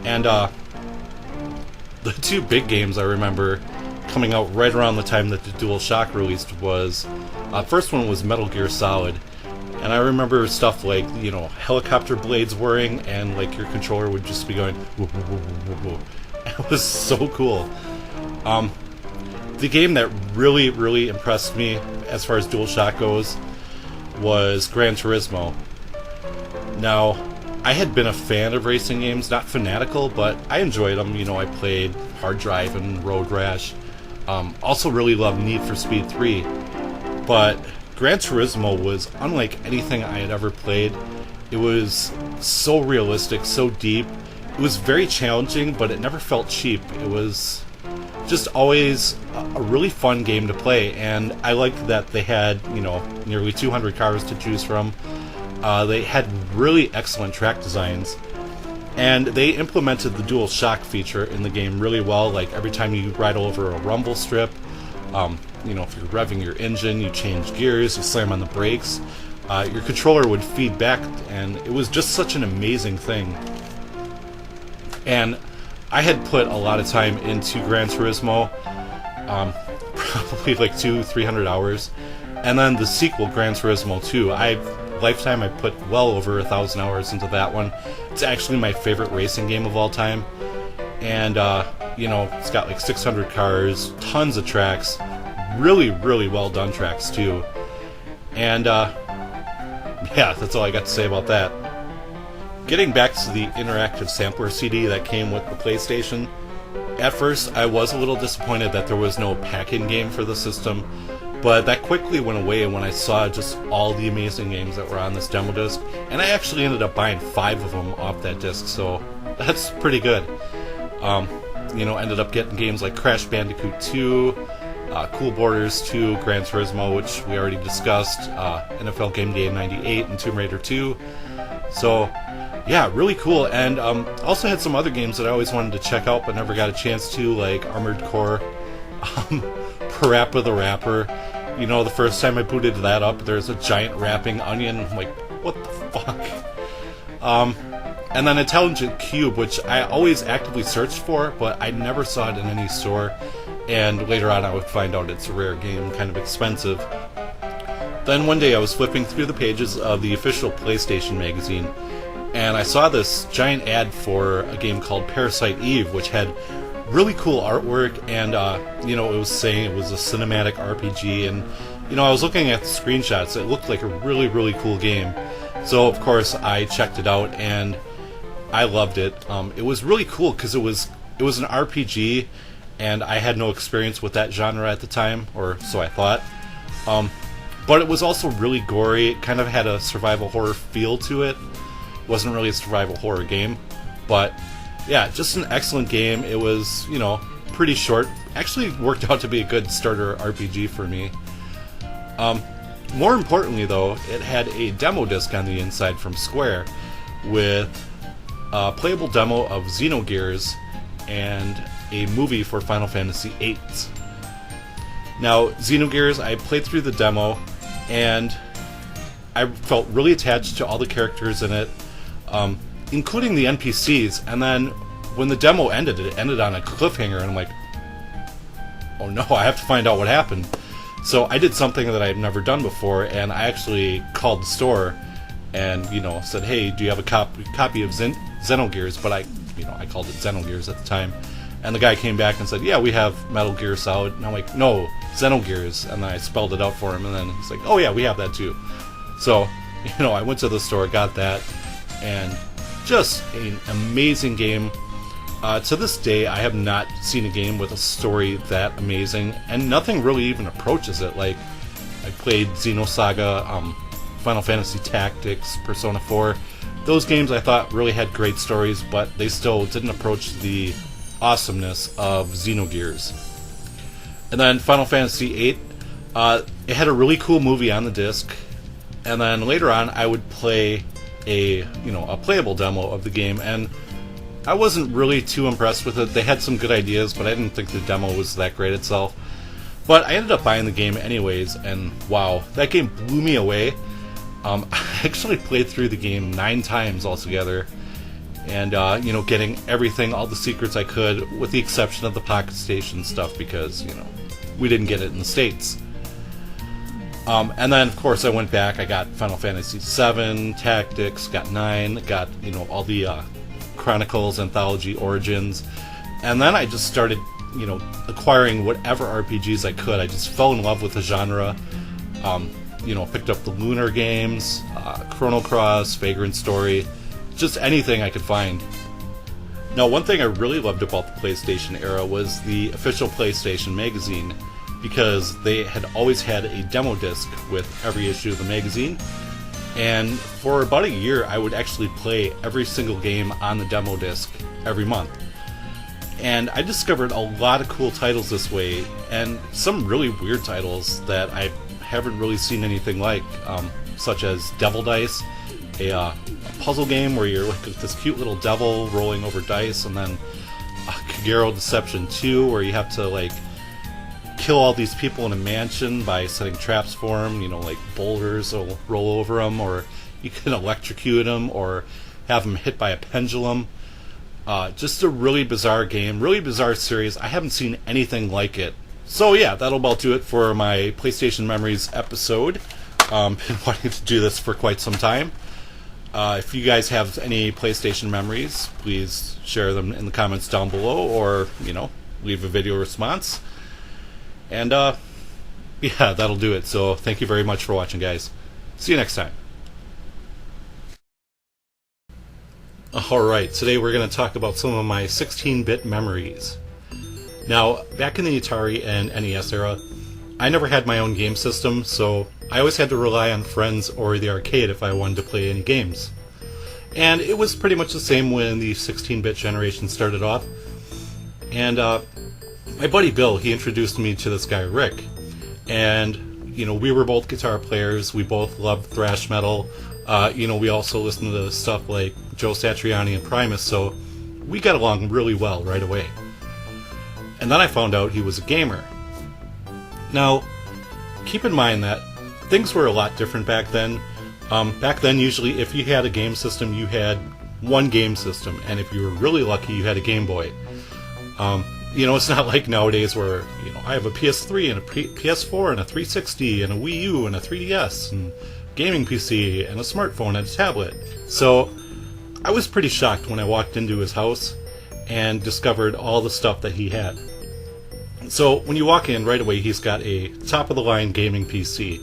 And the two big games I remember coming out right around the time that the DualShock released was, first one was Metal Gear Solid. And I remember stuff like, helicopter blades whirring, and like your controller would just be going whoop, whoop, whoop, whoop, whoop. It was so cool. The game that really impressed me as far as DualShock goes was Gran Turismo. Now, I had been a fan of racing games, not fanatical, but I enjoyed them. I played Hard Drive and Road Rash. Also really loved Need for Speed 3. But Gran Turismo was unlike anything I had ever played. It was so realistic, so deep. It was very challenging, but it never felt cheap. It was just always a really fun game to play, and I liked that they had, nearly 200 cars to choose from. They had really excellent track designs, and they implemented the DualShock feature in the game really well. Like, every time you ride over a rumble strip, If you're revving your engine, you change gears, you slam on the brakes, your controller would feed back, and it was just such an amazing thing. And I had put a lot of time into Gran Turismo, probably like 200-300 hours, and then the sequel, Gran Turismo 2, Lifetime, I put well over 1,000 hours into that one. It's actually my favorite racing game of all time, and it's got like 600 cars, tons of tracks, really, really well done tracks too, and yeah, that's all I got to say about that. Getting back to the interactive sampler CD that came with the PlayStation, at first I was a little disappointed that there was no pack-in game for the system, but that quickly went away when I saw just all the amazing games that were on this demo disc, and I actually ended up buying 5 of them off that disc, so that's pretty good. Ended up getting games like Crash Bandicoot 2, Cool Borders 2, Gran Turismo, which we already discussed, NFL Game Day 98, and Tomb Raider 2. So, yeah, really cool. And also had some other games that I always wanted to check out but never got a chance to, like Armored Core, Parappa the Rapper. The first time I booted that up, there's a giant rapping onion. I'm like, what the fuck? And then Intelligent Cube, which I always actively searched for, but I never saw it in any store. And later on I would find out it's a rare game, kind of expensive. Then one day I was flipping through the pages of the official PlayStation magazine, and I saw this giant ad for a game called Parasite Eve, which had really cool artwork, and it was saying it was a cinematic RPG, and I was looking at the screenshots. It looked like a really, really cool game. So of course I checked it out, and I loved it. It was really cool because it was an RPG, and I had no experience with that genre at the time, or so I thought. But it was also really gory. It kind of had a survival horror feel to it. It wasn't really a survival horror game, but yeah, just an excellent game. It was, pretty short. Actually worked out to be a good starter RPG for me. More importantly, though, it had a demo disc on the inside from Square with a playable demo of Xenogears and a movie for Final Fantasy VIII. Now, Xenogears, I played through the demo, and I felt really attached to all the characters in it, including the NPCs, and then when the demo ended, it ended on a cliffhanger, and I'm like, oh no, I have to find out what happened. So I did something that I had never done before, and I actually called the store and, said, hey, do you have a copy of Xenogears? But I called it Xenogears at the time. And the guy came back and said, yeah, we have Metal Gear Solid. And I'm like, no, Xenogears. And then I spelled it out for him, and then he's like, oh yeah, we have that too. So, I went to the store, got that, and just an amazing game. To this day, I have not seen a game with a story that amazing, and nothing really even approaches it. Like, I played Xenosaga, Final Fantasy Tactics, Persona 4. Those games I thought really had great stories, but they still didn't approach the awesomeness of Xenogears. And then Final Fantasy VIII, it had a really cool movie on the disc, and then later on I would play a playable demo of the game, and I wasn't really too impressed with it. They had some good ideas, but I didn't think the demo was that great itself. But I ended up buying the game anyways, and wow, that game blew me away. I actually played through the game 9 times altogether, and getting everything, all the secrets I could, with the exception of the Pocket Station stuff, because we didn't get it in the States. And then of course I went back. I got Final Fantasy VII Tactics, got 9, got all the Chronicles, Anthology, Origins, and then I just started acquiring whatever RPGs I could. I just fell in love with the genre. Picked up the Lunar games, Chrono Cross, Vagrant Story, just anything I could find. Now, one thing I really loved about the PlayStation era was the official PlayStation magazine, because they had always had a demo disc with every issue of the magazine, and for about a year I would actually play every single game on the demo disc every month. And I discovered a lot of cool titles this way, and some really weird titles that I haven't really seen anything like, such as Devil Dice, a puzzle game where you're like this cute little devil rolling over dice, and then Kagero Deception 2, where you have to kill all these people in a mansion by setting traps for them, like boulders will roll over them, or you can electrocute them, or have them hit by a pendulum. Just a really bizarre game, really bizarre series. I haven't seen anything like it. So yeah, that'll about do it for my PlayStation Memories episode. Been wanting to do this for quite some time. If you guys have any PlayStation memories, please share them in the comments down below, or, leave a video response. And, yeah, that'll do it. So, thank you very much for watching, guys. See you next time. Alright, today we're going to talk about some of my 16-bit memories. Now, back in the Atari and NES era, I never had my own game system, so I always had to rely on friends or the arcade if I wanted to play any games. And it was pretty much the same when the 16-bit generation started off. And my buddy Bill, he introduced me to this guy Rick. And, we were both guitar players, we both loved thrash metal. We also listened to stuff like Joe Satriani and Primus, so we got along really well right away. And then I found out he was a gamer. Now, keep in mind that things were a lot different back then. Back then, usually, if you had a game system, you had one game system, and if you were really lucky, you had a Game Boy. It's not like nowadays where, I have a PS3 and a PS4 and a 360 and a Wii U and a 3DS and gaming PC and a smartphone and a tablet. So, I was pretty shocked when I walked into his house and discovered all the stuff that he had. So when you walk in, right away he's got a top-of-the-line gaming PC.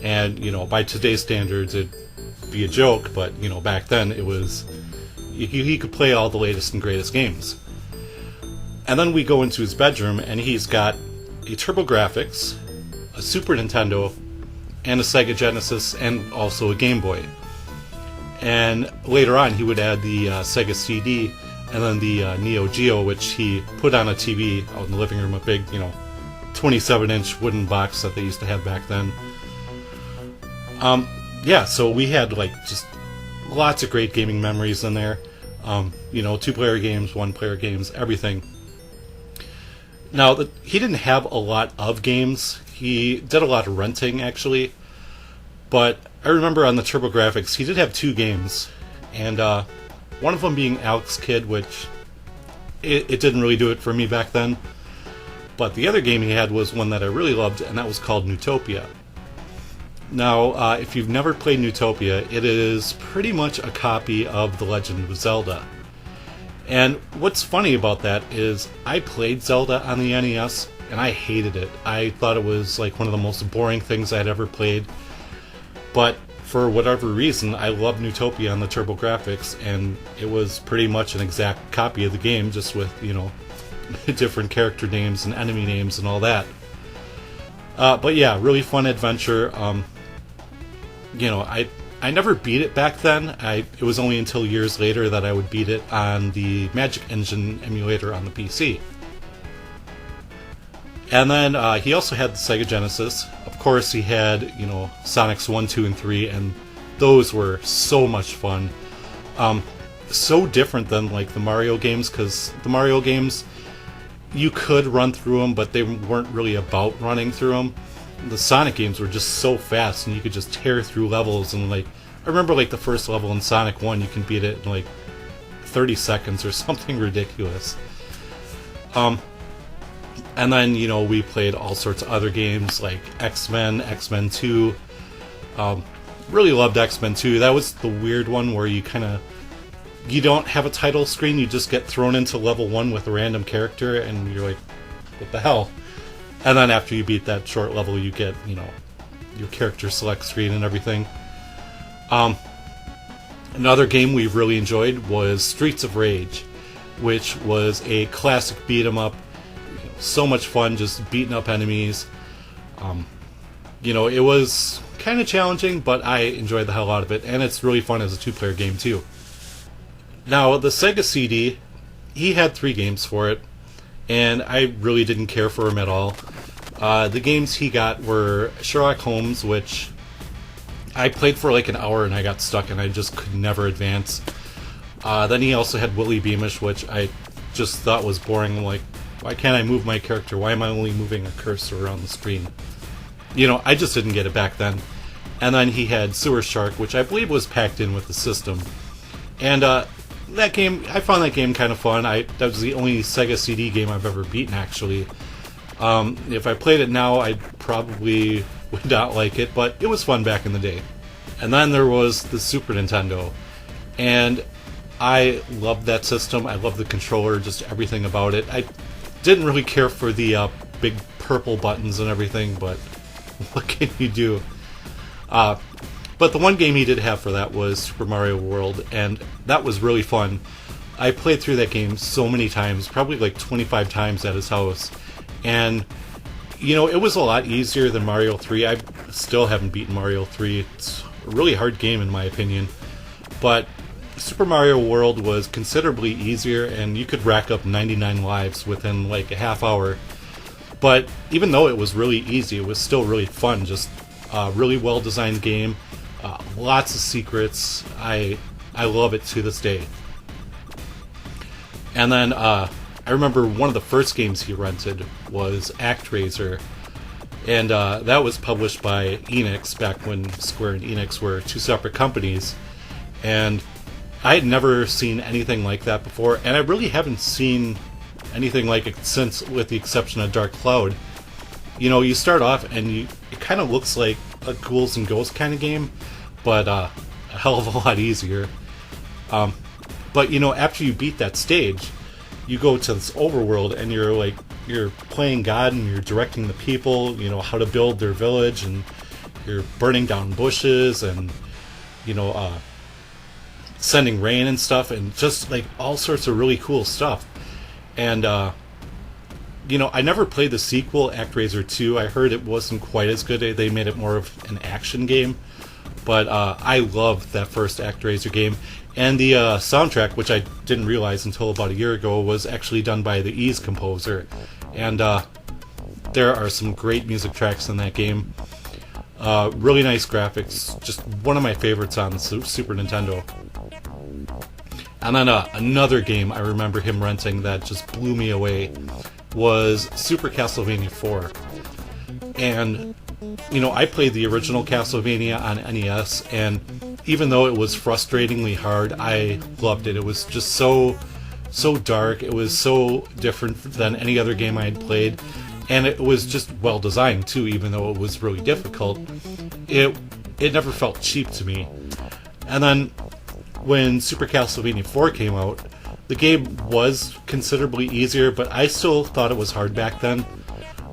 And, by today's standards it'd be a joke, but, back then it was... He could play all the latest and greatest games. And then we go into his bedroom, and he's got a TurboGrafx, a Super Nintendo, and a Sega Genesis, and also a Game Boy. And later on he would add the Sega CD, and then the Neo Geo, which he put on a TV out in the living room, a big, 27-inch wooden box that they used to have back then. So we had, just lots of great gaming memories in there. Two-player games, one-player games, everything. Now, he didn't have a lot of games. He did a lot of renting, actually. But I remember on the TurboGrafx, he did have 2 games. And, one of them being Alex Kidd, which it didn't really do it for me back then. But the other game he had was one that I really loved, and that was called Newtopia. Now, if you've never played Newtopia, it is pretty much a copy of The Legend of Zelda. And what's funny about that is I played Zelda on the NES, and I hated it. I thought it was like one of the most boring things I'd ever played. But for whatever reason, I loved Newtopia on the TurboGrafx, and it was pretty much an exact copy of the game, just with, different character names and enemy names and all that. But yeah, really fun adventure. I never beat it back then. It was only until years later that I would beat it on the Magic Engine emulator on the PC. And then he also had the Sega Genesis. Of course, he had, Sonics 1, 2, and 3, and those were so much fun. So different than, the Mario games, because the Mario games, you could run through them, but they weren't really about running through them. The Sonic games were just so fast, and you could just tear through levels, and, I remember, the first level in Sonic 1, you can beat it in, 30 seconds or something ridiculous. And then, we played all sorts of other games like X-Men, X-Men 2. Really loved X-Men 2. That was the weird one where you don't have a title screen, you just get thrown into level 1 with a random character, and you're like, what the hell? And then after you beat that short level, you get, your character select screen and everything. Another game we really enjoyed was Streets of Rage, which was a classic beat 'em up. So much fun just beating up enemies. It was kind of challenging, but I enjoyed the hell out of it, and it's really fun as a 2-player game too. Now, the Sega CD, he had 3 games for it, and I really didn't care for him at all. The games he got were Sherlock Holmes, which I played for an hour and I got stuck and I just could never advance. Then he also had Willy Beamish, which I just thought was boring. I'm like, Why can't I move my character? Why am I only moving a cursor around the screen? You know, I just didn't get it back then. And then he had Sewer Shark, which I believe was packed in with the system. And that game, I found that game kind of fun. That was the only Sega CD game I've ever beaten, actually. If I played it now, I probably would not like it, but it was fun back in the day. And then there was the Super Nintendo. And I loved that system. I loved the controller, just everything about it. I didn't really care for the big purple buttons and everything, but what can you do? But the one game he did have for that was Super Mario World, and that was really fun. I played through that game so many times, probably like 25 times at his house. And, you know, it was a lot easier than Mario 3. I still haven't beaten Mario 3. It's a really hard game in my opinion. But Super Mario World was considerably easier, and you could rack up 99 lives within like a half hour. But even though it was really easy, it was still really fun. Just a really well-designed game. Lots of secrets. I love it to this day. And then I remember one of the first games he rented was ActRaiser. And that was published by Enix back when Square and Enix were two separate companies. And I had never seen anything like that before, and I really haven't seen anything like it since, with the exception of Dark Cloud. You know, you start off and it kind of looks like a Ghouls and Ghosts kind of game, but a hell of a lot easier. But you know, after you beat that stage, you go to this overworld and you're playing God and you're directing the people, you know, how to build their village, and you're burning down bushes and, you know, sending rain and stuff, and just like all sorts of really cool stuff. And you know, I never played the sequel, ActRaiser 2. I heard it wasn't quite as good. They made it more of an action game. But I loved that first ActRaiser game. And the soundtrack, which I didn't realize until about a year ago, was actually done by the Ys composer. And there are some great music tracks in that game. Really nice graphics. Just one of my favorites on the Super Nintendo. And then another game I remember him renting that just blew me away was Super Castlevania 4. And, you know, I played the original Castlevania on NES, and even though it was frustratingly hard, I loved it. It was just so dark. It was so different than any other game I had played, and it was just well designed too, even though it was really difficult. It never felt cheap to me. And then when Super Castlevania 4 came out, the game was considerably easier, but I still thought it was hard back then.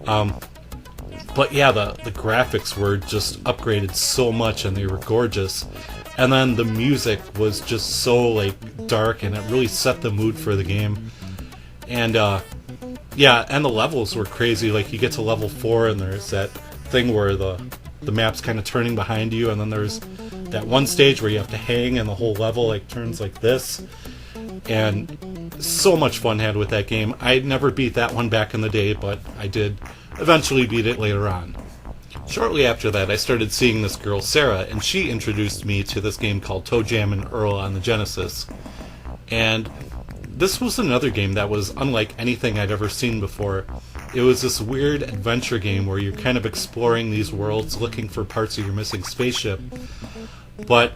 But yeah, the graphics were just upgraded so much, and they were gorgeous. And then the music was just so like dark, and it really set the mood for the game. And yeah, and the levels were crazy. Like, you get to level 4, and there's that thing where the map's kind of turning behind you, and then there's that one stage where you have to hang, and the whole level like turns like this. And so much fun had with that game. I never beat that one back in the day, but I did eventually beat it later on. Shortly after that, I started seeing this girl, Sarah, and she introduced me to this game called Toe Jam and Earl on the Genesis. And this was another game that was unlike anything I'd ever seen before. It was this weird adventure game where you're kind of exploring these worlds, looking for parts of your missing spaceship. But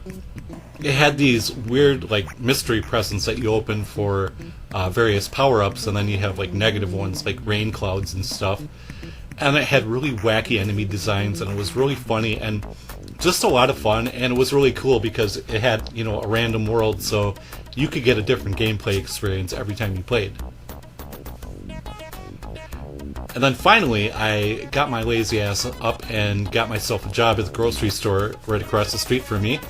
it had these weird, like, mystery presents that you open for various power-ups, and then you have, like, negative ones, like rain clouds and stuff. And it had really wacky enemy designs, and it was really funny, and just a lot of fun, and it was really cool because it had, you know, a random world, so you could get a different gameplay experience every time you played. And then finally, I got my lazy ass up and got myself a job at the grocery store right across the street from me.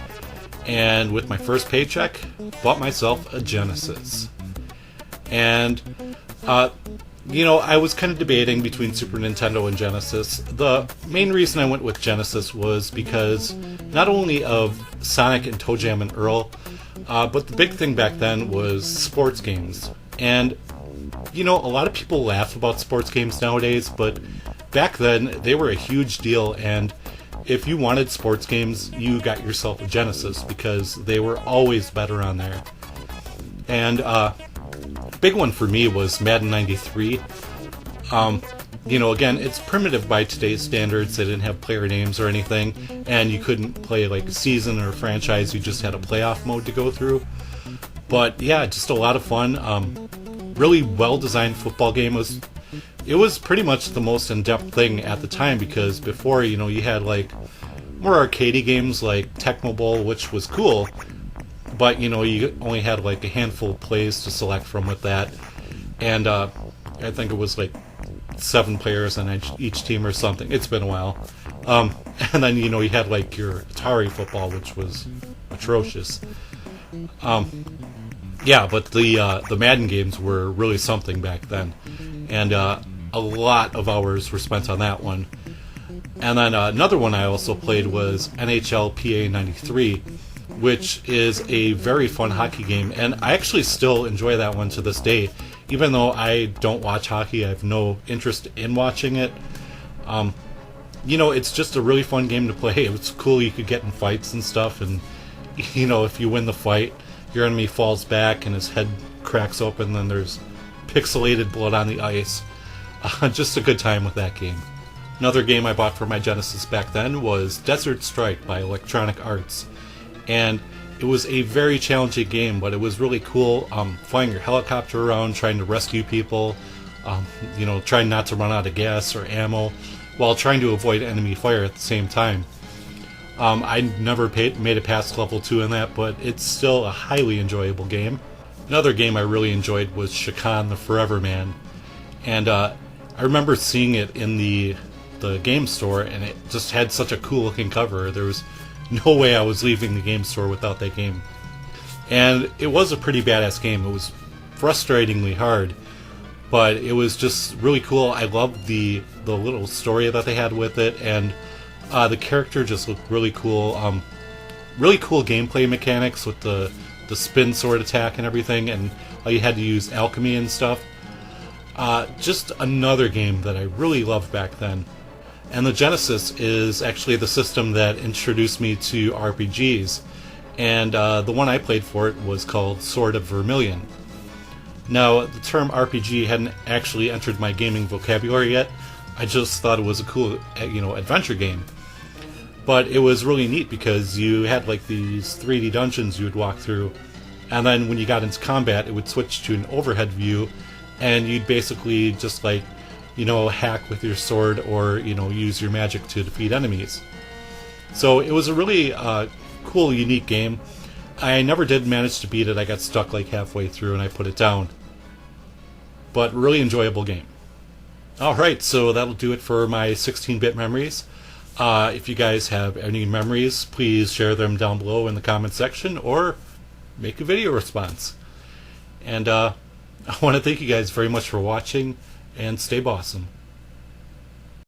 And with my first paycheck, bought myself a Genesis. And, you know, I was kind of debating between Super Nintendo and Genesis. The main reason I went with Genesis was because not only of Sonic and Toe Jam and Earl, but the big thing back then was sports games. And, you know, a lot of people laugh about sports games nowadays, but back then they were a huge deal, and if you wanted sports games, you got yourself a Genesis because they were always better on there. And big one for me was Madden 93. Again, it's primitive by today's standards. They didn't have player names or anything, and you couldn't play like season or franchise. You just had a playoff mode to go through. But yeah, just a lot of fun. Really well-designed football game. It was pretty much the most in-depth thing at the time, because before, you had like more arcadey games like Tecmo Bowl, which was cool, but you only had like a handful of plays to select from with that, and I think it was like 7 players on each team or something. It's been a while. And then you had like your Atari football, which was atrocious. Yeah, but the Madden games were really something back then, and a lot of hours were spent on that one. And then another one I also played was NHL PA 93, which is a very fun hockey game, and I actually still enjoy that one to this day. Even though I don't watch hockey, I have no interest in watching it. It's just a really fun game to play. It's cool, you could get in fights and stuff, and if you win the fight, your enemy falls back and his head cracks open, then there's pixelated blood on the ice. Just a good time with that game. Another game I bought for my Genesis back then was Desert Strike by Electronic Arts, and it was a very challenging game, but it was really cool. Flying your helicopter around, trying to rescue people, trying not to run out of gas or ammo, while trying to avoid enemy fire at the same time. I never made it past level 2 in that, but it's still a highly enjoyable game. Another game I really enjoyed was Shakan the Forever Man, and I remember seeing it in the game store, and it just had such a cool looking cover. There was no way I was leaving the game store without that game. And it was a pretty badass game. It was frustratingly hard, but it was just really cool. I loved the little story that they had with it, and the character just looked really cool. Really cool gameplay mechanics with the spin sword attack and everything, and how you had to use alchemy and stuff. Just another game that I really loved back then. And the Genesis is actually the system that introduced me to RPGs, and the one I played for it was called Sword of Vermilion. Now, the term RPG hadn't actually entered my gaming vocabulary yet. I just thought it was a cool, adventure game. But it was really neat because you had like these 3D dungeons you would walk through, and then when you got into combat, it would switch to an overhead view, and you'd basically just like hack with your sword or, use your magic to defeat enemies. So it was a really cool, unique game. I never did manage to beat it. I got stuck like halfway through and I put it down. But really enjoyable game. Alright, so that'll do it for my 16-bit memories. If you guys have any memories, please share them down below in the comment section or make a video response. And I want to thank you guys very much for watching, and stay awesome.